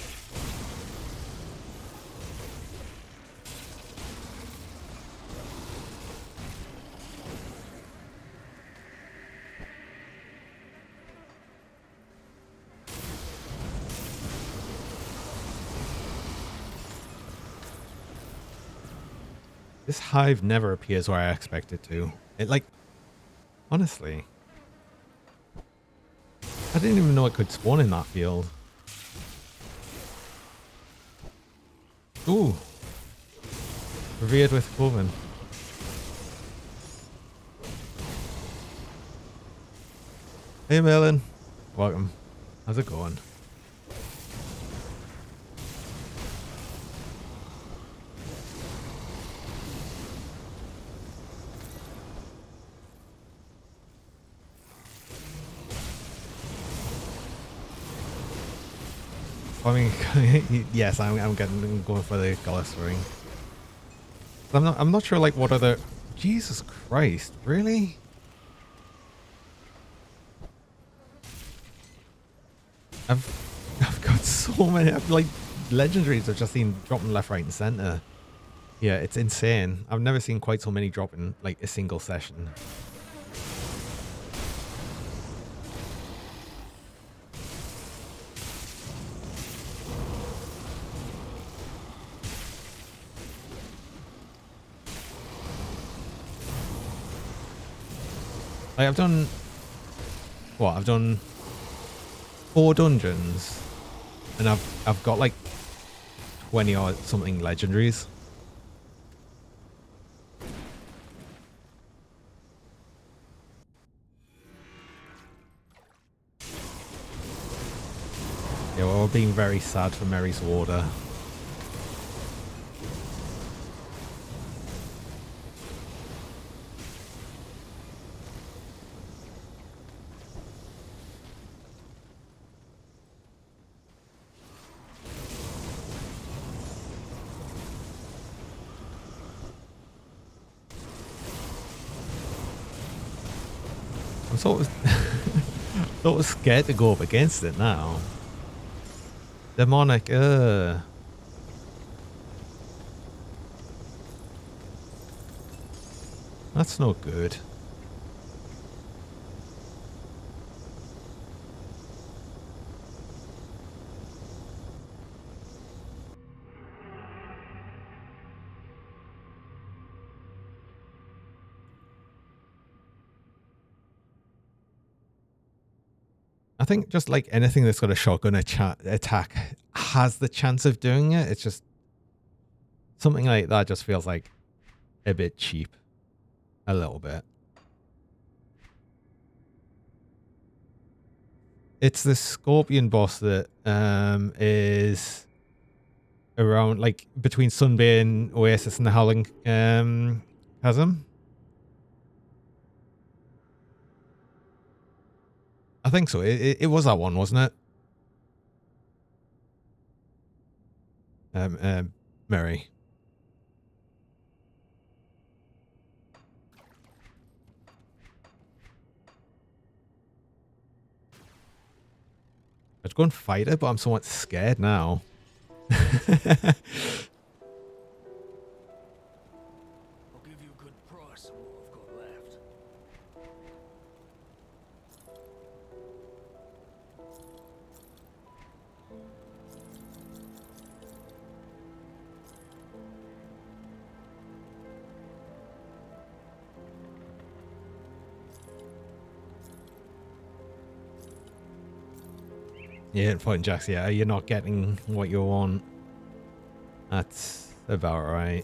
This hive never appears where I expect it to. It like, honestly. I didn't even know it could spawn in that field. Ooh. Revered with Coven. Hey Merlin. Welcome. How's it going? I mean, yes, I'm going for the Goddess ring. I'm not sure like what other Jesus Christ, really? I've got so many, like, legendaries I've just seen dropping left, right, and center. Yeah, it's insane. I've never seen quite so many drop in, like, a single session. Like, I've done... What? I've done 4 dungeons. And I've got, like, 20 or something legendaries. Yeah, well, we're being very sad for Mary's Water. I'm sort of scared to go up against it now. Demonic, that's no good. I think just like anything that's got a shotgun attack has the chance of doing it. It's just something like that just feels like a bit cheap. A little bit. It's the Scorpion boss that is around, like, between Sunbane, Oasis, and the Howling Chasm. I think so. It was that one, wasn't it? Mary. I'd go and fight it, but I'm somewhat scared now. I'll give you a good price on what I've got left. Yeah, fighting Jacks, yeah, you're not getting what you want. That's about right.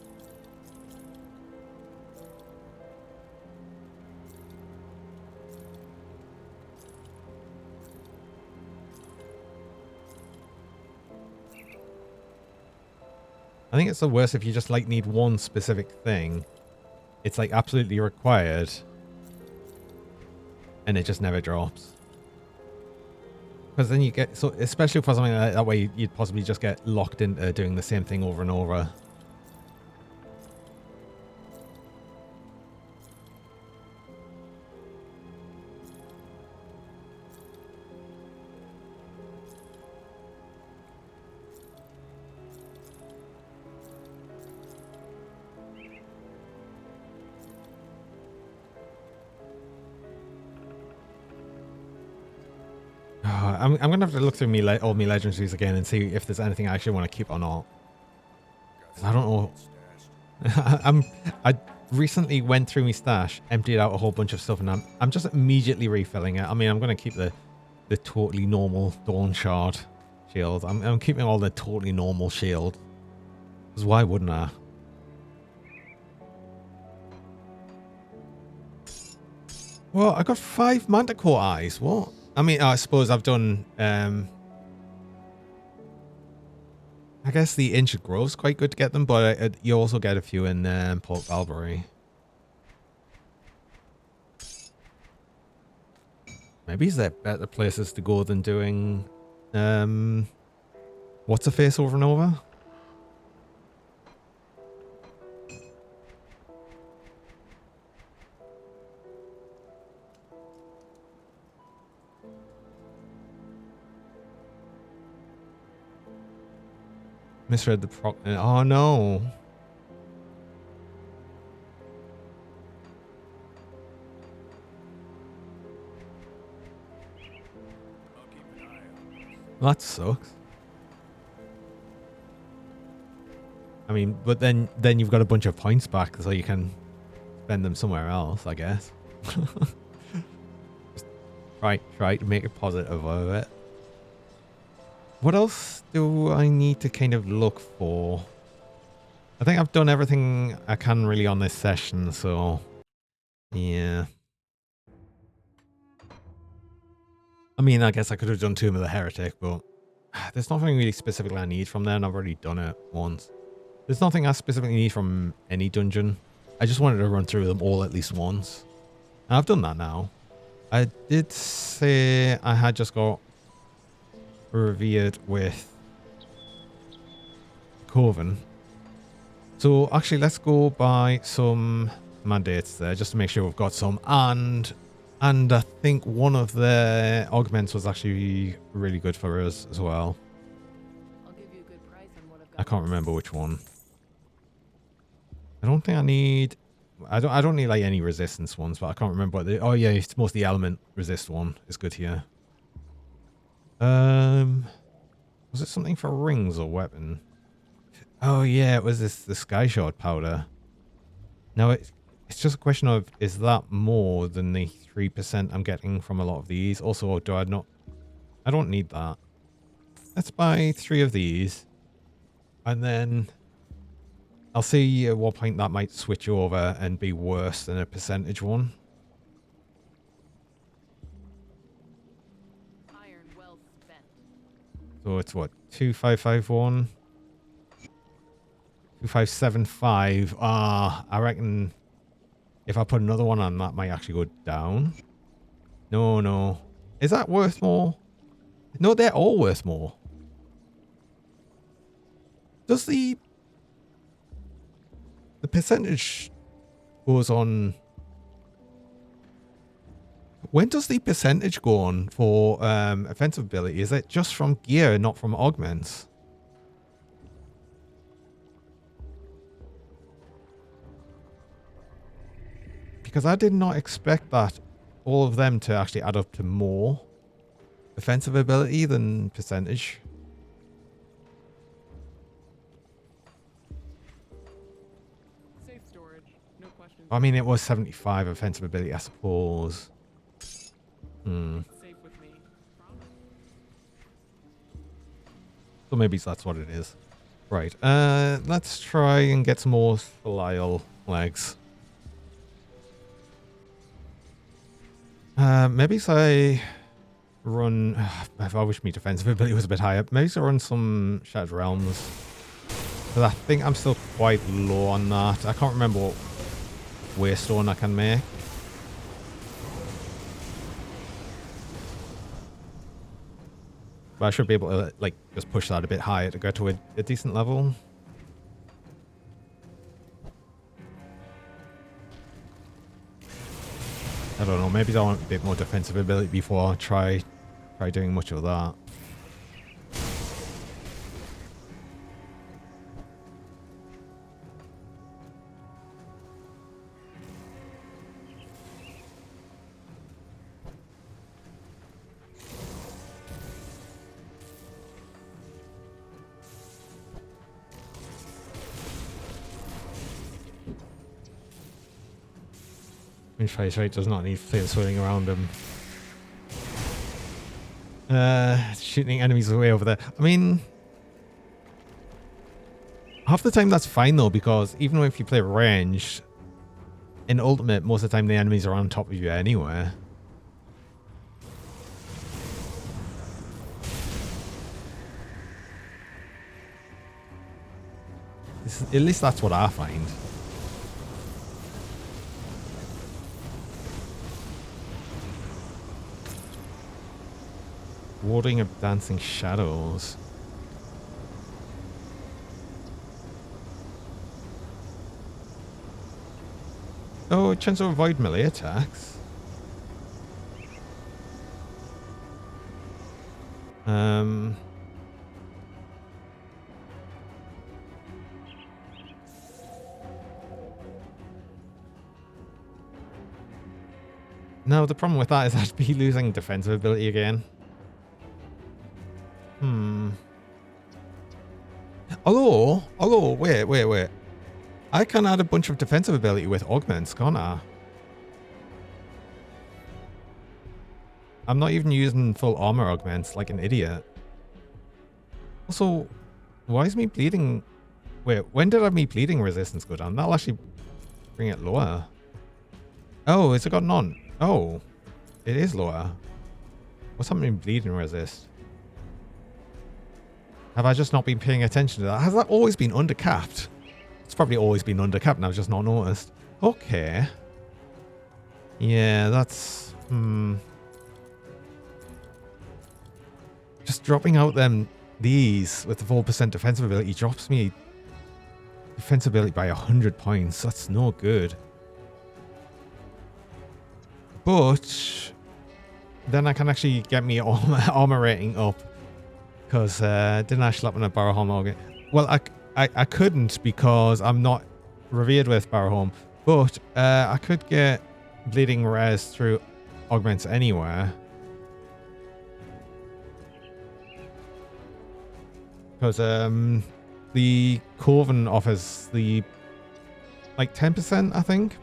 I think it's the worst if you just, like, need one specific thing. It's, like, absolutely required. And it just never drops. Because then you get, so especially for something like that way, you'd possibly just get locked into doing the same thing over and over. I'm gonna have to look through all my legendaries again and see if there's anything I actually want to keep or not. I don't know. I recently went through my stash, emptied out a whole bunch of stuff, and I'm just immediately refilling it. I mean, I'm gonna keep the totally normal Dawn Shard shield. I'm keeping all the totally normal shield. Because why wouldn't I? Well, I got 5 Manticore eyes. What? I mean, I suppose I've done, I guess the Ancient Grove's quite good to get them, but you also get a few in Port Valbury. Maybe is there better places to go than doing, what's a face over and over? Misread the proc. Oh no. I'll keep an eye on this. That sucks. I mean, but then you've got a bunch of points back, so you can spend them somewhere else, I guess. Just try to make a positive of it. What else do I need to kind of look for? I think I've done everything I can really on this session, so yeah. I mean, I guess I could have done Tomb of the Heretic, but there's nothing really specifically I need from there, and I've already done it once. There's nothing I specifically need from any dungeon. I just wanted to run through them all at least once. And I've done that now. I did say I had just got revered with Coven. So actually, let's go by some mandates there just to make sure we've got some. And I think one of the augments was actually really good for us as well. I'll give you a good price on what I've got. I can't remember which one. I don't think I need. I don't need like any resistance ones, but I can't remember what the. Oh yeah, it's mostly element resist one is good here. Was it something for rings or weapon? Oh yeah, it was the sky shard powder. Now it's just a question of, is that more than the 3% I'm getting from a lot of these? Also, do I not? I don't need that. Let's buy 3 of these, and then I'll see at what point that might switch over and be worse than a percentage one. Iron well spent. So it's what, 2551, 2575. Ah, I reckon if I put another one on, that might actually go down. No. Is that worth more? No, they're all worth more. Does the percentage goes on? When does the percentage go on for offensive ability? Is it just from gear, not from augments? Because I did not expect that all of them to actually add up to more offensive ability than percentage. Safe storage. No questions. I mean, it was 75 offensive ability, I suppose. It's safe with me. Promise. So maybe that's what it is. Right. Let's try and get some more Belial legs. Maybe so I run. I wish my defensive ability was a bit higher. Maybe so I run some Shattered Realms. Because I think I'm still quite low on that. I can't remember what Waystone I can make. But I should be able to like just push that a bit higher to go to a decent level. I don't know, maybe I want a bit more defensive ability before I try doing much of that. Face rate does not need flame swirling around him. Shooting enemies away over there. I mean, half the time that's fine though, because even if you play ranged, in ultimate, most of the time the enemies are on top of you anyway. At least that's what I find. Warding of dancing shadows. Oh, chance to avoid melee attacks. No, the problem with that is I'd be losing defensive ability again. Although, wait. I can add a bunch of defensive ability with augments, can't I? I'm not even using full armor augments like an idiot. Also, why is me bleeding? Wait, when did I me bleeding resistance go down? That'll actually bring it lower. Oh, has it got none? Oh, it is lower. What's happening in bleeding resist? Have I just not been paying attention to that? Has that always been undercapped? It's probably always been undercapped and I've just not noticed. Okay. Yeah, that's... Just dropping out these with the 4% defensive ability drops me defensive ability by 100 points. That's no good. But then I can actually get me armor rating up. Because didn't I slap on a Barrowholm Augment? Well, I couldn't because I'm not revered with Barrowholm. But I could get bleeding res through augments anywhere. Because the Corvin offers the like 10%, I think.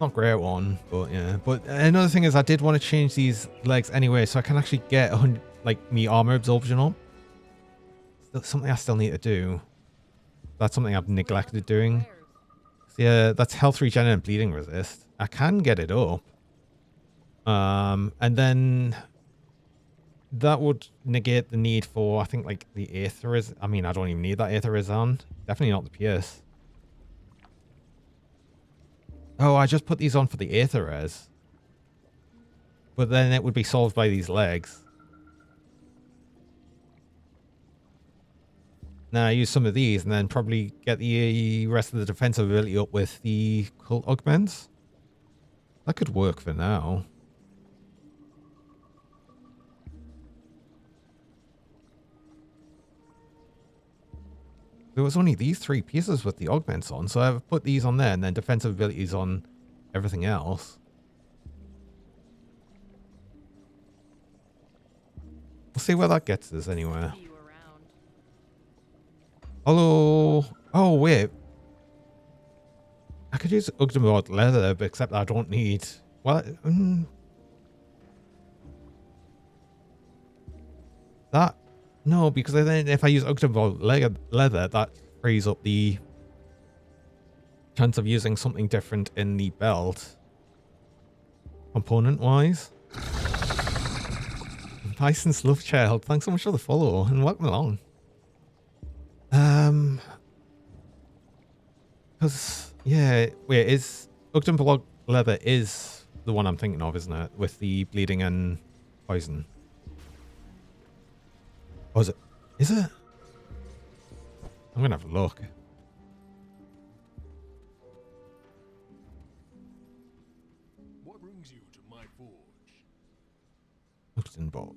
Not a great one, but yeah. But another thing is I did want to change these legs anyway, so I can actually get 100, like me armor absorption up. That's something I still need to do. That's something I've neglected doing. So yeah, that's health regen and bleeding resist. I can get it up. And then that would negate the need for, I think, like the Aether is. I mean, I don't even need that Aether is on. Definitely not the Pierce. Oh, I just put these on for the Aether res. But then it would be solved by these legs. Now I use some of these and then probably get the rest of the defensive ability up with the cult augments. That could work for now. There was only these 3 pieces with the augments on, so I've put these on there and then defensive abilities on everything else. We'll see where that gets us anyway. Although, oh wait. I could use Ugdemord leather, but except I don't need, well, that, no, because then if I use Ugdemord leather, that frees up the chance of using something different in the belt, component-wise. Bison's Love Child, thanks so much for the follow, and welcome along. Because, yeah, wait, is Ugdemord leather is the one I'm thinking of, isn't it? With the bleeding and poison. Oh, is it? Is it? I'm gonna have a look. What brings you to my forge? Ugdemord.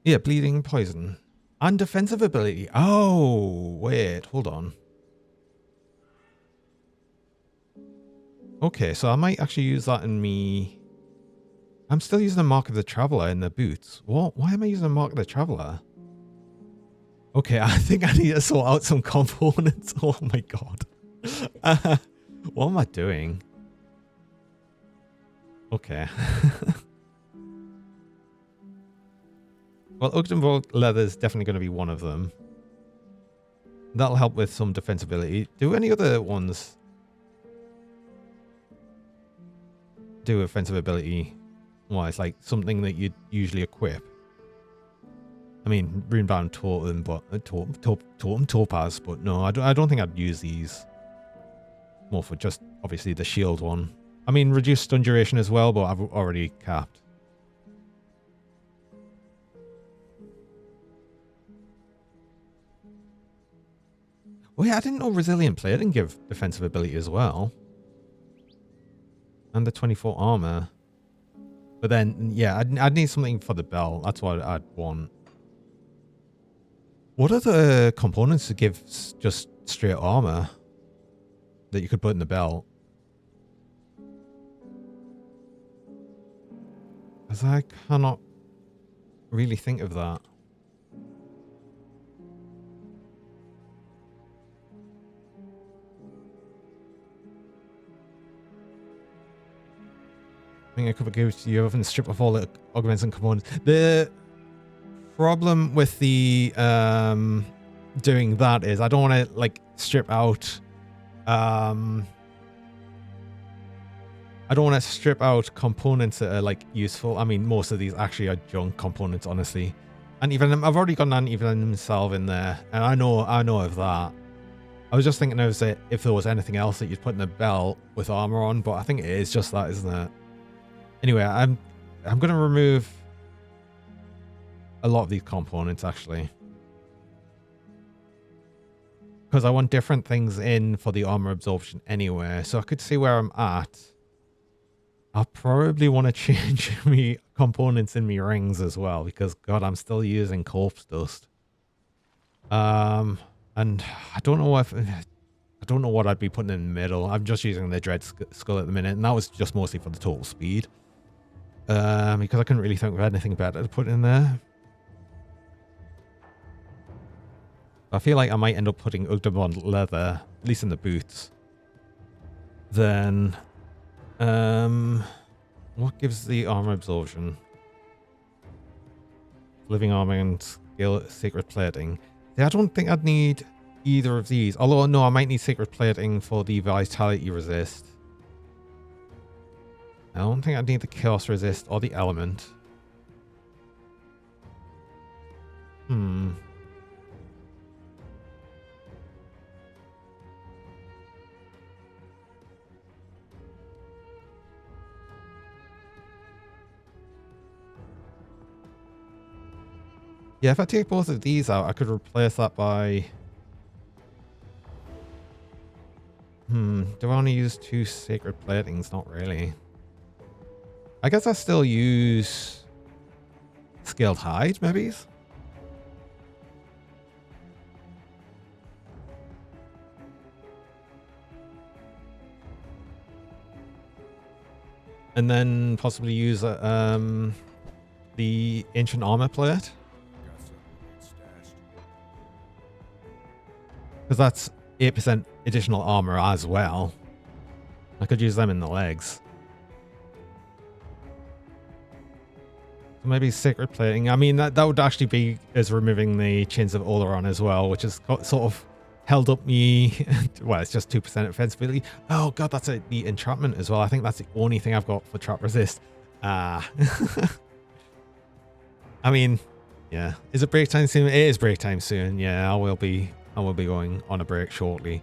Yeah, bleeding, poison. And defensive ability. Oh, wait, hold on. Okay, so I might actually use that in me. I'm still using the Mark of the Traveler in the boots. What? Why am I using the Mark of the Traveler? Okay, I think I need to sort out some components. Oh my god. What am I doing? Okay. Well, Ugdemord leather is definitely going to be one of them. That'll help with some defensibility. Do any other ones do offensive ability wise, like something that you'd usually equip? I mean, Runebound Totem, but Totem Topaz, but no, I don't think I'd use these. More for just obviously the shield one. I mean, reduced stun duration as well, but I've already capped. Oh yeah, I didn't know Resilient Plating give defensive ability as well. And the 24 armor. But then, yeah, I'd need something for the belt. That's what I'd want. What are the components to give just straight armor that you could put in the belt. Because I cannot really think of that. I think I could give you and strip off all the augments and components. The problem with the doing that is I don't want to like strip out I don't want to strip out components that are like useful. I mean, most of these actually are junk components, honestly. And even I've already got an anti-venom salve in there, and I know of that. I was just thinking of it if there was anything else that you'd put in the belt with armor on, but I think it is just that, isn't it? Anyway, I'm gonna remove a lot of these components actually, because I want different things in for the armor absorption anyway. So I could see where I'm at. I'll probably want to change me components in me rings as well, because God, I'm still using corpse dust. And I don't know what I'd be putting in the middle. I'm just using the dread skull at the minute, and that was just mostly for the total speed. Because I couldn't really think of anything better to put in there. I feel like I might end up putting Ugdabond leather, at least in the boots. Then, what gives the armor absorption? Living armor and skill sacred plating. See, I don't think I'd need either of these. Although, no, I might need sacred plating for the vitality resist. I don't think I'd need the chaos resist or the element. Yeah, if I take both of these out, I could replace that by... do I only use 2 sacred platings? Not really. I guess I still use scaled hide, maybe? And then possibly use the ancient armor plate. Because that's 8% additional armor as well. I could use them in the legs. So maybe sacred plating. I mean, that would actually be as removing the chains of Oleron as well, which has sort of held up me. Well, it's just 2% offensively. Oh god, that's the entrapment as well. I think that's the only thing I've got for trap resist. I mean, yeah. Is it break time soon? It is break time soon. Yeah, I will be going on a break shortly.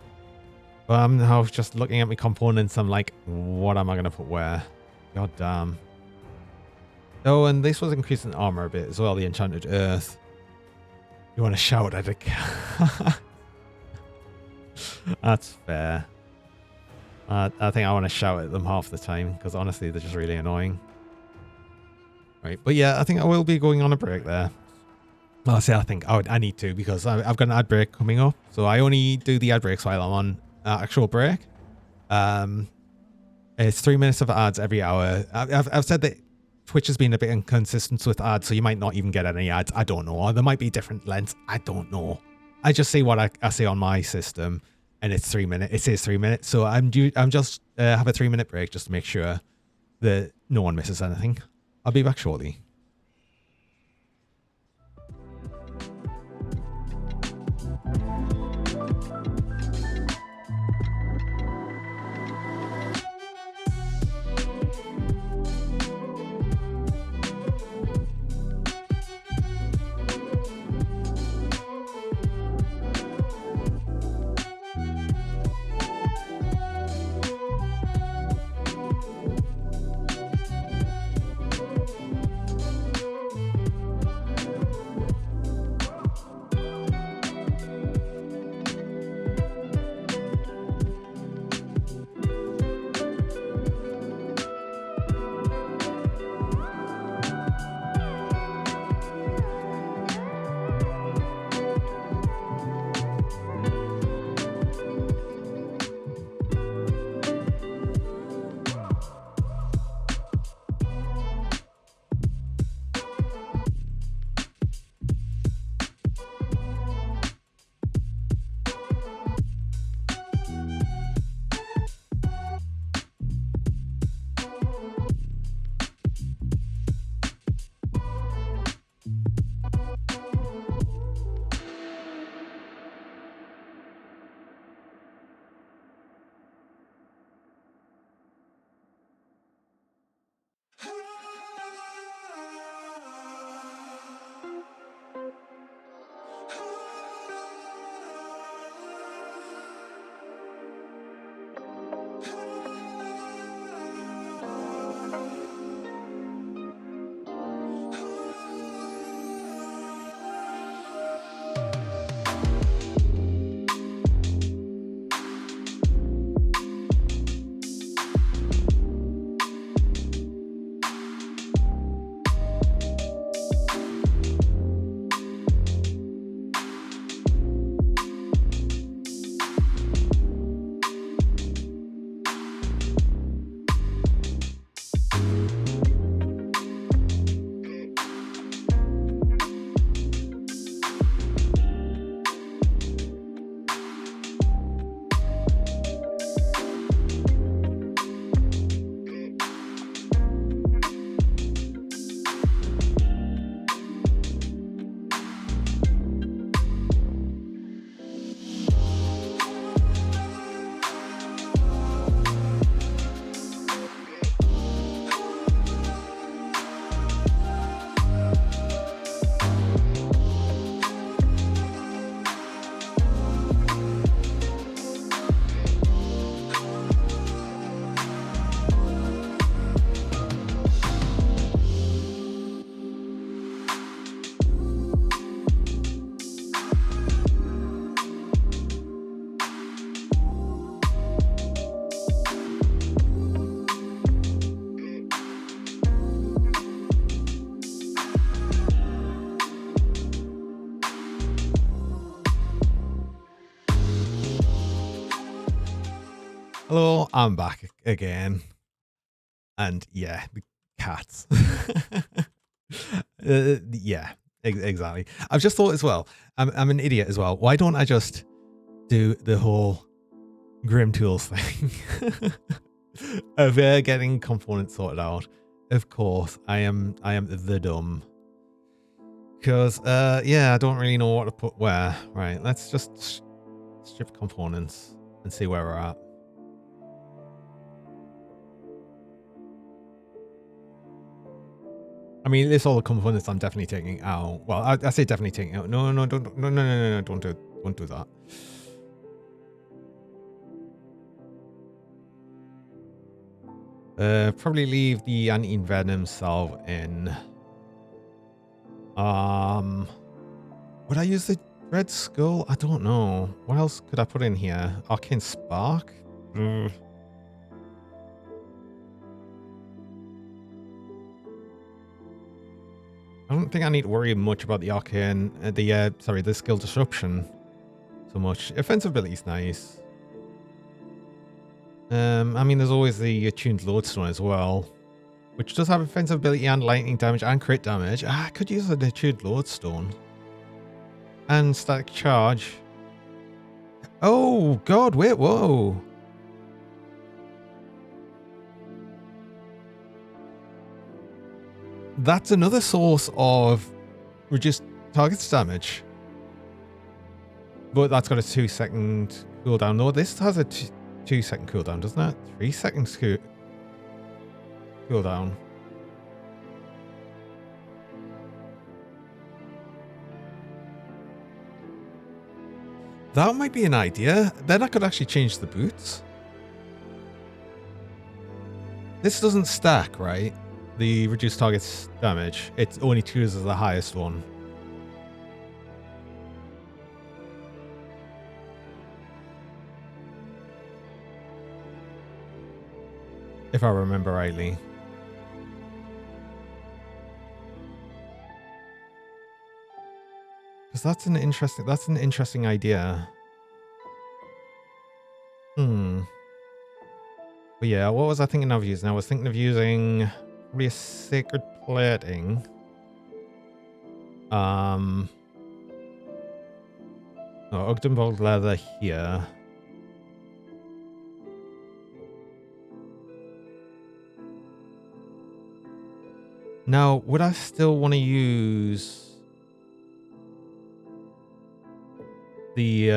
But I'm now just looking at my components. I'm like, what am I going to put where? God damn. Oh, and this was increasing armor a bit as well, the Enchanted Earth. You want to shout at a cat? That's fair. I think I want to shout at them half the time, because honestly, they're just really annoying. Right, but yeah, I think I will be going on a break there. Well, I say I think I need to, because I've got an ad break coming up. So I only do the ad breaks while I'm on actual break. It's 3 minutes of ads every hour. I've said that Twitch has been a bit inconsistent with ads, so you might not even get any ads. I don't know. Or there might be different lengths. I don't know. I just say what I say on my system, and it's 3 minutes. It says 3 minutes, so I'm just have a 3 minute break just to make sure that no one misses anything. I'll be back shortly. Hello, I'm back again. And yeah, the cats. Yeah, exactly. I've just thought as well, I'm an idiot as well. Why don't I just do the whole Grim Tools thing of getting components sorted out? Of course, I am the dumb. Because, yeah, I don't really know what to put where. Right, let's just strip components and see where we're at. I mean, this all the components I'm definitely taking out. Well, I say definitely taking out. No, don't do that. Probably leave the anti-venom salve in. Would I use the red skull? I don't know. What else could I put in here? Arcane spark? I don't think I need to worry much about the arcane, the skill disruption so much. Offensive ability is nice. I mean, there's always the attuned lodestone as well, which does have offensive ability and lightning damage and crit damage. I could use an attuned lodestone. And static charge. Oh, God, wait, whoa. That's another source of reduced target damage. But that's got a 2-second cooldown. No, this has a 2-second cooldown, doesn't it? 3 seconds cooldown. That might be an idea. Then I could actually change the boots. This doesn't stack, right? The reduced target damage. It only chooses the highest one. If I remember rightly. Because that's an interesting idea. But yeah, what was I thinking of using? I was thinking of using probably a sacred plating. Ogdenbold leather here. Now, would I still want to use the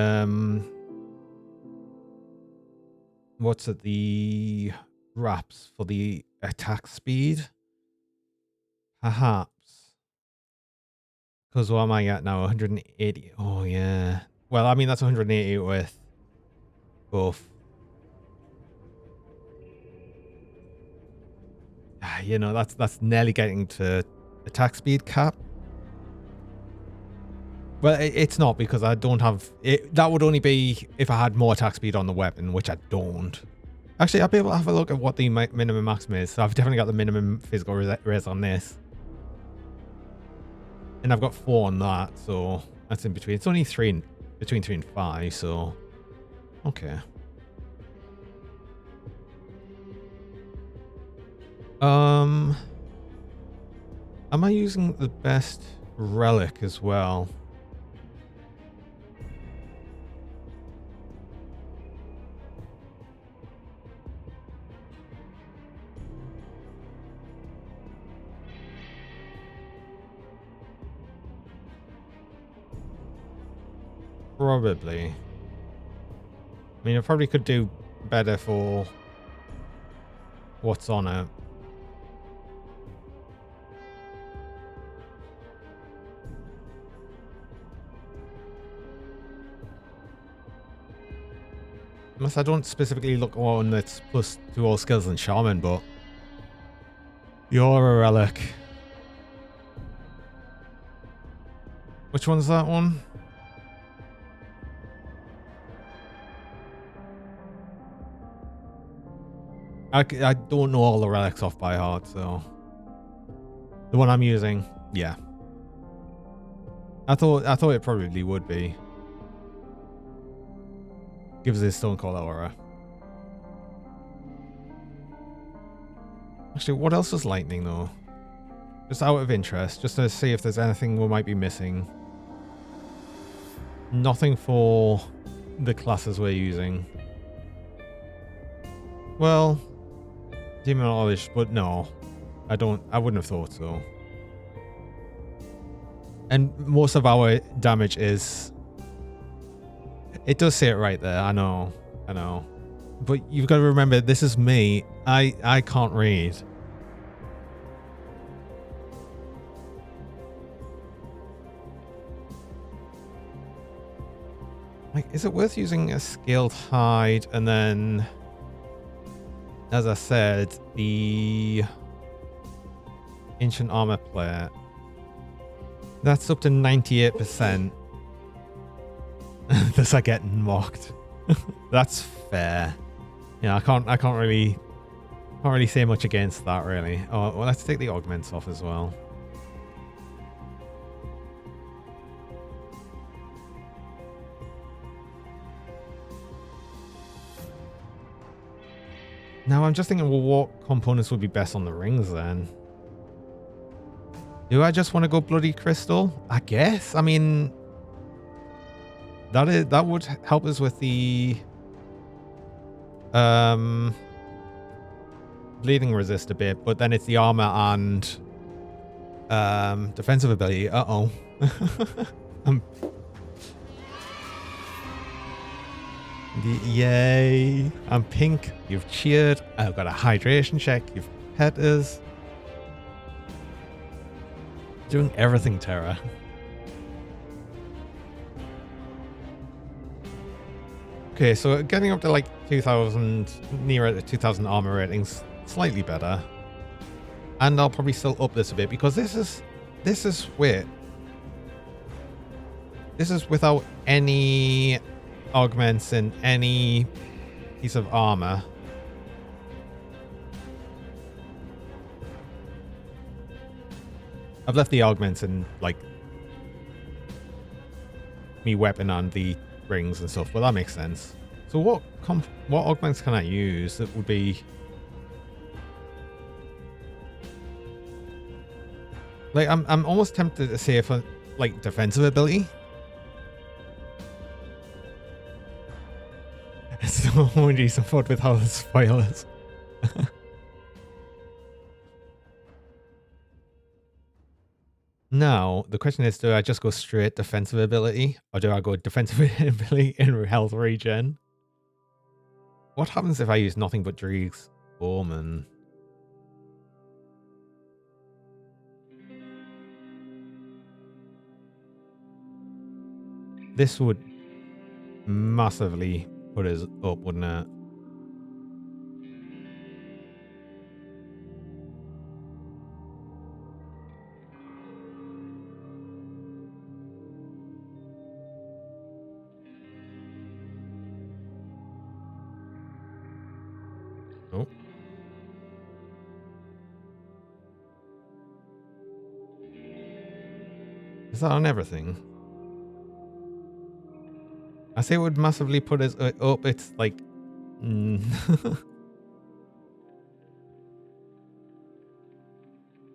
what's it, the wraps for the attack speed? Perhaps. Because what am I at now? 180. Oh yeah. Well, I mean that's 180 with both. You know, that's nearly getting to attack speed cap. Well, it's not because I don't have it. That would only be if I had more attack speed on the weapon, which I don't. Actually, I'll be able to have a look at what the minimum maximum is. So I've definitely got the minimum physical res on this. And I've got 4 on that, so that's in between. It's only between 3 and 5, so okay. Am I using the best relic as well? Probably. I mean, I probably could do better for what's on it. Unless I don't specifically look on that's plus 2 all skills and shaman, but you're a relic. Which one's that one? I don't know all the relics off by heart, so the one I'm using, yeah. I thought it probably would be. Gives this stone cold aura. Actually, what else is lightning though? Just out of interest, just to see if there's anything we might be missing. Nothing for the classes we're using. Well, demonologist, but no. I wouldn't have thought so. And most of our damage is... It does say it right there, I know. But you've got to remember, this is me. I can't read. Like, is it worth using a scaled hide and then, as I said, the ancient armor plate? That's up to 98%. Thus I getting mocked. That's fair. Yeah, I can't really say much against that really. Oh, well, let's take the augments off as well. Now I'm just thinking, well, what components would be best on the rings then? Do I just want to go bloody crystal? I guess. I mean, that would help us with the bleeding resist a bit, but then it's the armor and defensive ability. Uh-oh. Yay. I'm pink. You've cheered. I've got a hydration check. You've pet us. Doing everything, Terra. Okay, so getting up to like 2,000, nearer to 2,000 armor ratings, slightly better. And I'll probably still up this a bit because this is wait. This is without any augments in any piece of armor. I've left the augments in like me weapon and the rings and stuff, but that makes sense. So what augments can I use that would be like I'm almost tempted to say for like defensive ability. So only support with how the spoilers. Now, the question is, do I just go straight defensive ability? Or do I go defensive ability in health regen? What happens if I use nothing but Dreeg's Omen? This would massively put us up, wouldn't it? Oh. Is that on everything? I say it would massively put us up. It's like...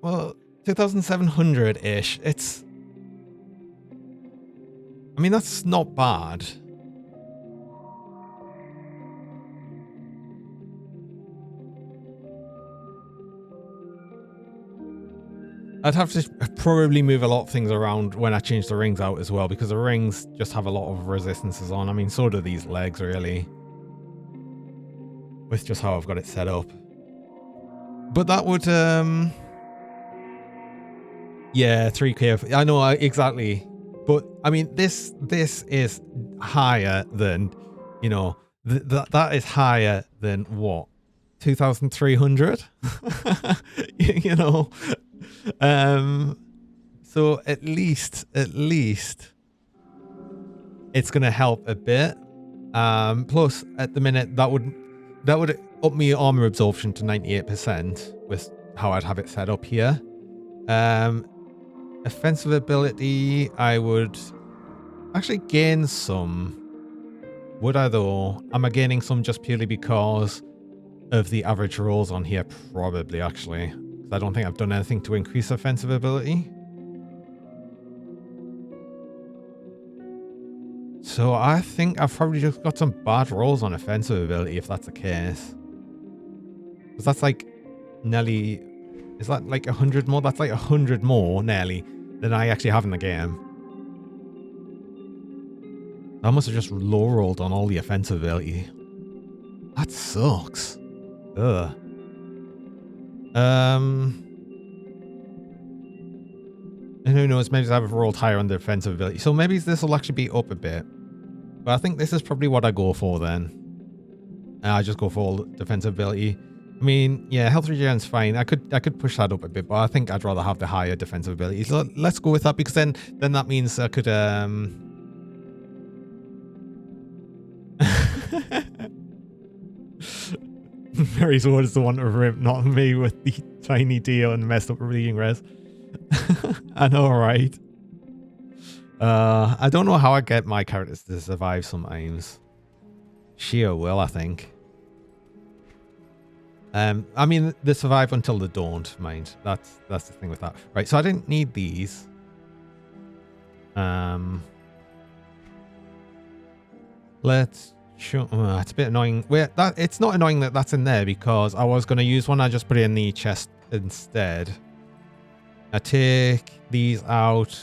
Well, 2,700-ish. It's... I mean, that's not bad. I'd have to probably move a lot of things around when I change the rings out as well, because the rings just have a lot of resistances on. I mean, so do these legs, really. With just how I've got it set up. But that would, yeah, 3k. I know, exactly. But, I mean, this is higher than, you know, that is higher than what? 2,300? You know? So at least it's gonna help a bit. Plus at the minute that would up my armor absorption to 98% with how I'd have it set up here. Offensive ability, I would actually gain some. Would I though? Am I gaining some just purely because of the average rolls on here, probably, actually. 'Cause I don't think I've done anything to increase offensive ability. So I think I've probably just got some bad rolls on offensive ability, if that's the case. Because that's like nearly... Is that like 100 more? That's like 100 more, nearly, than I actually have in the game. I must have just low rolled on all the offensive ability. That sucks. Ugh. And who knows, maybe I've rolled higher on the defensive ability. So maybe this will actually be up a bit. But I think this is probably what I go for then. I just go for all defensive ability. I mean, yeah, health regen's fine. I could push that up a bit, but I think I'd rather have the higher defensive ability. So let's go with that, because then that means I could Mary's word is the one to rip, not me with the tiny deal and messed up reading res. I know, right? I don't know how I get my characters to survive sometimes. Sheer will, I think. I mean, they survive until they don't, mind. That's the thing with that. Right, so I didn't need these. Let's show... it's a bit annoying. Wait, it's not annoying that that's in there, because I was going to use one. I just put it in the chest instead. I take these out.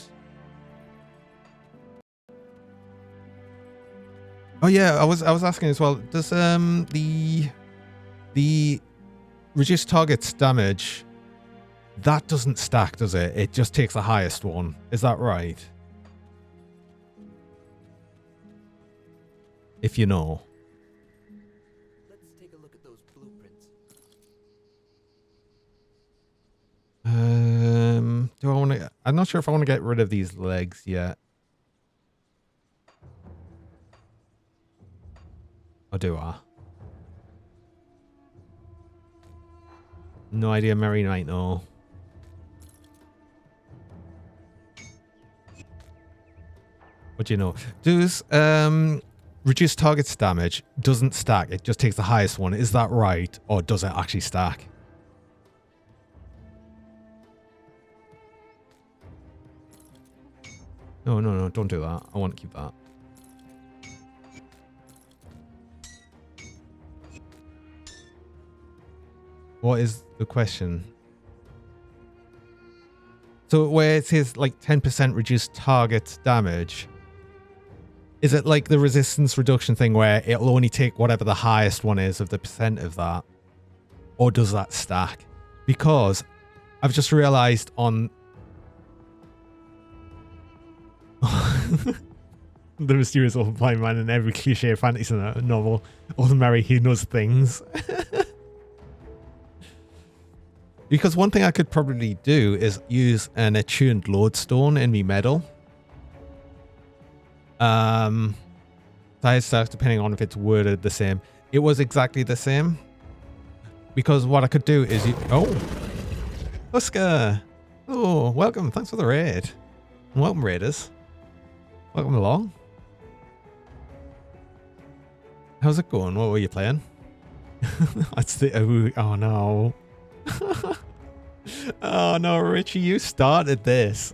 Oh yeah, I was asking as well. Does the reduced target's damage, that doesn't stack, does it? It just takes the highest one. Is that right? If you know. Let's take a look at those blueprints. Do I want to... I'm not sure if I want to get rid of these legs yet. Or do I? No idea, Mary might know. What do you know? Does reduced target's damage doesn't stack, it just takes the highest one. Is that right? Or does it actually stack? No, don't do that. I want to keep that. What is the question? So where it says like 10% reduced target damage, is it like the resistance reduction thing where it'll only take whatever the highest one is of the percent of that? Or does that stack? Because I've just realized on the mysterious old blind man in every cliche fantasy novel, old Mary, he knows things. Because one thing I could probably do is use an attuned lodestone in me medal. Side stuff, depending on if it's worded the same. It was exactly the same. Because what I could do is... Oh! Husker! Oh, welcome. Thanks for the raid. Welcome, raiders. Welcome along. How's it going? What were you playing? That's the... Oh, no. Oh no, Richie, you started this.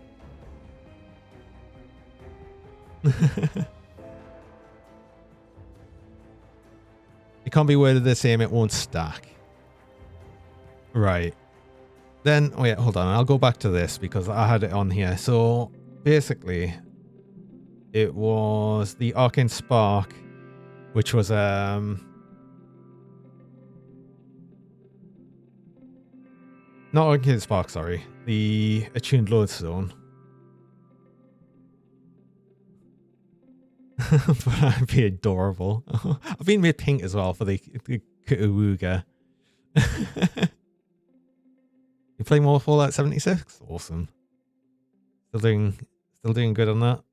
It can't be worded the same, it won't stack. Right. Then, wait, hold on. I'll go back to this because I had it on here. So, basically, it was the Arcane Spark, which was, not Arcane Spark, sorry. The Attuned Lodestone. But I'd be adorable. I've been made pink as well for the Kutuwuga. You play more Fallout 76? Awesome. Still doing good on that.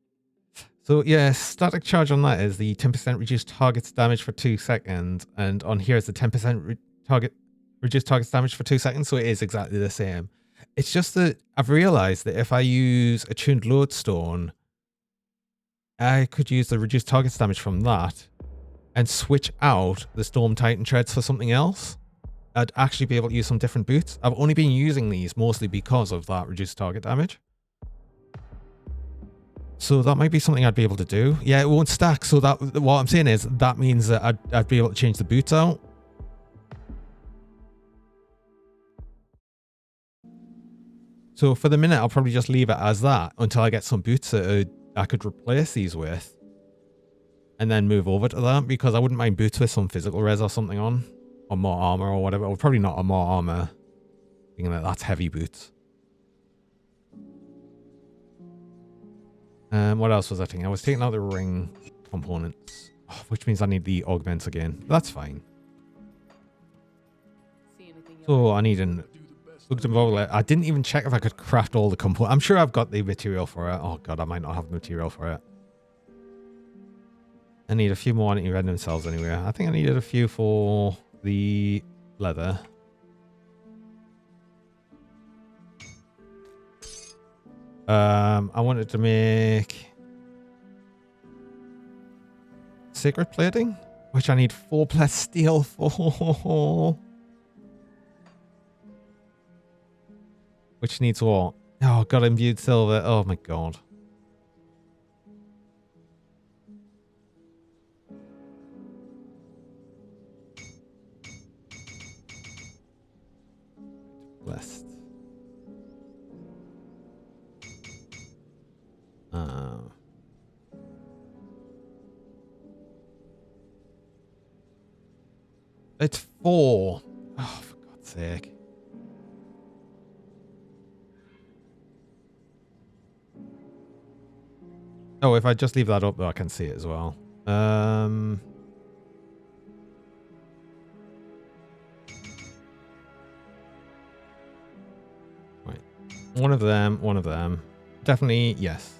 So yeah, static charge on that is the 10% reduced target's damage for 2 seconds. And on here is the 10% reduced target's damage for 2 seconds, so it is exactly the same. It's just that I've realized that if I use Attuned Lodestone, I could use the reduced target's damage from that and switch out the Storm Titan Treads for something else. I'd actually be able to use some different boots. I've only been using these mostly because of that reduced target damage. So that might be something I'd be able to do. Yeah, it won't stack. So that what I'm saying is that means that I'd be able to change the boots out. So for the minute, I'll probably just leave it as that until I get some boots that I could replace these with. And then move over to that, because I wouldn't mind boots with some physical res or something on. Or more armor or whatever. Or probably not a more armor. Thinking that that's heavy boots. What else was I thinking? I was taking out the ring components. Which means I need the augments again. That's fine. See anything So I need an... I didn't even check if I could craft all the components. I'm sure I've got the material for it. Oh god, I might not have the material for it. I need a few more anti-venom cells anyway. I think I needed a few for the leather. I wanted to make sacred plating, which I need 4 plus steel for. Which needs what? Oh, got imbued silver. Oh my god. Blessed. It's 4. Oh, for God's sake. Oh, if I just leave that up, though, I can see it as well. Right. One of them. Definitely, yes.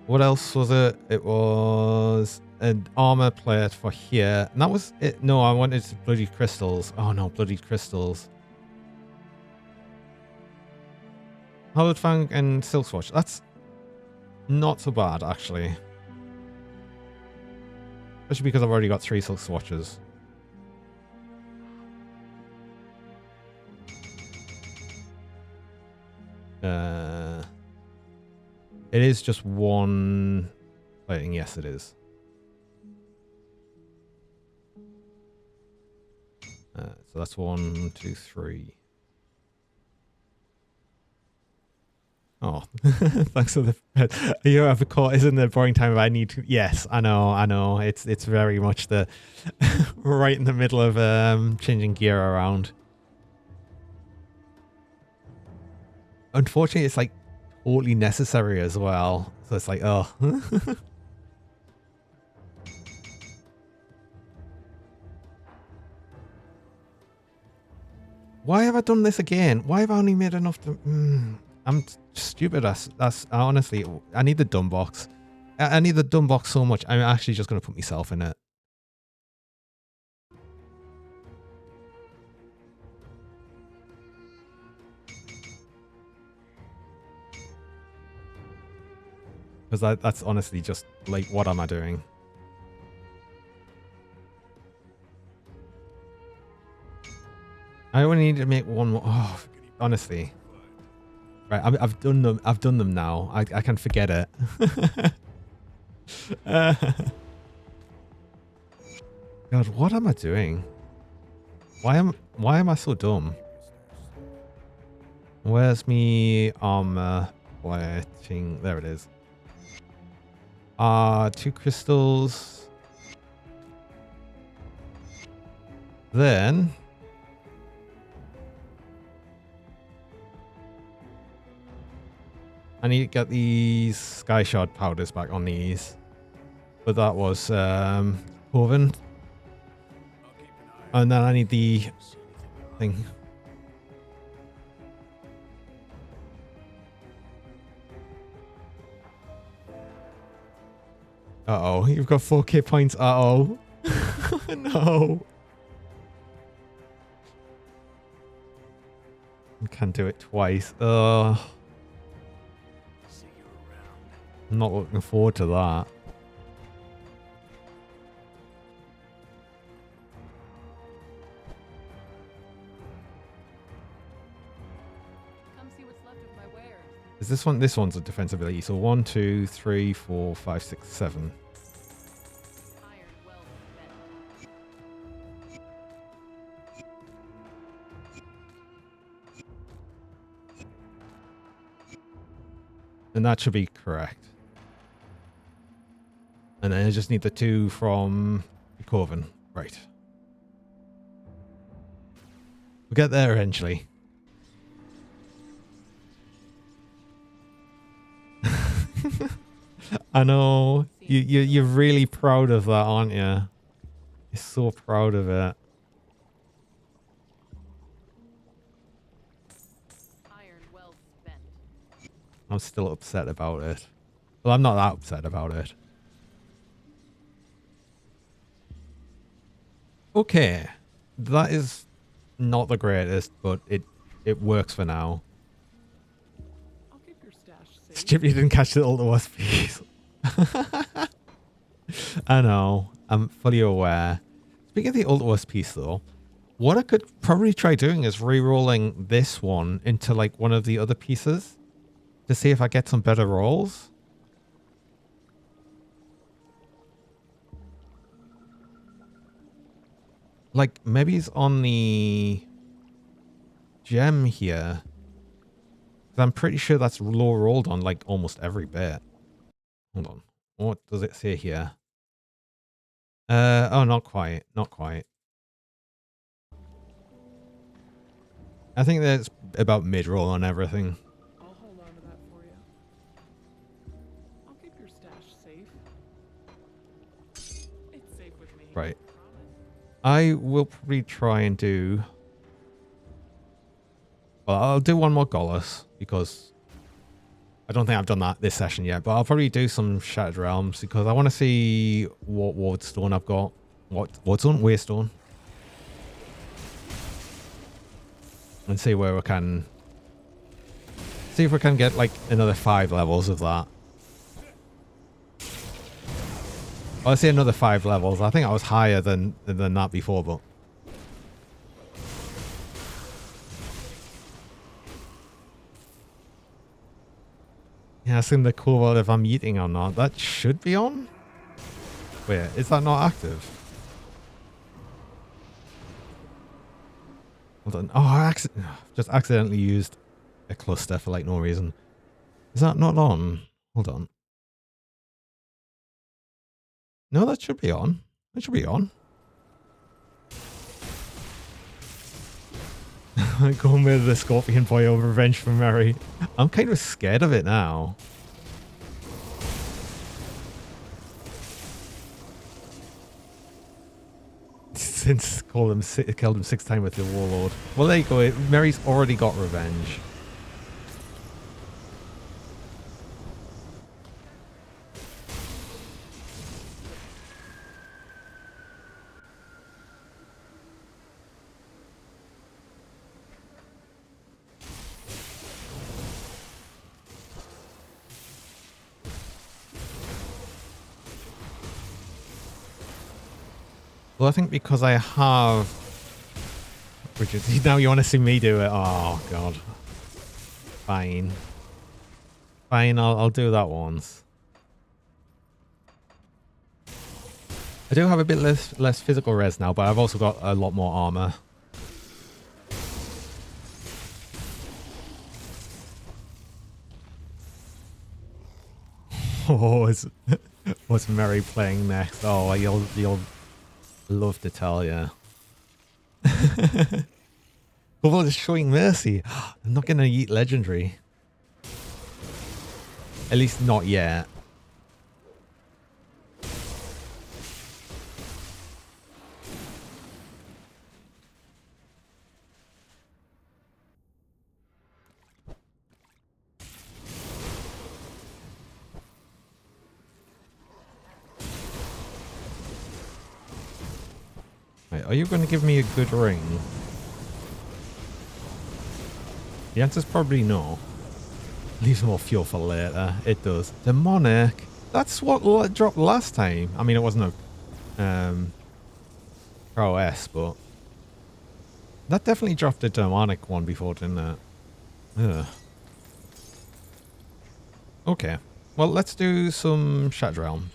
What else was it? It was an armor plate for here. And that was it. No, I wanted bloody crystals. Oh no, bloody crystals. Hollowed Fang and Silk Swatch. That's not so bad, actually. Especially because I've already got 3 Silk Swatches. It is just 1 plating. Yes, it is. So that's 1, 2, 3. Oh, thanks for the. You have a call. Isn't the boring time? I need to. Yes, I know. It's very much the right in the middle of changing gear around. Unfortunately, it's like totally necessary as well. So it's like, oh. Why have I done this again? Why have I only made enough to... I'm stupid. That's honestly, I need the dumb box. I need the dumb box so much. I'm actually just going to put myself in it. Because that's honestly just like, what am I doing? I only need to make 1 more. Oh, honestly. Right, I've done them. I've done them now. I can forget it. God, what am I doing? Why am I so dumb? Where's me armor plating? There it is. 2 crystals. Then I need to get these sky shard powders back on these. But that was Corvin. And then I need the thing. Uh-oh, you've got 4k points. Uh-oh. No. I can't do it twice. I'm not looking forward to that. Is this one? This one's a defensive ability. So 1, 2, 3, 4, 5, 6, 7. Iron well spent. And that should be correct. And then I just need the 2 from Coven. Right. We'll get there eventually. I know. You're really proud of that, aren't you? You're so proud of it. Iron well spent. I'm still upset about it. Well, I'm not that upset about it. Okay. That is not the greatest, but it works for now. I'll keep your stash safe. Stupid you didn't catch the Ultra Wasp piece. I know. I'm fully aware. Speaking of the Ultra Wasp piece, though, what I could probably try doing is re-rolling this one into like one of the other pieces to see if I get some better rolls. Like maybe it's on the gem here. 'Cause I'm pretty sure that's low rolled on like almost every bit. Hold on. What does it say here? Oh, not quite. Not quite. I think that's about mid-roll on everything. I'll hold on to that for you. I'll keep your stash safe. It's safe with me. Right. Promise. I will probably try and do... Well, I'll do one more Gollus, because I don't think I've done that this session yet, but I'll probably do some Shattered Realms, because I want to see what Wardstone I've got. Wardstone? Waystone. And see where we can... See if we can get, like, another 5 levels of that. Well, I say another 5 levels. I think I was higher than that before, but... Yeah, asking the cool world if I'm eating or not. That should be on? Wait, is that not active? Hold on. Oh, I just accidentally used a cluster for like no reason. Is that not on? Hold on. No, that should be on. That should be on. Going with the Scorpion Boy over Revenge for Mary. I'm kind of scared of it now. Since killed him 6 times with the Warlord. Well, there you go. Mary's already got revenge. Well, I think because I have... Which is, now you want to see me do it? Oh, God. Fine. Fine, I'll do that once. I do have a bit less physical res now, but I've also got a lot more armor. Oh, what's Mary playing next? Oh, you'll love to tell you. Although it's showing mercy. I'm not going to eat legendary. At least not yet. Wait, are you going to give me a good ring? The answer's probably no. Leaves more fuel for later. It does. Demonic. That's what dropped last time. I mean, it wasn't a prowess, but that definitely dropped a demonic one before, didn't it? Ugh. Okay. Well, let's do some Shattered Realm.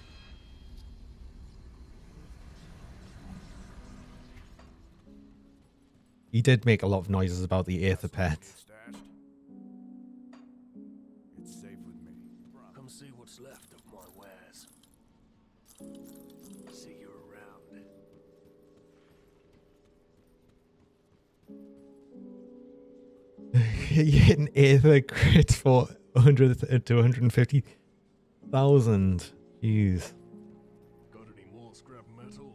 He did make a lot of noises about the Aether Pet. Stashed. It's safe with me. Come see what's left of my wares. See you around. You hit an Aether crit for 100 to 150,000. Jeez. Got any more scrap metal?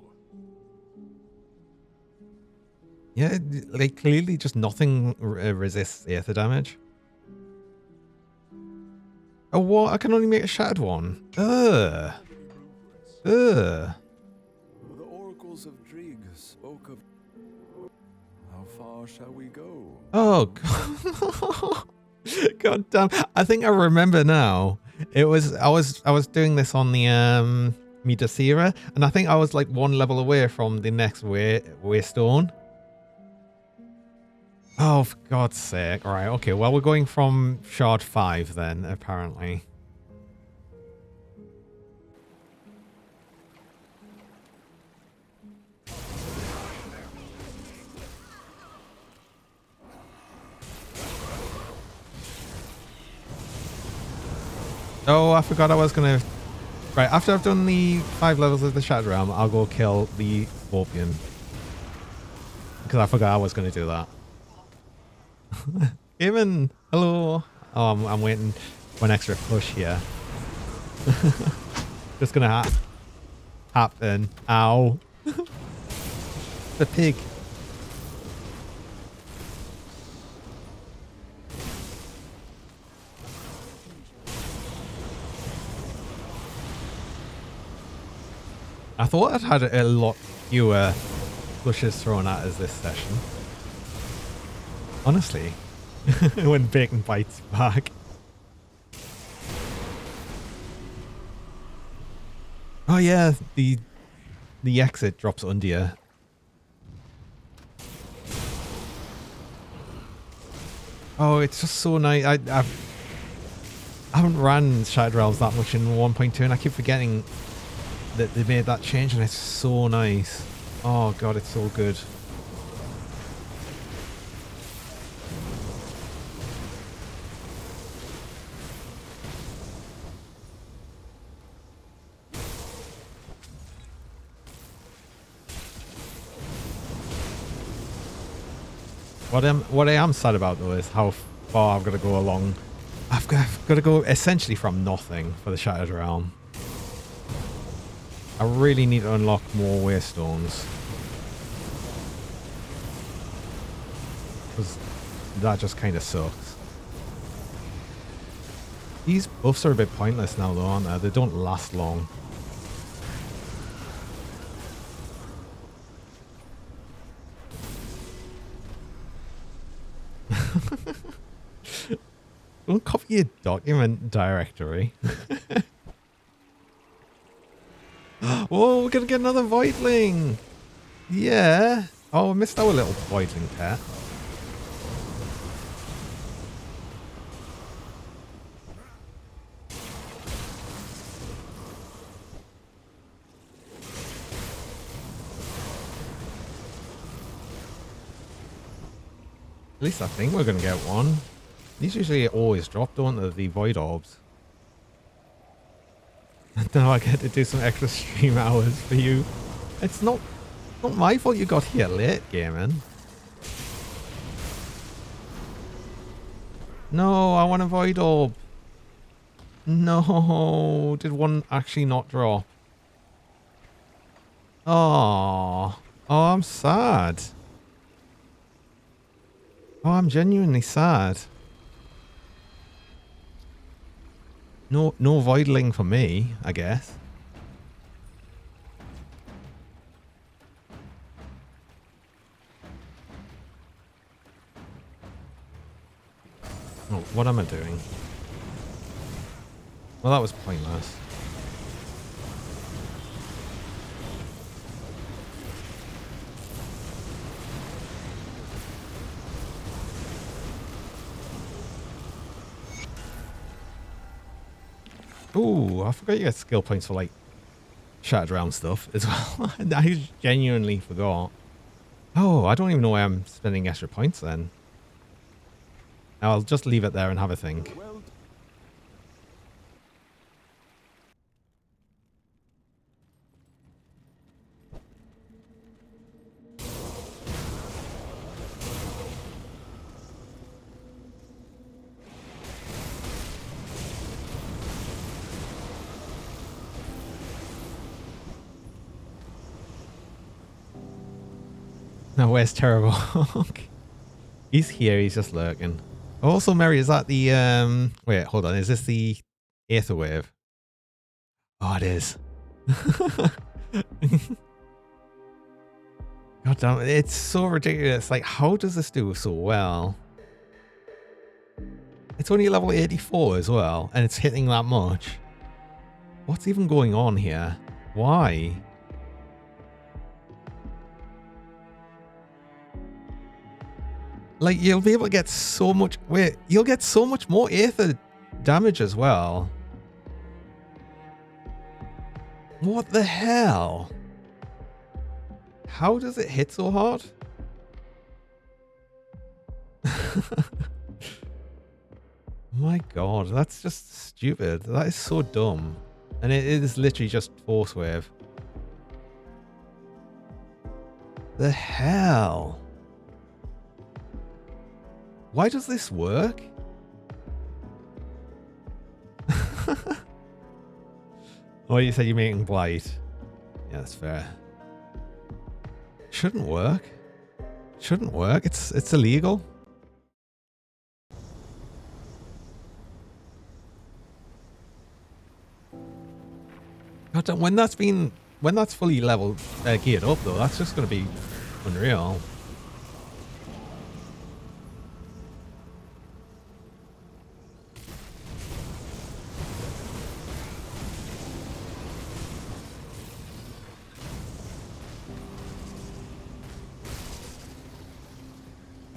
Yeah, like clearly just nothing resists Aether damage. Oh, what? I can only make a shattered one. Ugh. Ugh. The oracles of Drieg spoke of. How far shall we go? Oh, God. God damn. I think I remember now. It was I was doing this on the Midasira, and I think I was like one level away from the next waystone. Oh, for God's sake. All right, okay. Well, we're going from shard 5 then, apparently. Oh, I forgot I was going to... Right, after I've done the 5 levels of the Shattered Realm, I'll go kill the Scorpion. Because I forgot I was going to do that. Eamon, hello. Oh, I'm waiting for an extra push here. Just gonna happen. Ow. The pig. I thought I'd had a lot fewer pushes thrown at us this session. Honestly. When Bacon bites back. Oh yeah, the exit drops under you. Oh, it's just so nice. I haven't ran Shattered Realms that much in 1.2, and I keep forgetting that they made that change, and it's so nice. Oh god, it's so good. What I am sad about though is how far I've got to go along. I've got to go essentially from nothing for the Shattered Realm. I really need to unlock more Waystones. Because that just kind of sucks. These buffs are a bit pointless now though, aren't they? They don't last long. Don't copy your document directory. Oh, we're gonna get another Voidling! Yeah! Oh, I missed our little Voidling pet. At least I think we're gonna get one. These usually always drop, don't they? The Void Orbs. Now I get to do some extra stream hours for you. It's not my fault you got here late, gaming. No, I want a Void Orb. No, did one actually not drop? Oh, I'm sad. Oh, I'm genuinely sad. No Voidling for me, I guess. Oh, what am I doing? Well, that was pointless. Ooh, I forgot you get skill points for like shattered realm stuff as well. I genuinely forgot. Oh, I don't even know why I'm spending extra points then. I'll just leave it there and have a think. Well, No, where's Terrible? He's here, he's just lurking. Also, Mary, is that the wait, hold on, is this the Aether Wave? Oh, it is. God damn it, it's so ridiculous. Like, how does this do so well? It's only level 84 as well, and it's hitting that much. What's even going on here? Why? Like, you'll be able to get so much... Wait, you'll get so much more Aether damage as well. What the hell? How does it hit so hard? My god, that's just stupid. That is so dumb. And it is literally just Force Wave. The hell? Why does this work? Oh, you said you're making Blight. Yeah, that's fair. Shouldn't work. Shouldn't work. It's illegal. God, when that's fully leveled, geared up though, that's just going to be unreal.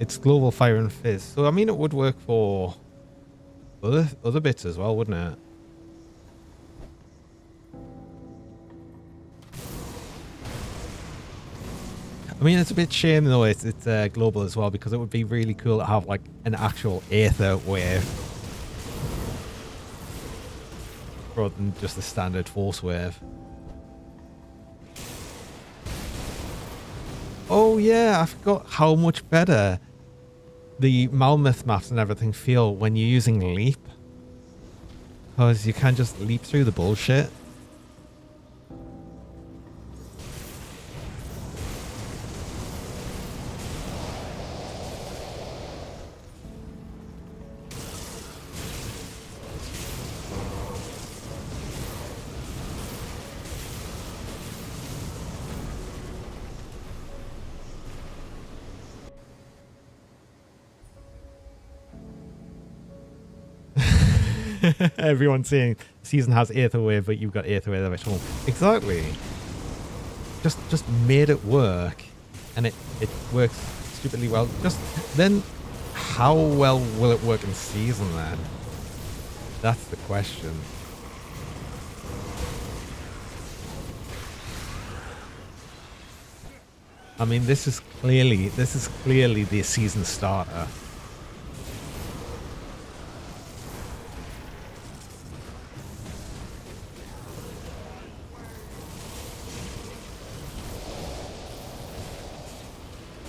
It's global fire and fizz. So I mean it would work for other bits as well, wouldn't it? I mean it's a bit shame though it's global as well, because it would be really cool to have like an actual Aether Wave rather than just a standard Force Wave. Oh yeah, I forgot how much better the Malmouth maps and everything feel when you're using Leap. Because you can just leap through the bullshit. Everyone's saying season has Aether Wave, but you've got Aether Wave at home. Exactly. Just made it work, and it works stupidly well. Just then, how well will it work in season then? That's the question. I mean, this is clearly the season starter.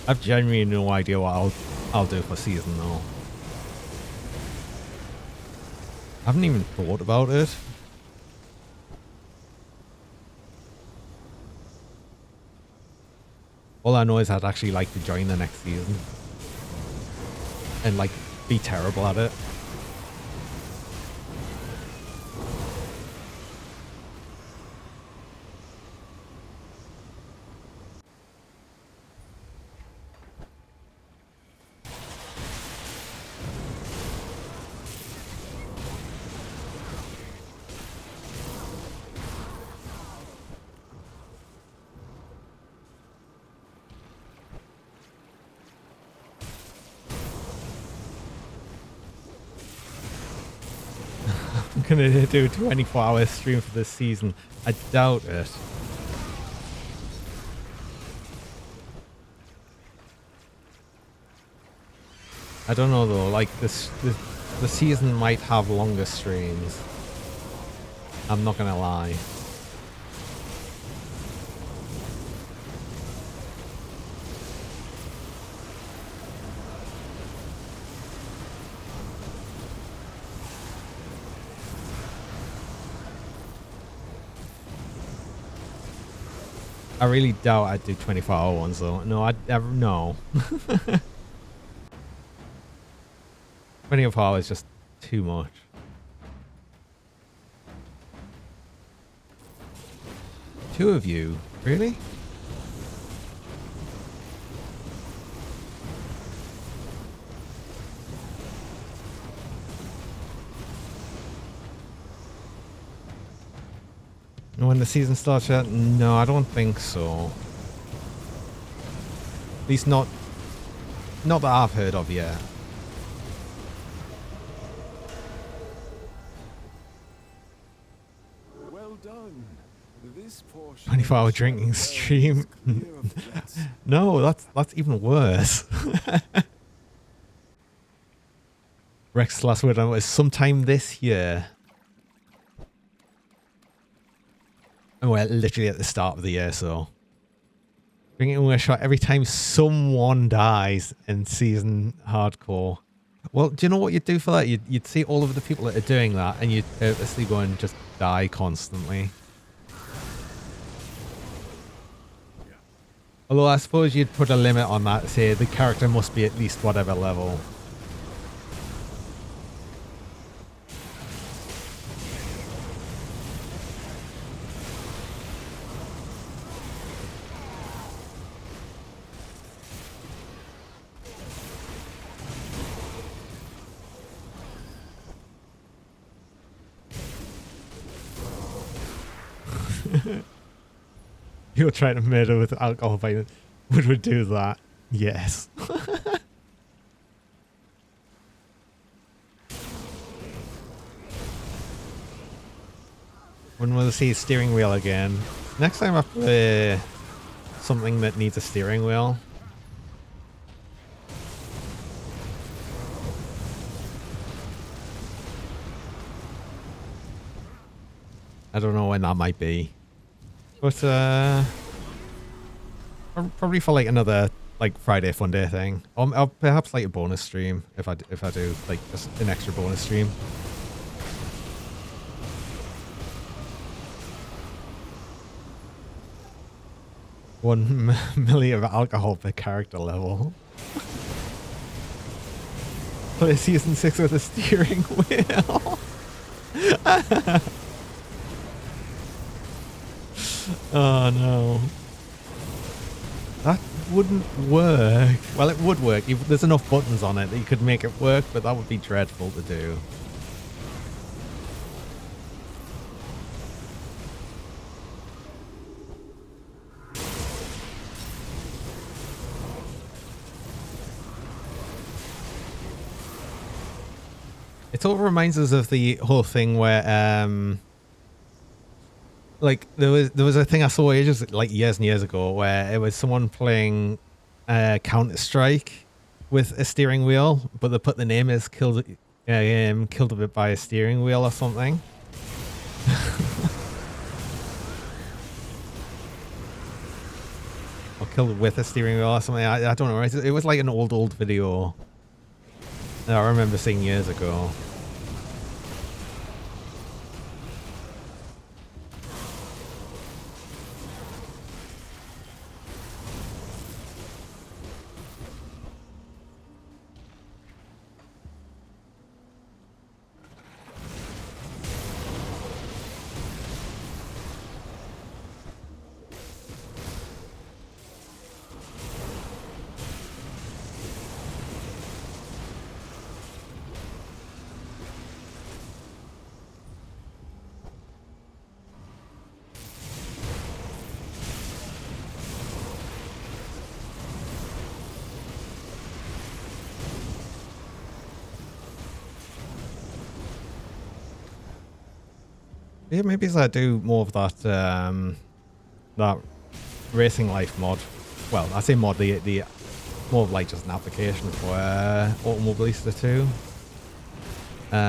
I've genuinely no idea what I'll do for season though. I haven't even thought about it. All I know is I'd actually like to join the next season and like be terrible at it. gonna do a 24-hour stream for this season. I doubt it. I don't know though, like the season might have longer streams. I'm not gonna lie. I really doubt I'd do 24-hour ones though. No, I'd ever no. 24 hours is just too much. Two of you? Really? When the season starts yet? No, I don't think so. At least not that I've heard of yet. Well done. This portion 24-hour of the drinking Shadow stream. Realm is clear of threats. No, that's even worse. Rex's last word on it was sometime this year. And we're literally at the start of the year, so bring it in a shot every time someone dies in season hardcore. Well, do you know what you'd do for that? You'd see all of the people that are doing that, and you'd purposely go and just die constantly. Although I suppose you'd put a limit on that, say the character must be at least whatever level. You're trying to murder with alcohol by would do that. Yes. When will I see a steering wheel again? Next time I play something that needs a steering wheel. I don't know when that might be. But probably for like another like Friday fun day thing. Or perhaps like a bonus stream if I do like just an extra bonus stream. One million of alcohol per character level. Play season 6 with a steering wheel. Oh no. That wouldn't work. Well, it would work. There's enough buttons on it that you could make it work, but that would be dreadful to do. It all reminds us of the whole thing where like there was a thing I saw ages like years and years ago where it was someone playing Counter-Strike with a steering wheel, but they put the name as killed a bit by a steering wheel or something. Or killed with a steering wheel or something. I don't know. It was like an old video that I remember seeing years ago. Yeah, maybe as I do more of that that racing life mod. Well, I say mod, the more of like just an application for Automobilista 2.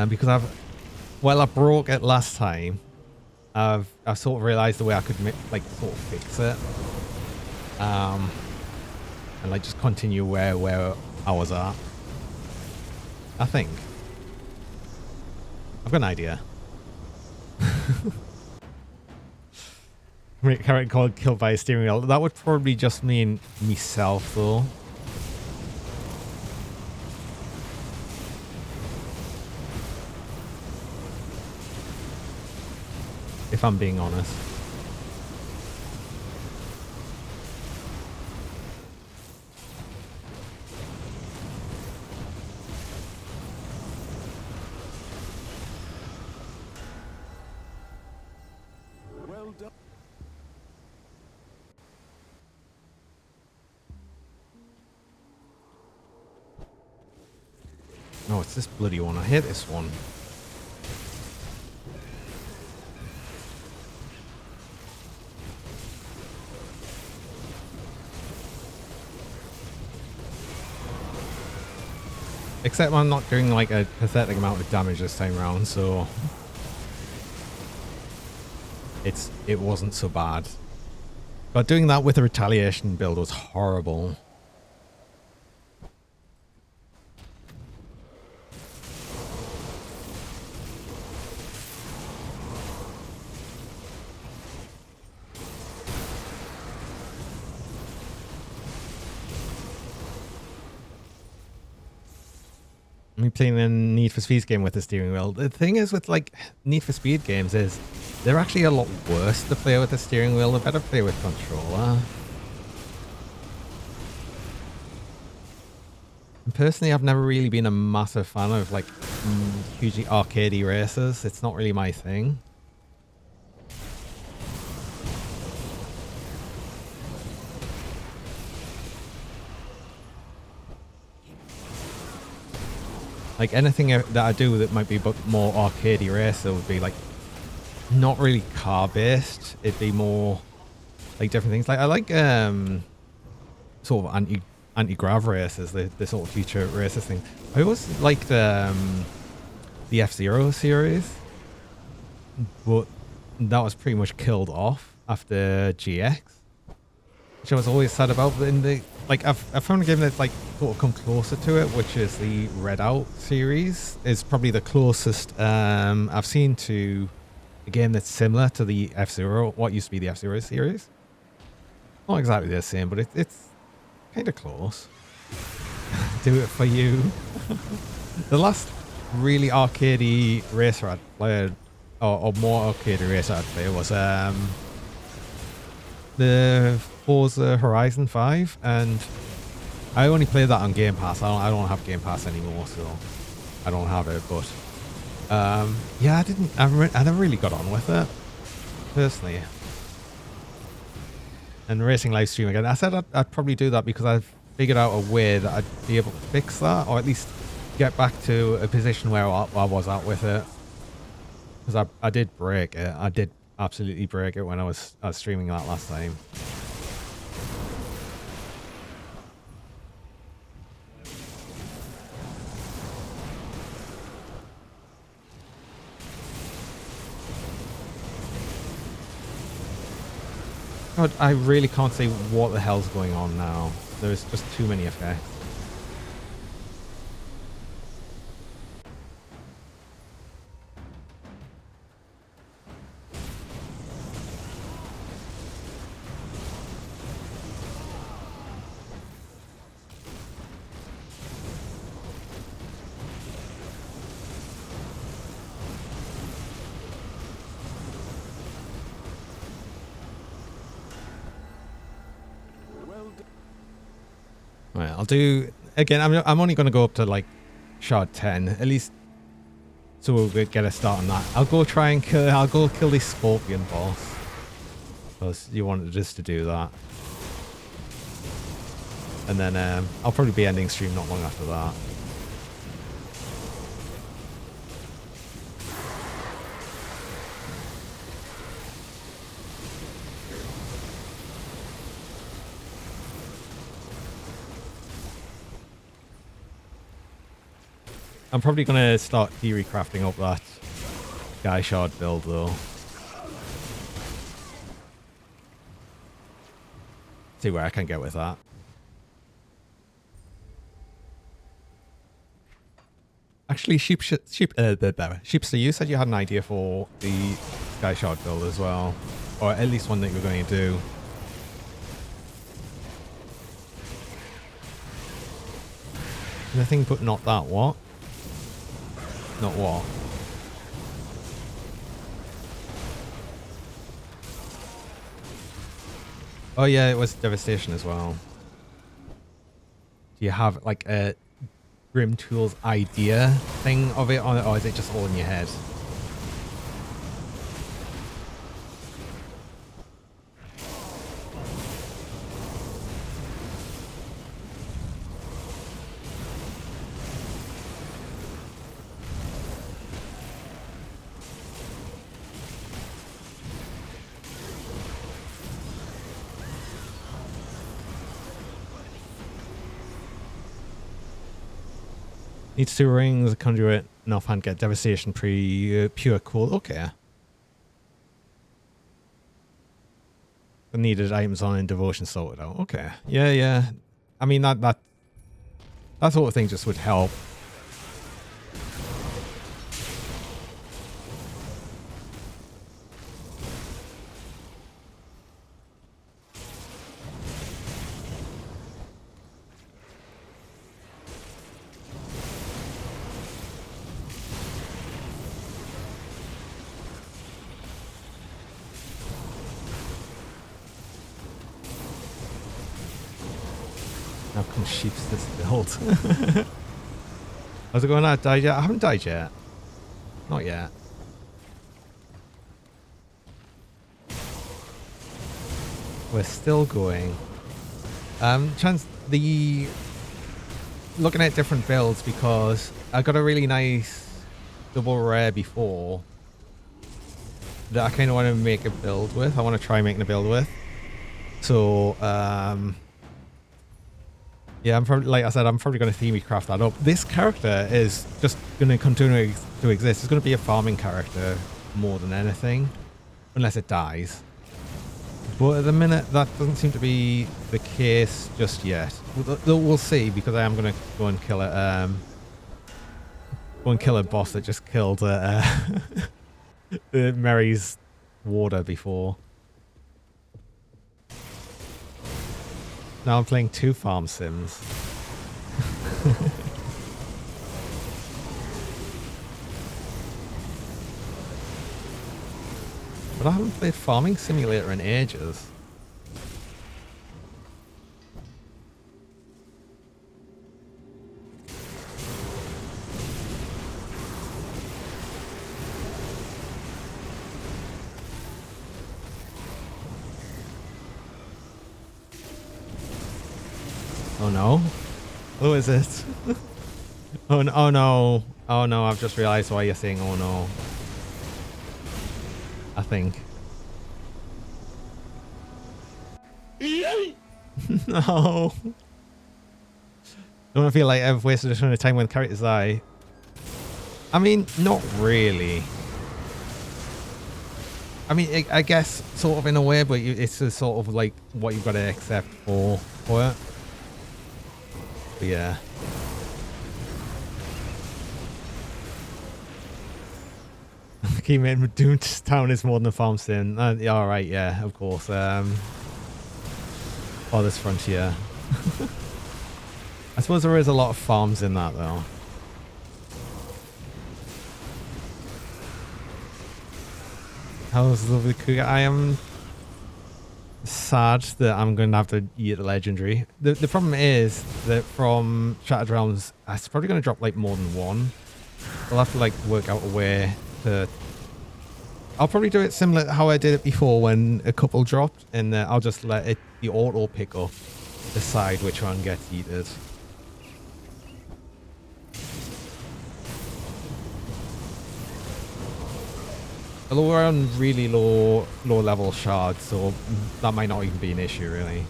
Because I broke it last time. I've sort of realized the way I could like sort of fix it. And like just continue where I was at. I think. I've got an idea. Current called killed by a steering wheel. That would probably just mean myself though. If I'm being honest. Well done. No, it's this bloody one. I hate this one. Except I'm not doing like a pathetic amount of damage this time around, so it wasn't so bad. But doing that with a retaliation build was horrible. Me playing a Need for Speed game with the steering wheel. The thing is with like Need for Speed games is they're actually a lot worse to play with the steering wheel. They're better to play with controller. And personally, I've never really been a massive fan of like hugely arcadey races. It's not really my thing. Like anything that I do that might be more arcadey racer would be like not really car based. It'd be more like different things. Like I like sort of anti-grav races, the sort of future races thing. I always liked the F-Zero series, but that was pretty much killed off after GX, which I was always sad about. But in the like I've found a game that's like sort of come closer to it, which is the Redout series. Is probably the closest I've seen to a game that's similar to the F-Zero, what used to be the F-Zero series. Not exactly the same, but it's kind of close. Do it for you. The last really arcadey racer I'd played, or more arcadey racer I'd play was the Forza Horizon 5, and I only play that on Game Pass. I don't have Game Pass anymore, so I don't have it. But yeah, I never really got on with it personally. And racing live stream again. I said I'd probably do that because I've figured out a way that I'd be able to fix that, or at least get back to a position where I was at with it. Because I did break it. I did absolutely break it when I was streaming that last time. God, I really can't say what the hell's going on now. There's just too many effects. Right, I'll do again. I'm only going to go up to like shard 10 at least, so we'll get a start on that. I'll go kill this scorpion boss because you wanted just to do that, and then I'll probably be ending stream not long after that. I'm probably gonna start theory crafting up that Sky Shard build though. See where I can get with that. Actually, Sheepster, you said you had an idea for the Sky Shard build as well, or at least one that you were going to do. Nothing but not that, what? Not what? Oh yeah, it was Devastation as well. Do you have like a Grim Tools idea thing of it, or is it just all in your head? Needs 2 rings, conduit, and offhand get devastation pure cool. Okay. The needed items on and devotion sorted out. Okay. Yeah, yeah. I mean that sort of thing just would help. How come sheep's this build? How's it going out? Died yet? I haven't died yet. Not yet. We're still going. Looking at different builds because I got a really nice double rare before that I kind of want to make a build with. I want to try making a build with. So, yeah, I'm probably, like I said, I'm probably going to theory craft that up. This character is just going to continue to exist. It's going to be a farming character more than anything, unless it dies. But at the minute, that doesn't seem to be the case just yet. We'll see, because I am going to go and kill a boss that just killed Mary's warder before. Now I'm playing 2 farm sims. But I haven't played Farming Simulator in ages. Oh no. Who is it? Oh no. Oh no. Oh no, I've just realized why you're saying oh no. I think. No. Don't feel like I've wasted a ton of time when characters die. I mean, not really. I mean, I guess sort of in a way, but it's a sort of like what you've got to accept for it. But yeah. Keyman Doomtown is more than a farm sim. Yeah, alright, yeah, of course. Oh, this Frontier. I suppose there is a lot of farms in that though. How's lovely cougar? I am sad that I'm going to have to eat the legendary. The problem is that from Shattered Realms, it's probably going to drop like more than one. I'll have to like work out a way to... I'll probably do it similar to how I did it before when a couple dropped, and I'll just let it the auto pick up, decide which one gets eaten. Although we're on really low level shards, so that might not even be an issue really.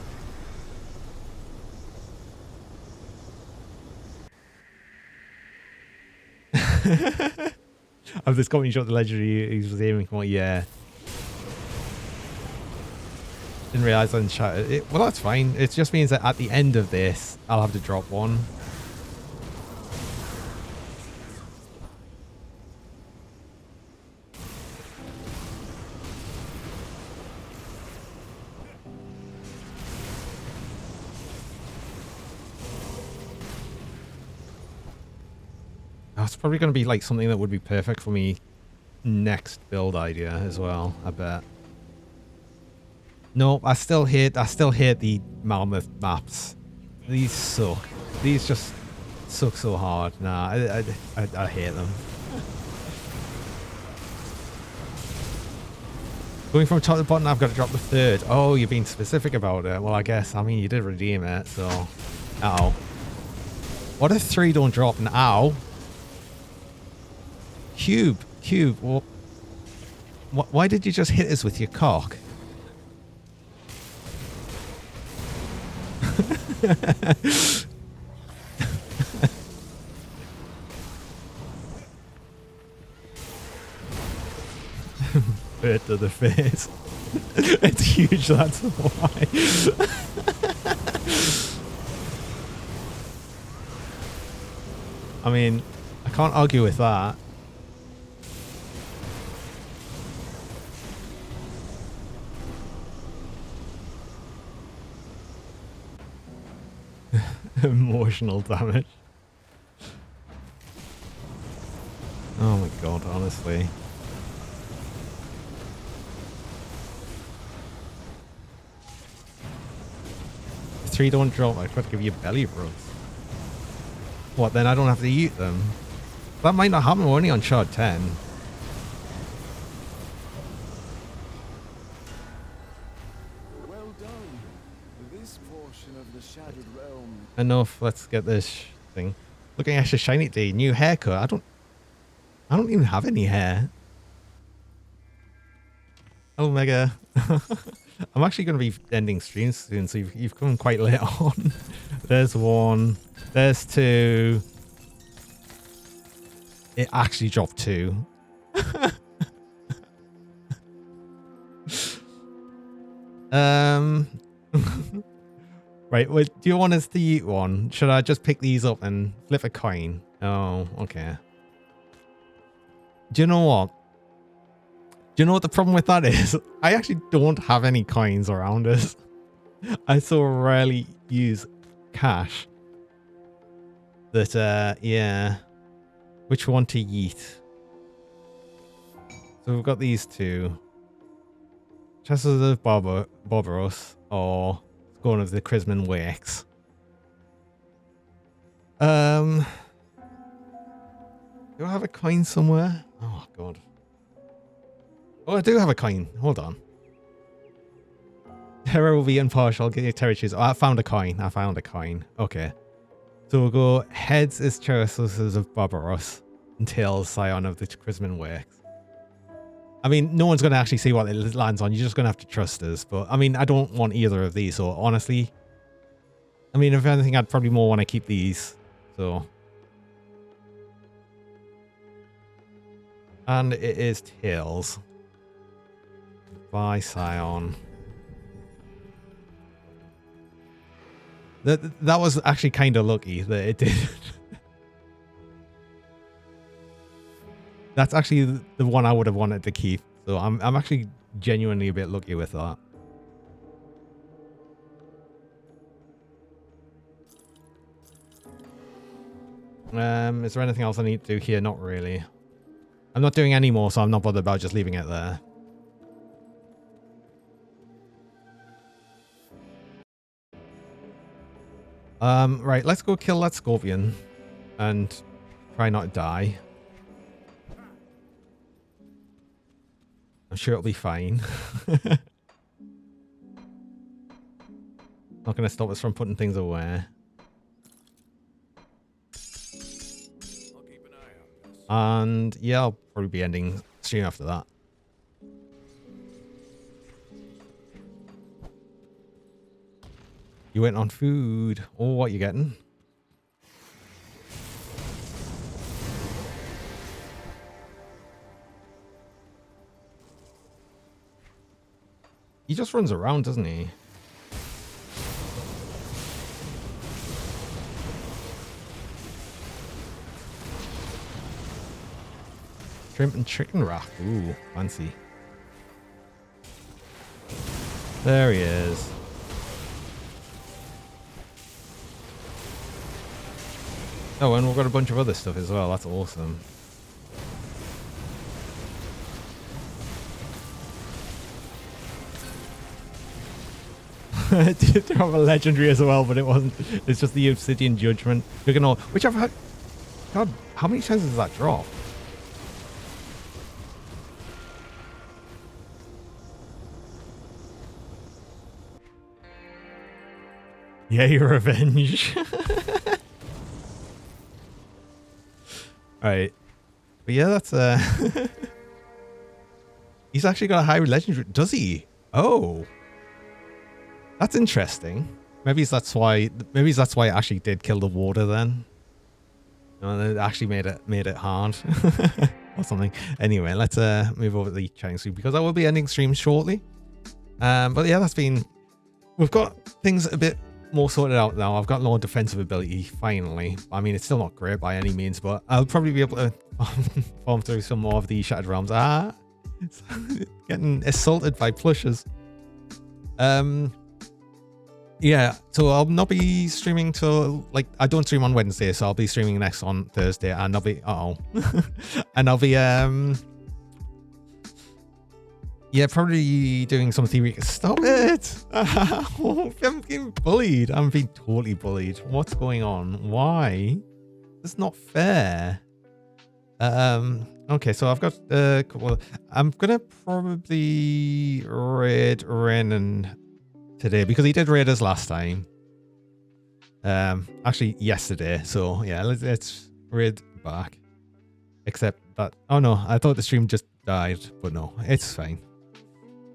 Of this company shot the legendary he was aiming for, yeah. Didn't realize I didn't shout it. Well, that's fine. It just means that at the end of this, I'll have to drop one. That's probably going to be like something that would be perfect for me next build idea as well, I bet. No, I still hate the Mammoth maps. These suck. These just suck so hard. Nah, I hate them. Going from top to bottom, I've got to drop the third. Oh, you're being specific about it. Well, I guess. I mean, you did redeem it, so. Ow. What if 3 don't drop now? Cube. Well, why did you just hit us with your cock? Bird to the face. It's huge, that's why. I mean, I can't argue with that. Emotional damage. Oh my god, honestly. If 3 don't drop, I've got to give you belly rubs. What, then I don't have to eat them? That might not happen, we're only on shard 10. Well done. This portion of the Shattered Realm. Enough, let's get this thing. Looking at your shiny day, new haircut. I don't even have any hair. Oh, Mega. I'm actually going to be ending streams soon, so you've come quite late on. There's 1. There's 2. It actually dropped 2. Right, well, do you want us to eat one? Should I just pick these up and flip a coin? Oh, okay. Do you know what? Do you know what the problem with that is? I actually don't have any coins around us. I so rarely use cash that, yeah. Which one to eat? So we've got these 2. Chesters of Barbaros or Scorn of the Chrisman Wakes. Do I have a coin somewhere? Oh, God. Oh, I do have a coin. Hold on. Terror will be impartial. Get your terror choose. Oh, I found a coin. Okay. So we'll go heads is Chesters of Barbaros and tails Scion of the Chrisman Wakes. I mean, no one's going to actually see what it lands on. You're just going to have to trust us. But, I mean, I don't want either of these. So, honestly, I mean, if anything, I'd probably more want to keep these. So. And it is Tails. By Scion. That was actually kind of lucky that it did. That's actually the one I would have wanted to keep. So I'm actually genuinely a bit lucky with that. Is there anything else I need to do here? Not really. I'm not doing any more, so I'm not bothered about just leaving it there. Right, let's go kill that scorpion and try not to die. I'm sure it'll be fine. Not going to stop us from putting things away. I'll keep an eye on this. And yeah, I'll probably be ending stream after that. You went on food. Oh, what you getting? He just runs around, doesn't he? Shrimp and chicken wrap. Ooh, fancy. There he is. Oh, and we've got a bunch of other stuff as well. That's awesome. I did have a legendary as well, but it wasn't. It's just the Obsidian Judgment. Which I've had. God, how many times does that drop? Yay, revenge. Alright. But yeah, that's he's actually got a high legendary. Does he? Oh. That's interesting. Maybe that's why it actually did kill the water then. No, it actually made it hard. Or something. Anyway, let's move over to the chatting stream because I will be ending stream shortly. But yeah, we've got things a bit more sorted out now. I've got more defensive ability finally. I mean, it's still not great by any means, but I'll probably be able to farm through some more of the Shattered Realms. It's getting assaulted by plushes. Yeah, so I'll not be streaming till, like, I don't stream on Wednesday, so I'll be streaming next on Thursday, and I'll be, and I'll be, yeah, probably doing some theory. Stop it! I'm getting bullied. I'm being totally bullied. What's going on? Why? It's not fair. Okay, so I've got a couple. I'm gonna probably raid Renan today because he did raid us last time. Actually yesterday. So yeah, let's raid back. Except that, oh no, I thought the stream just died, but no, it's fine.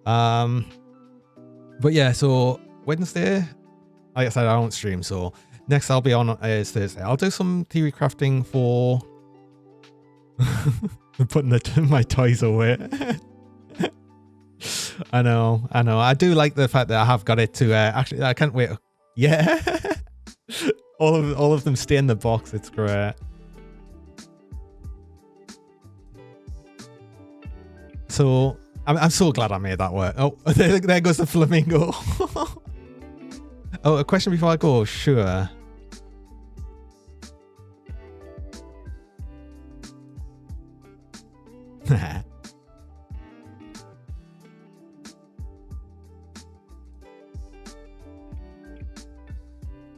But yeah, so Wednesday, like I said, I don't stream, so next I'll be on is Thursday. I'll do some theory crafting for putting my toys away. I know. I do like the fact that I have got it to actually. I can't wait. Yeah, all of them stay in the box. It's great. So I'm so glad I made that work. Oh, there goes the flamingo. Oh, a question before I go. Sure.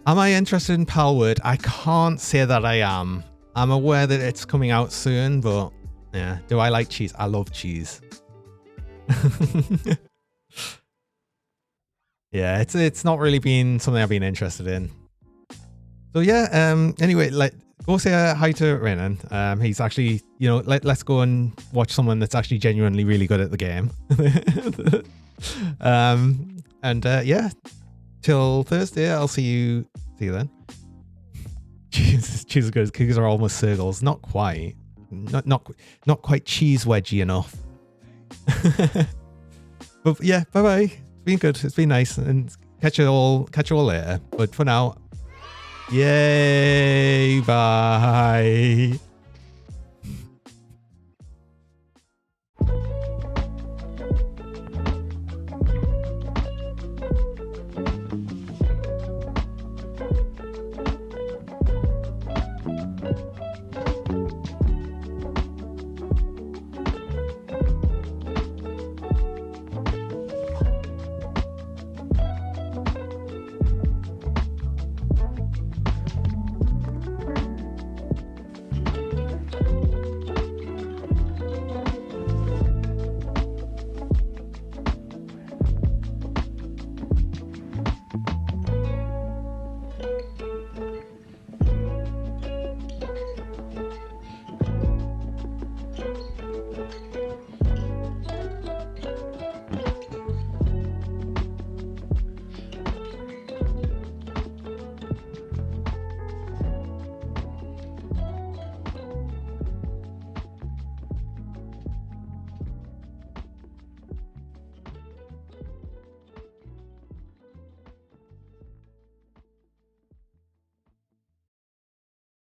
Am I interested in Palwood? I can't say that I am. I'm aware that it's coming out soon, but yeah. Do I like cheese? I love cheese. Yeah, it's not really been something I've been interested in. So yeah, anyway, go say hi to Renan. He's actually, you know, let's go and watch someone that's actually genuinely really good at the game. Yeah, till Thursday, I'll see you then. Cheese good. Cookies are almost circles. Not quite. Not quite cheese wedgy enough. But yeah, bye bye. It's been good. It's been nice, and catch you all later. But for now, yay, bye.